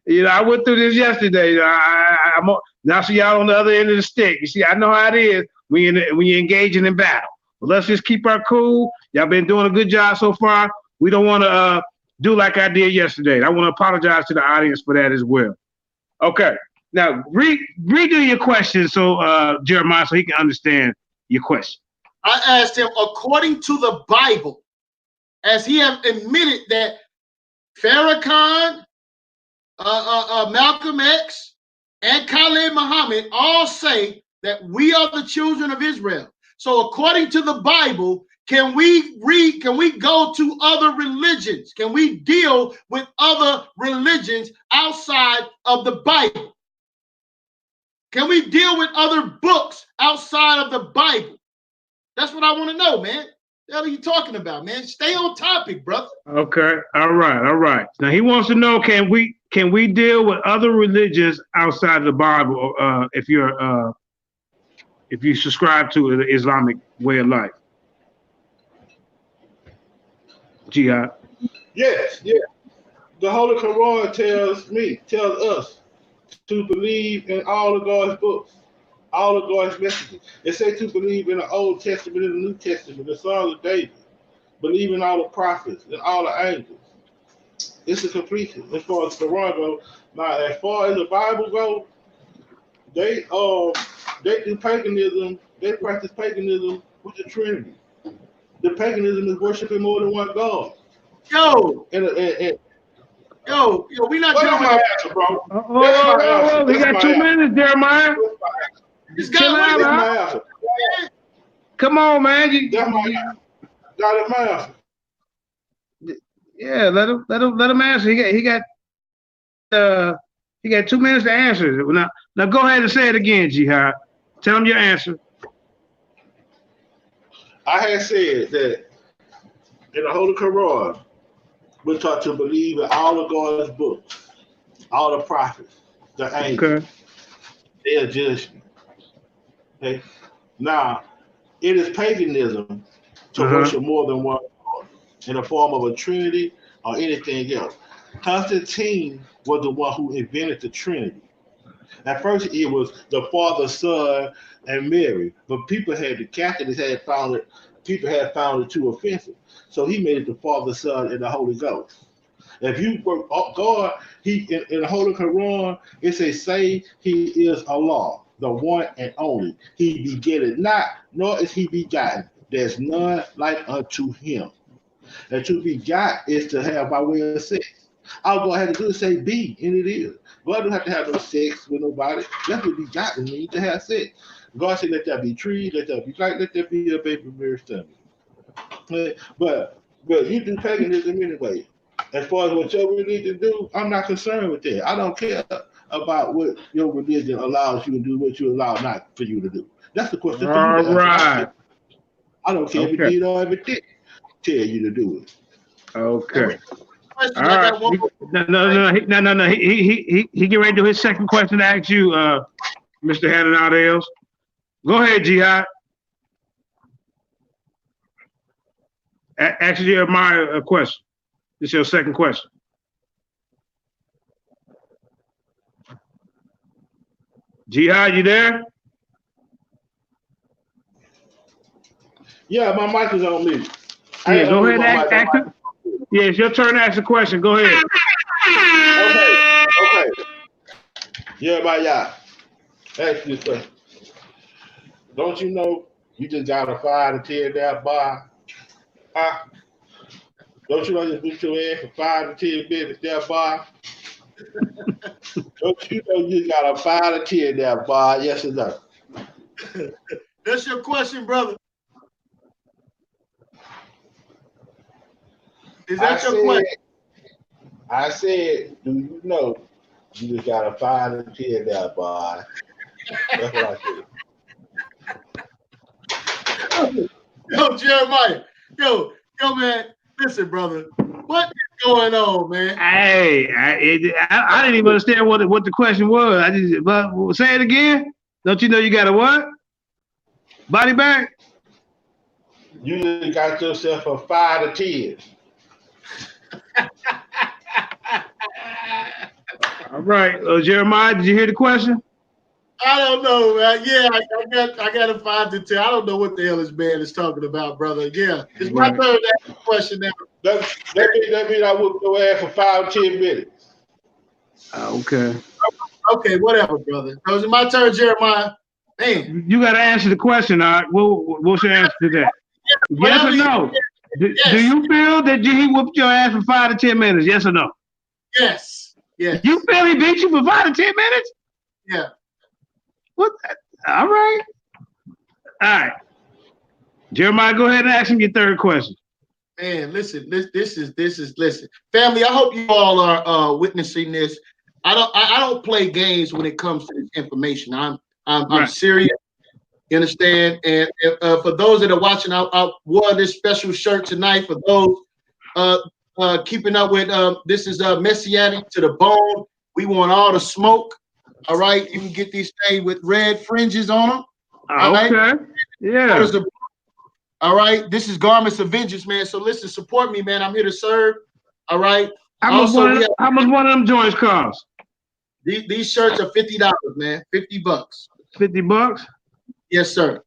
I went through this yesterday. I'm now see y'all on the other end of the stick. You see, I know how it is when you're engaging in battle. But let's just keep our cool. Y'all been doing a good job so far. We don't want to do like I did yesterday. I want to apologize to the audience for that as well. Okay. Now redo your question so Jeremiah, so he can understand your question. I asked him, according to the Bible, as he have admitted that Farrakhan, Malcolm X, and Khalid Muhammad all say that we are the children of Israel. So according to the Bible, can we go to other religions? Can we deal with other religions outside of the Bible? Can we deal with other books outside of the Bible? That's what I want to know, man. What the hell are you talking about, man? Stay on topic, brother. Okay. All right. Now he wants to know, can we deal with other religions outside of the Bible if you subscribe to the Islamic way of life? Jihad. Yes. The Holy Quran tells us to believe in all of God's books, all of God's messages. It says to believe in the Old Testament and the New Testament, the Psalms of David, believe in all the prophets and all the angels. It's a completion as far as the Quran goes. Now, as far as the Bible goes, they do paganism. They practice paganism with the Trinity. The paganism is worshiping more than one God. Yo, we not doing my answer, bro. We got 2 minutes, Jeremiah. This guy, my answer. Come on, man. That's my answer. Yeah, let him answer. He got 2 minutes to answer. Now go ahead and say it again, Jihad. Tell him your answer. I had said that in the Holy Quran, we're taught to believe in all of God's books, all the prophets, the angels. Okay. They are judgment. Okay. Now, it is paganism to worship more than one God in the form of a Trinity or anything else. Constantine was the one who invented the Trinity. At first, it was the Father, Son, and Mary, but the Catholics had found it too offensive. So he made it the Father, Son, and the Holy Ghost. If you work God, in the Holy Quran, it says, say he is Allah, the one and only. He begetteth not, nor is he begotten. There's none like unto him. And to begot is to have by way of sex. All God had to do is say be, and it is. God don't have to have no sex with nobody. That's what begotten means, to have sex. God said, let there be trees, let there be light, let there be a baby Mary's stomach. But you do paganism anyway. As far as what your religion do, I'm not concerned with that. I don't care about what your religion allows you to do, what you allow not for you to do. That's the question. All right. I don't care if it did or if it didn't tell you to do it. Okay. All right. No. He get ready to do his second question to ask you, Mr. Hananades. Go ahead, Jihad. Ask Jeremiah a question. This is your second question. Jihad, you there? Yeah, my mic is on mute. Yeah, go ahead and ask it. Yeah, it's your turn to ask a question. Go ahead. Okay. Jeremiah, ask you something. Don't you know you just got a 5 to 10 down bar? Huh? Don't you know you put your ass for 5 to 10 minutes down bar? Don't you know you got a 5 to 10 down bar? Yes or no? That's your question, brother. Is that your question? I said, do you know you just got a 5 to 10 down bar? That's what I said. Yo, Jeremiah. Yo, man. Listen, brother. What is going on, man? Hey, I didn't even understand what the question was. But say it again. Don't you know you got a what? Body bag? You got yourself a 5 to 10. All right, Jeremiah, did you hear the question? I don't know, man. Yeah, I got a 5 to 10. I don't know what the hell this man is talking about, brother. Yeah, it's my turn to ask the question now. That means I whooped your ass for 5 to 10 minutes. Okay. Okay, whatever, brother. So it's my turn, Jeremiah. Man, you got to answer the question. All right, what's your answer to that? Yes or no? Do you feel that he whooped your ass for 5 to 10 minutes? Yes or no? Yes. Yes. You feel he beat you for 5 to 10 minutes? Yeah. What? All right. All right. Jeremiah, go ahead and ask him your third question. Man, listen. This is listen, family. I hope you all are witnessing this. I don't play games when it comes to this information. I'm serious. You understand? And for those that are watching, I wore this special shirt tonight. For those keeping up with this is Messianic to the bone. We want all the smoke. All right, you can get these things with red fringes on them. All okay. Right? Yeah. All right. This is Garments of Vengeance, man. So listen, support me, man. I'm here to serve. All right. How much one of them joints cost? These shirts are $50, man. $50. $50? Yes, sir.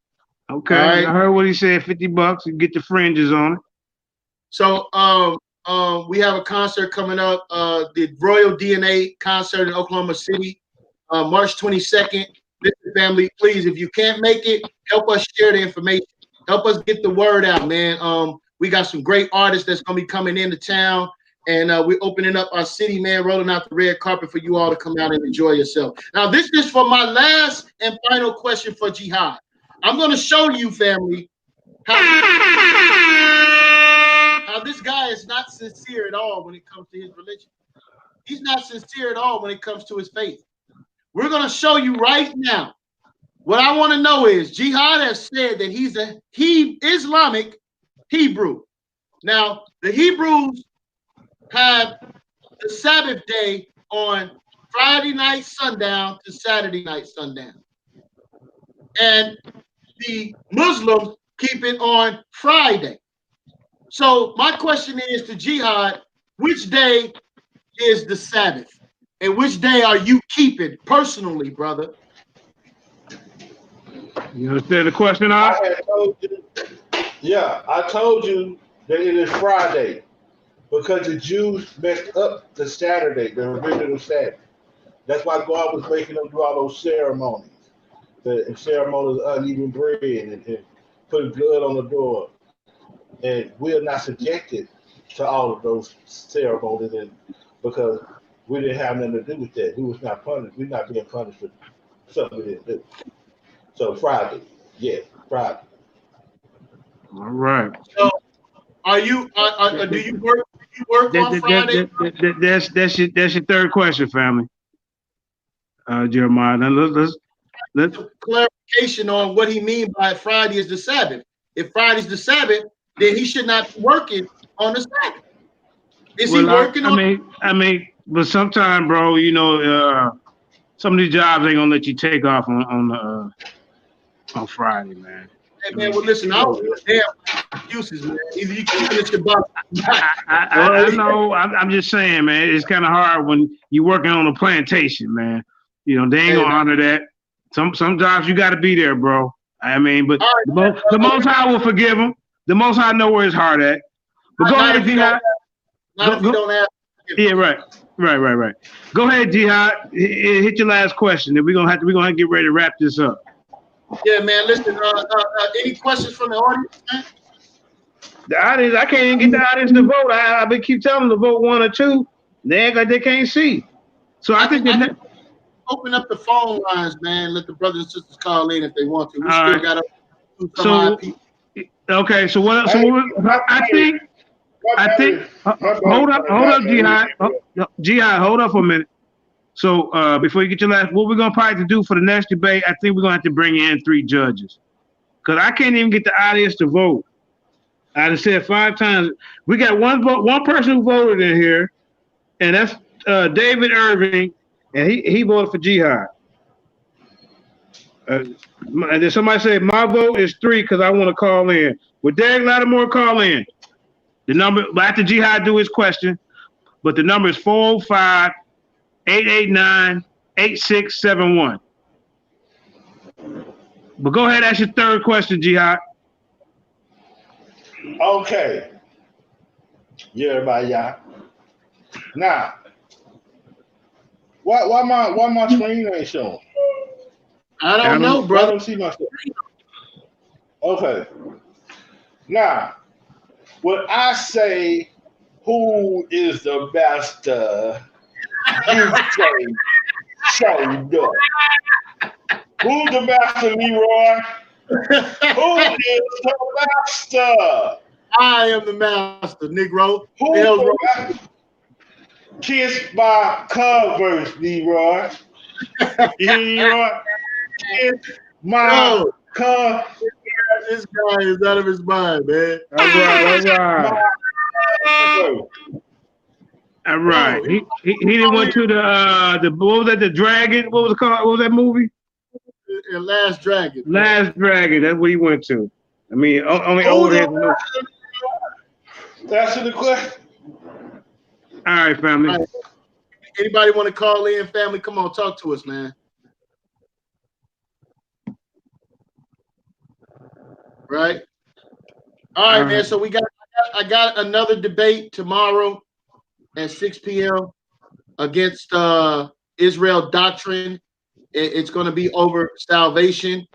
Okay. Right. I heard what he said. $50. You get the fringes on it. So we have a concert coming up. The Royal DNA concert in Oklahoma City, March 22nd. Listen, family, please, if you can't make it, help us share the information. Help us get the word out, man. We got some great artists that's gonna be coming into town, and we're opening up our city, man, rolling out the red carpet for you all to come out and enjoy yourself. Now, this is for my last and final question for Jihad. I'm gonna show you, family, how this guy is not sincere at all when it comes to his religion. He's not sincere at all when it comes to his faith. We're gonna show you right now. What I want to know is Jihad has said that he's a Islamic Hebrew. Now, the Hebrews have the Sabbath day on Friday night sundown to Saturday night sundown. And the Muslims keep it on Friday. So my question is to Jihad, which day is the Sabbath? And which day are you keeping personally, brother? You understand the question, I told you that it is Friday because the Jews messed up the Saturday, the original Sabbath. That's why God was making them do all those ceremonies. The ceremonies of uneven bread and putting blood on the door. And we're not subjected to all of those ceremonies because we didn't have nothing to do with that. We was not punished. We're not being punished for something we didn't do. So Friday, Friday. All right. So, do you work? Do you work on Friday? That's your third question, family. Jeremiah. Now let's clarification on what he means by Friday is the Sabbath. If Friday's the Sabbath, then he should not be working on the Sabbath. Is he working on? I mean, but sometimes, bro, you know, some of these jobs ain't gonna let you take off on Friday, man. Hey man, well listen, I don't give a damn excuses, man. Either you can finish your box. I know. I'm just saying, man. It's kind of hard when you're working on a plantation, man. You know, they ain't gonna honor that. Some jobs you got to be there, bro. I mean, but right, the Most High will forgive him. The Most High know where his heart at. But go ahead, Jihad. Yeah, right. Go ahead, Jihad. Hit your last question. Then we're gonna have to get ready to wrap this up. Yeah, man. Listen. Any questions from the audience, man? The audience, I can't even get the audience to vote. I've been keep telling them to vote 1 or 2. They act like they can't see. So I think that open up the phone lines, man. Let the brothers and sisters call in if they want to. We still got to do some odd people. Okay. So what? I think. Hold up, Jihad. Jihad, hold up for a minute. So before you get your last, what we're gonna probably do for the next debate, I think we're gonna have to bring in 3 judges. because I can't even get the audience to vote. I done said 5 times. We got one person who voted in here, and that's David Irving, and he voted for Jihad. And then somebody said my vote is 3 because I want to call in. Would Derek Lattimore call in? The number after Jihad do his question, but the number is 405-889-8671. But go ahead, ask your third question, Jihad. Okay. Yeah, everybody, yeah. Now, why my screen ain't showing? I don't know, brother. I don't see my stuff. Okay. Now, when I say who is the best, you say showed up. Who's the master, Leroy? Who is the master? I am the master, Negro. Who's the master? Kiss my covers, Leroy. You hear me, Leroy? Kiss my covers. This guy is out of his mind, man. All right. He didn't went to the what was that? The Dragon? What was it called? What was that movie? Last Dragon. Last Dragon. That's what he went to. I mean, only old heads know. That's the question. All right, family. All right. Anybody want to call in, family? Come on, talk to us, man. Right. All right, man. So I got another debate tomorrow at 6 p.m. against Israel Doctrine. It's going to be over salvation.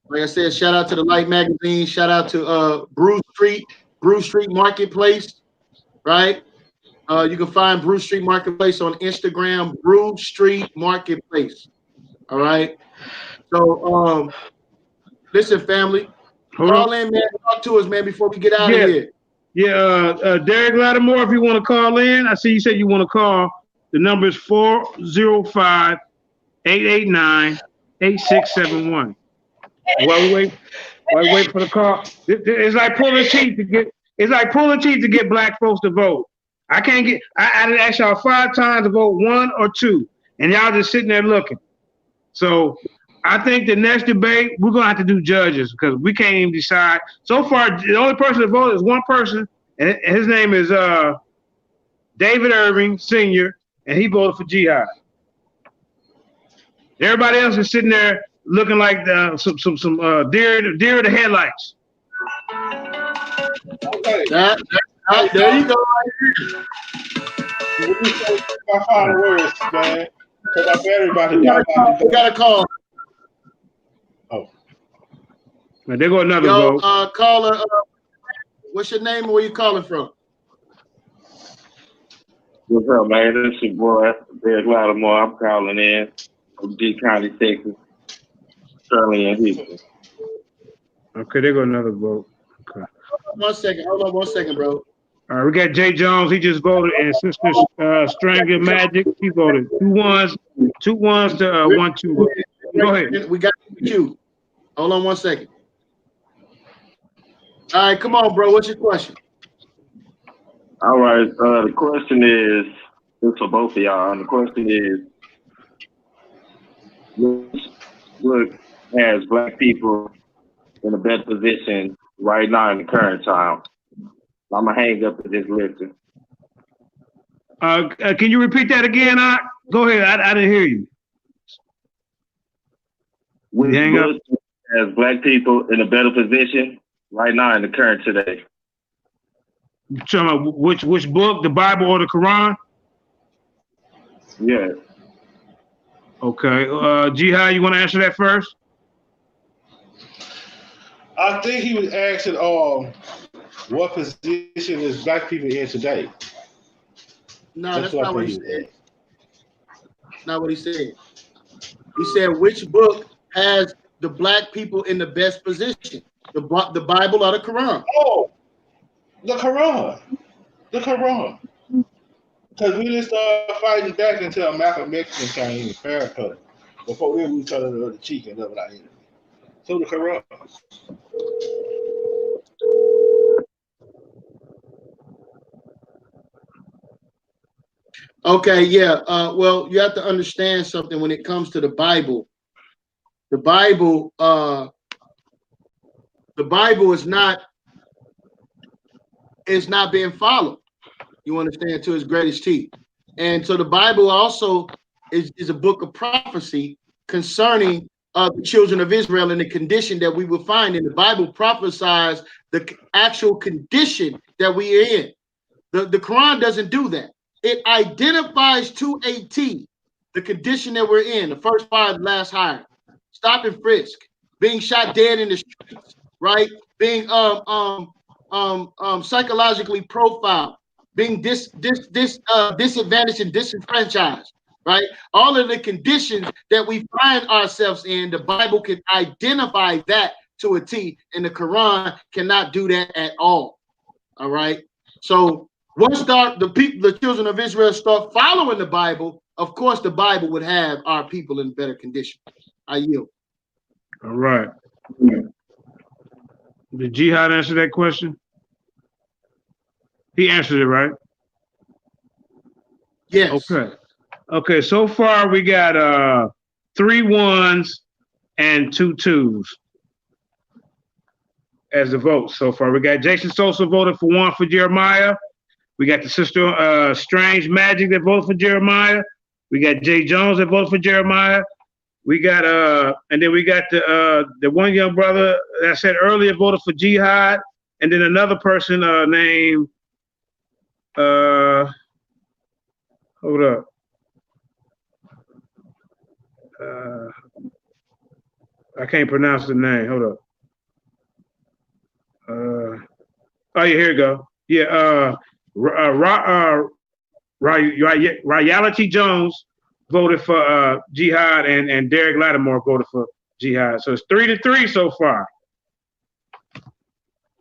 Like I said, shout out to the Light Magazine. Shout out to Bruce Street Marketplace. Right. You can find Bruce Street Marketplace on Instagram. Bruce Street Marketplace. All right. So listen, family. Call in, man. Talk to us, man, before we get out of here. Yeah, Derek Lattimore, if you want to call in, I see you said you want to call. The number is 405-889-8671. While we wait for the call, it's like pulling teeth to get. It's like pulling teeth to get black folks to vote. I can't get. I did ask y'all 5 times to vote 1 or 2, and y'all just sitting there looking. So I think the next debate, we're going to have to do judges because we can't even decide. So far, the only person to vote is one person, and his name is David Irving, Sr., and he voted for Jihad. Everybody else is sitting there looking like some deer in the headlights. Okay. There you go. My final words, man. Because I'm very about to die. We got a call. Oh. Now, there go another vote. Caller, what's your name and where you calling from? What's up, man? This is your boy, Derek Lattimore. I'm calling in from D County, Texas. Sterling and Houston. Okay, there go another vote. Okay. One second. Hold on 1 second, bro. All right, we got Jay Jones. He just voted, and Sister Stranger Magic. He voted 2 1s to 1 2. Go ahead. We got you. Hold on 1 second. All right, come on, bro. What's your question? All right. The question is, it's for both of y'all. And the question is, what has black people in a better position right now in the current time? I'm going to hang up and just listen. Can you repeat that again, Art? Go ahead. I didn't hear you. What has black people in a better position right now in the current today? You talking about which book, the Bible or the Quran? Yeah. Okay. Jihad, you want to answer that first? I think he was asking what position is black people in today? No, that's not what he said. Not what he said. He said, which book has the black people in the best position? The Bible or the Quran? Oh, the Quran. The Quran. Because we didn't start fighting back until Malcolm X came in Farrakhan. Before then, we was telling the other cheek and nothing like that. So the Quran. Okay, yeah. Well, you have to understand something when it comes to the Bible. The Bible is not being followed. You understand, to its greatest T. And so the Bible also is a book of prophecy concerning the children of Israel and the condition that we will find in the Bible prophesies the actual condition that we are in. The Quran doesn't do that. It identifies to a T the condition that we're in, the first five, last hire, stop and frisk, being shot dead in the streets, right? Being psychologically profiled, being disadvantaged and disenfranchised, right? All of the conditions that we find ourselves in, the Bible can identify that to a T, and the Quran cannot do that at all. All right. So once the children of Israel start following the Bible, of course the Bible would have our people in better condition. I yield. All right. Did Jihad answer that question? He answered it, right? Yes. Okay. Okay, so far we got 3 1s and 2 2s as the votes so far. We got Jason Sosa voted for 1 for Jeremiah. We got the sister Strange Magic that voted for Jeremiah. We got Jay Jones that voted for Jeremiah. We got and then we got the one young brother that I said earlier voted for Jihad, and then another person named hold up. I can't pronounce the name. Hold up. Oh yeah, here we go. Yeah, Reality Jones voted for Jihad, and Derek Lattimore voted for Jihad. So it's 3-3 so far.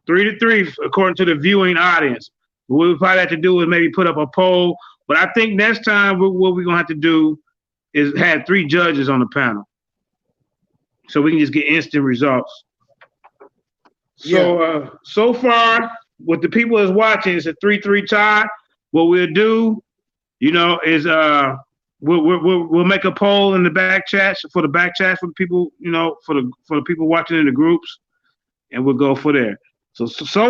3-3 according to the viewing audience. What we probably have to do is maybe put up a poll. But I think next time what we're gonna have to do is have 3 judges on the panel, so we can just get instant results. So so far, what the people is watching is a 3-3 tie. What we'll do, you know, is we'll make a poll in the back chats for the people, you know, for the people watching in the groups, and we'll go for there. So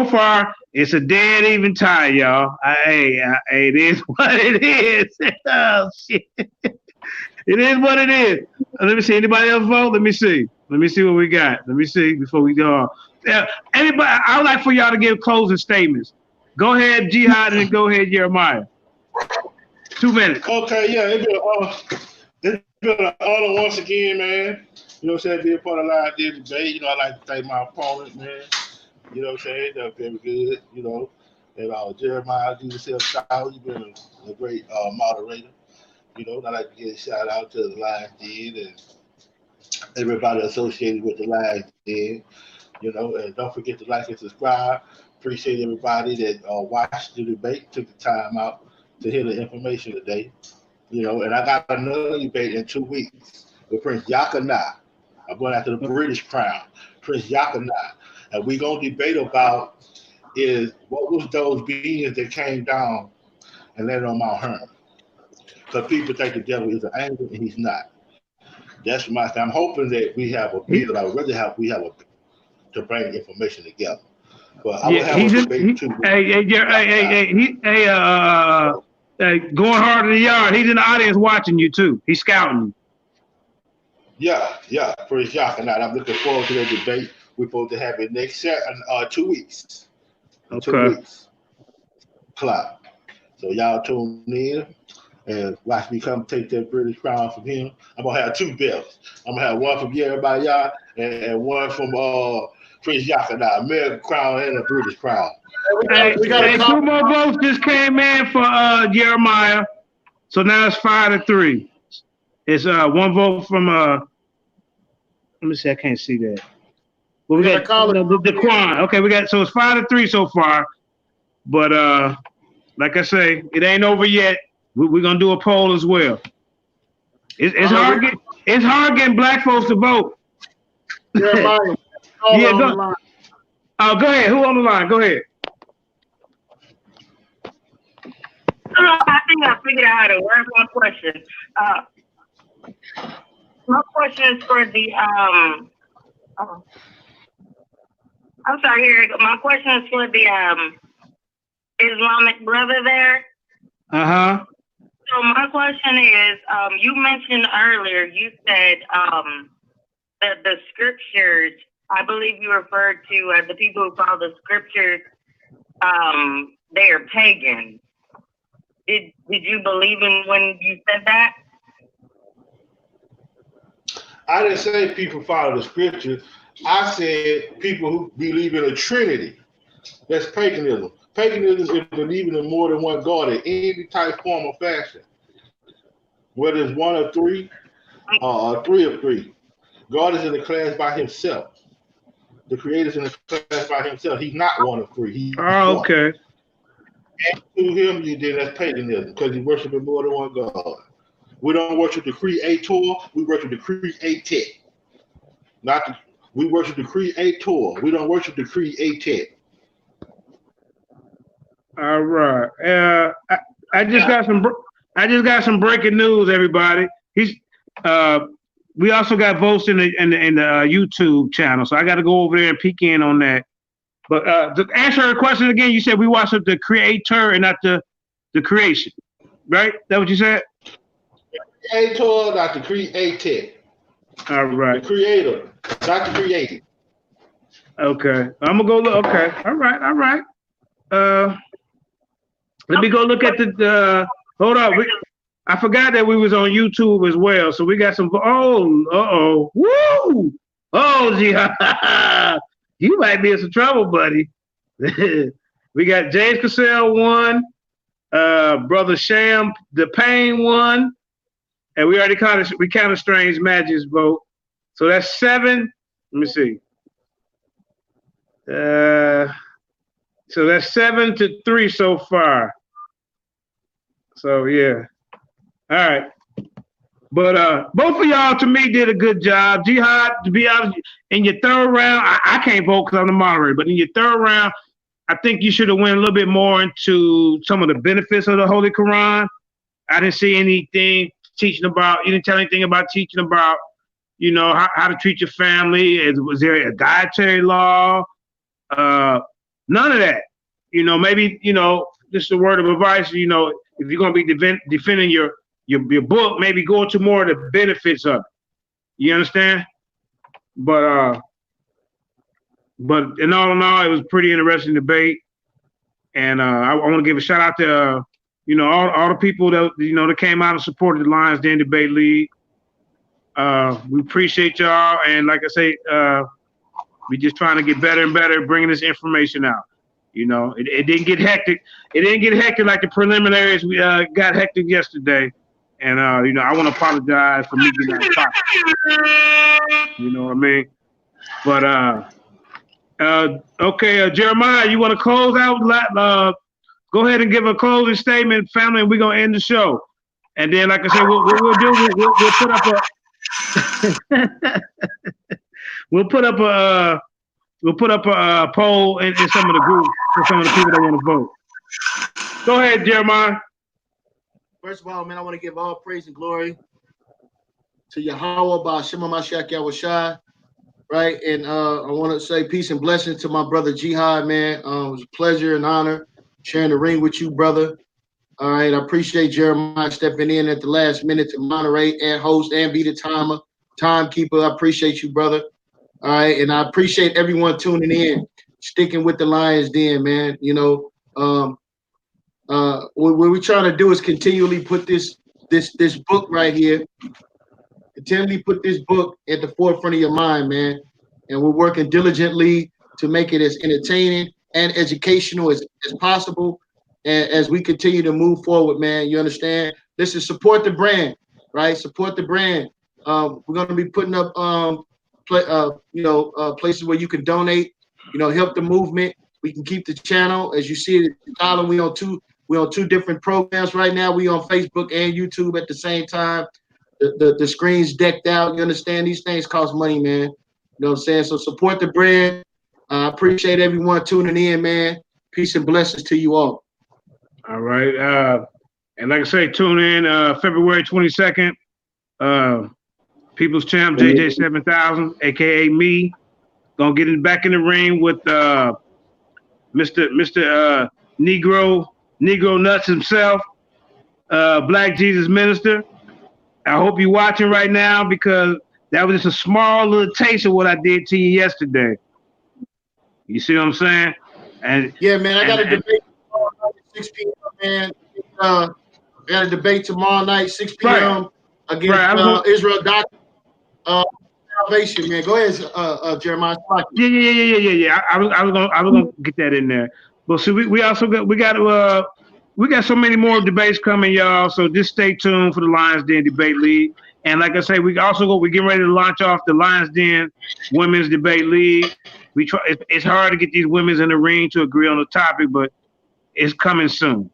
far, it's a dead even tie, y'all. Hey, it is what it is. Oh shit. It is what it is. Let me see. Anybody else vote? Let me see. Let me see what we got. Let me see before we go on. Anybody? I would like for y'all to give closing statements. Go ahead, Jihad, and go ahead, Jeremiah. 2 minutes. Okay, yeah, it's been an honor once again, man. You know what I'm saying? Being part of live debate. You know, I like to thank my opponent, man. You know what I'm saying? They're very good, you know. And Jeremiah, do yourself shout. You've been a great moderator. You know, and I like to give a shout out to the Lions Den and everybody associated with the Lions Den. You know, and don't forget to like and subscribe. Appreciate everybody that watched the debate, took the time out to hear the information today. You know, and I got another debate in 2 weeks with Prince Yakana. I'm going after the British crown, Prince Yakana. And we're going to debate about is what was those beings that came down and landed on Mount Hermon. Because people think the devil is an angel, and he's not. That's my thing. I'm hoping that we have a bid, but I would rather we have a to bring the information together. But I will have a debate too. Going hard in the yard. He's in the audience watching you too. He's scouting you. Yeah, Prince Yakana. I'm looking forward to that debate. We're supposed to have it next 2 weeks. Okay. 2 weeks. Clock. So y'all tune in and watch me come take that British crown from him. I'm gonna have 2 belts. I'm gonna have one from Jeremiah and one from Prince Yakana, American crown and a British crown. We got 2 more votes just came in for Jeremiah. So now it's 5-3. It's 1 vote from let me see, I can't see that. But we got the Quan. Okay, we got, so it's 5-3 so far. But like I say, it ain't over yet. We're gonna do a poll as well. It's hard getting black folks to vote. Jeremiah, Yeah, on go. the line. Oh, go ahead. Who on the line? Go ahead. I think I figured out how to work my question. My question is for the oh, I'm sorry, here you go. My question is for the Islamic brother there. Uh-huh. So my question is, you mentioned earlier, you said that the scriptures, I believe you referred to the people who follow the scriptures, they are pagan. Did you believe in when you said that? I didn't say people follow the scripture. I said people who believe in a Trinity. That's paganism. Paganism is believing in more than one God in any type, form, or fashion. Whether it's one of three or three of three. God is in the class by himself. The Creator is in the class by himself. He's not one of three. He's Oh, one. okay. And to him, then that's paganism because he's worshiping more than one God. We don't worship the Creator. We worship the Created. We worship the Creator. We don't worship the Created. All right. I just got some breaking news, everybody. We also got votes in the YouTube channel, so I got to go over there and peek in on that. But to answer her question again, you said we worship the Creator and not the creation, right? That what you said? Creator, not the Created. All right. The Creator, not the created. Okay. I'm gonna go look. Okay. All right. Let me go look at the. Hold on. I forgot that we was on YouTube as well, so we got some. Oh, woo! Oh, Jihad, you might be in some trouble, buddy. We got James Cassell won, Brother Sham the Pain won, and we already counted Strange Magic's vote. So that's 7. Let me see. So that's 7-3 so far. So yeah. All right. But both of y'all to me did a good job. Jihad, to be honest, in your third round, I can't vote because I'm the moderator, but in your third round, I think you should have went a little bit more into some of the benefits of the Holy Quran. I didn't see anything teaching about, you didn't tell anything about teaching about, you know, how to treat your family. Was there a dietary law? None of that. You know, maybe, you know, just a word of advice, you know, if you're going to be defending your book, maybe go into more of the benefits of it. You understand? But in all, it was a pretty interesting debate. And I want to give a shout out to, you know, all the people that, you know, that came out and supported the Lions Den Debate League. We appreciate y'all. And like I say, we just trying to get better and better, bringing this information out. You know, it didn't get hectic. It didn't get hectic like the preliminaries. We got hectic yesterday. And, you know, I want to apologize for me getting out of pocket. You know what I mean? But, okay, Jeremiah, you want to close out? Go ahead and give a closing statement, family, and we're going to end the show. And then, like I said, we'll put up a poll in some of the groups for some of the people that want to vote. Go ahead, Jeremiah. First of all, man, I want to give all praise and glory to Yahweh by Shema Mashiach Yahushua, right? And I want to say peace and blessings to my brother Jihad, man. It was a pleasure and honor sharing the ring with you, brother. All right, I appreciate Jeremiah stepping in at the last minute to moderate and host and be the timekeeper. I appreciate you, brother. All right, and I appreciate everyone tuning in, sticking with the Lions Den, man. You know, what we're trying to do is continually put this book right here, continually put this book at the forefront of your mind, man. And we're working diligently to make it as entertaining and educational as possible. And as we continue to move forward, man, you understand? Listen, support the brand, right? Support the brand. We're going to be putting up, places where you can donate, you know, help the movement. We can keep the channel. As you see it, we on two different programs right now. We on Facebook and YouTube at the same time. The screen's decked out. You understand? These things cost money, man. know what I'm saying? So support the brand. I appreciate everyone tuning in, man. Peace and blessings to you all. All right. And like I say, tune in February 22nd. People's Champ JJ 7000, aka me, gonna get back in the ring with Mr. Negro Nuts himself, Black Jesus Minister. I hope you're watching right now because that was just a small little taste of what I did to you yesterday. You see what I'm saying? And yeah, man, I got a debate tomorrow night at 6 p.m. Man, I got a debate tomorrow night 6 p.m. against Israel Doctor. Salvation, man. Go ahead, Jeremiah. Yeah. I was gonna get that in there. But see, we also got so many more debates coming, y'all. So just stay tuned for the Lions Den Debate League. And like I say, we're getting ready to launch off the Lions Den Women's Debate League. It's hard to get these women in the ring to agree on the topic, but it's coming soon.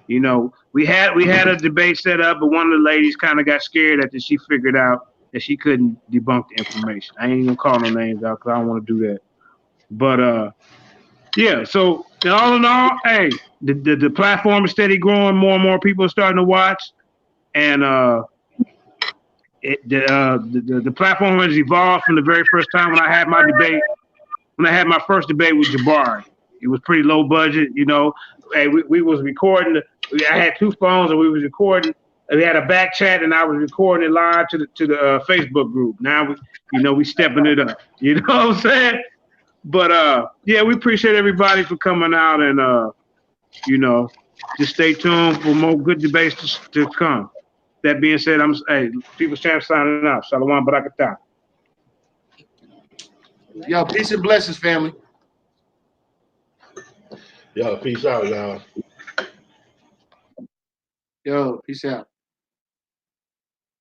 You know, we had a debate set up, but one of the ladies kind of got scared after she figured out that she couldn't debunk the information. I ain't even call no names out because I don't want to do that. But yeah, so all in all, hey, the platform is steady growing. More and more people are starting to watch, and the platform has evolved from the very first time when I had my debate. When I had my first debate with Jabari, it was pretty low budget. You know, hey, we was recording. I had 2 phones and we was recording. We had a back chat and I was recording it live to the Facebook group. Now we stepping it up. You know what I'm saying? But yeah, we appreciate everybody for coming out and just stay tuned for more good debates to come. That being said, People's Champ signing out. Shalom Barakatah. Yo, peace and blessings, family. Yo, peace out, y'all. Yo, peace out.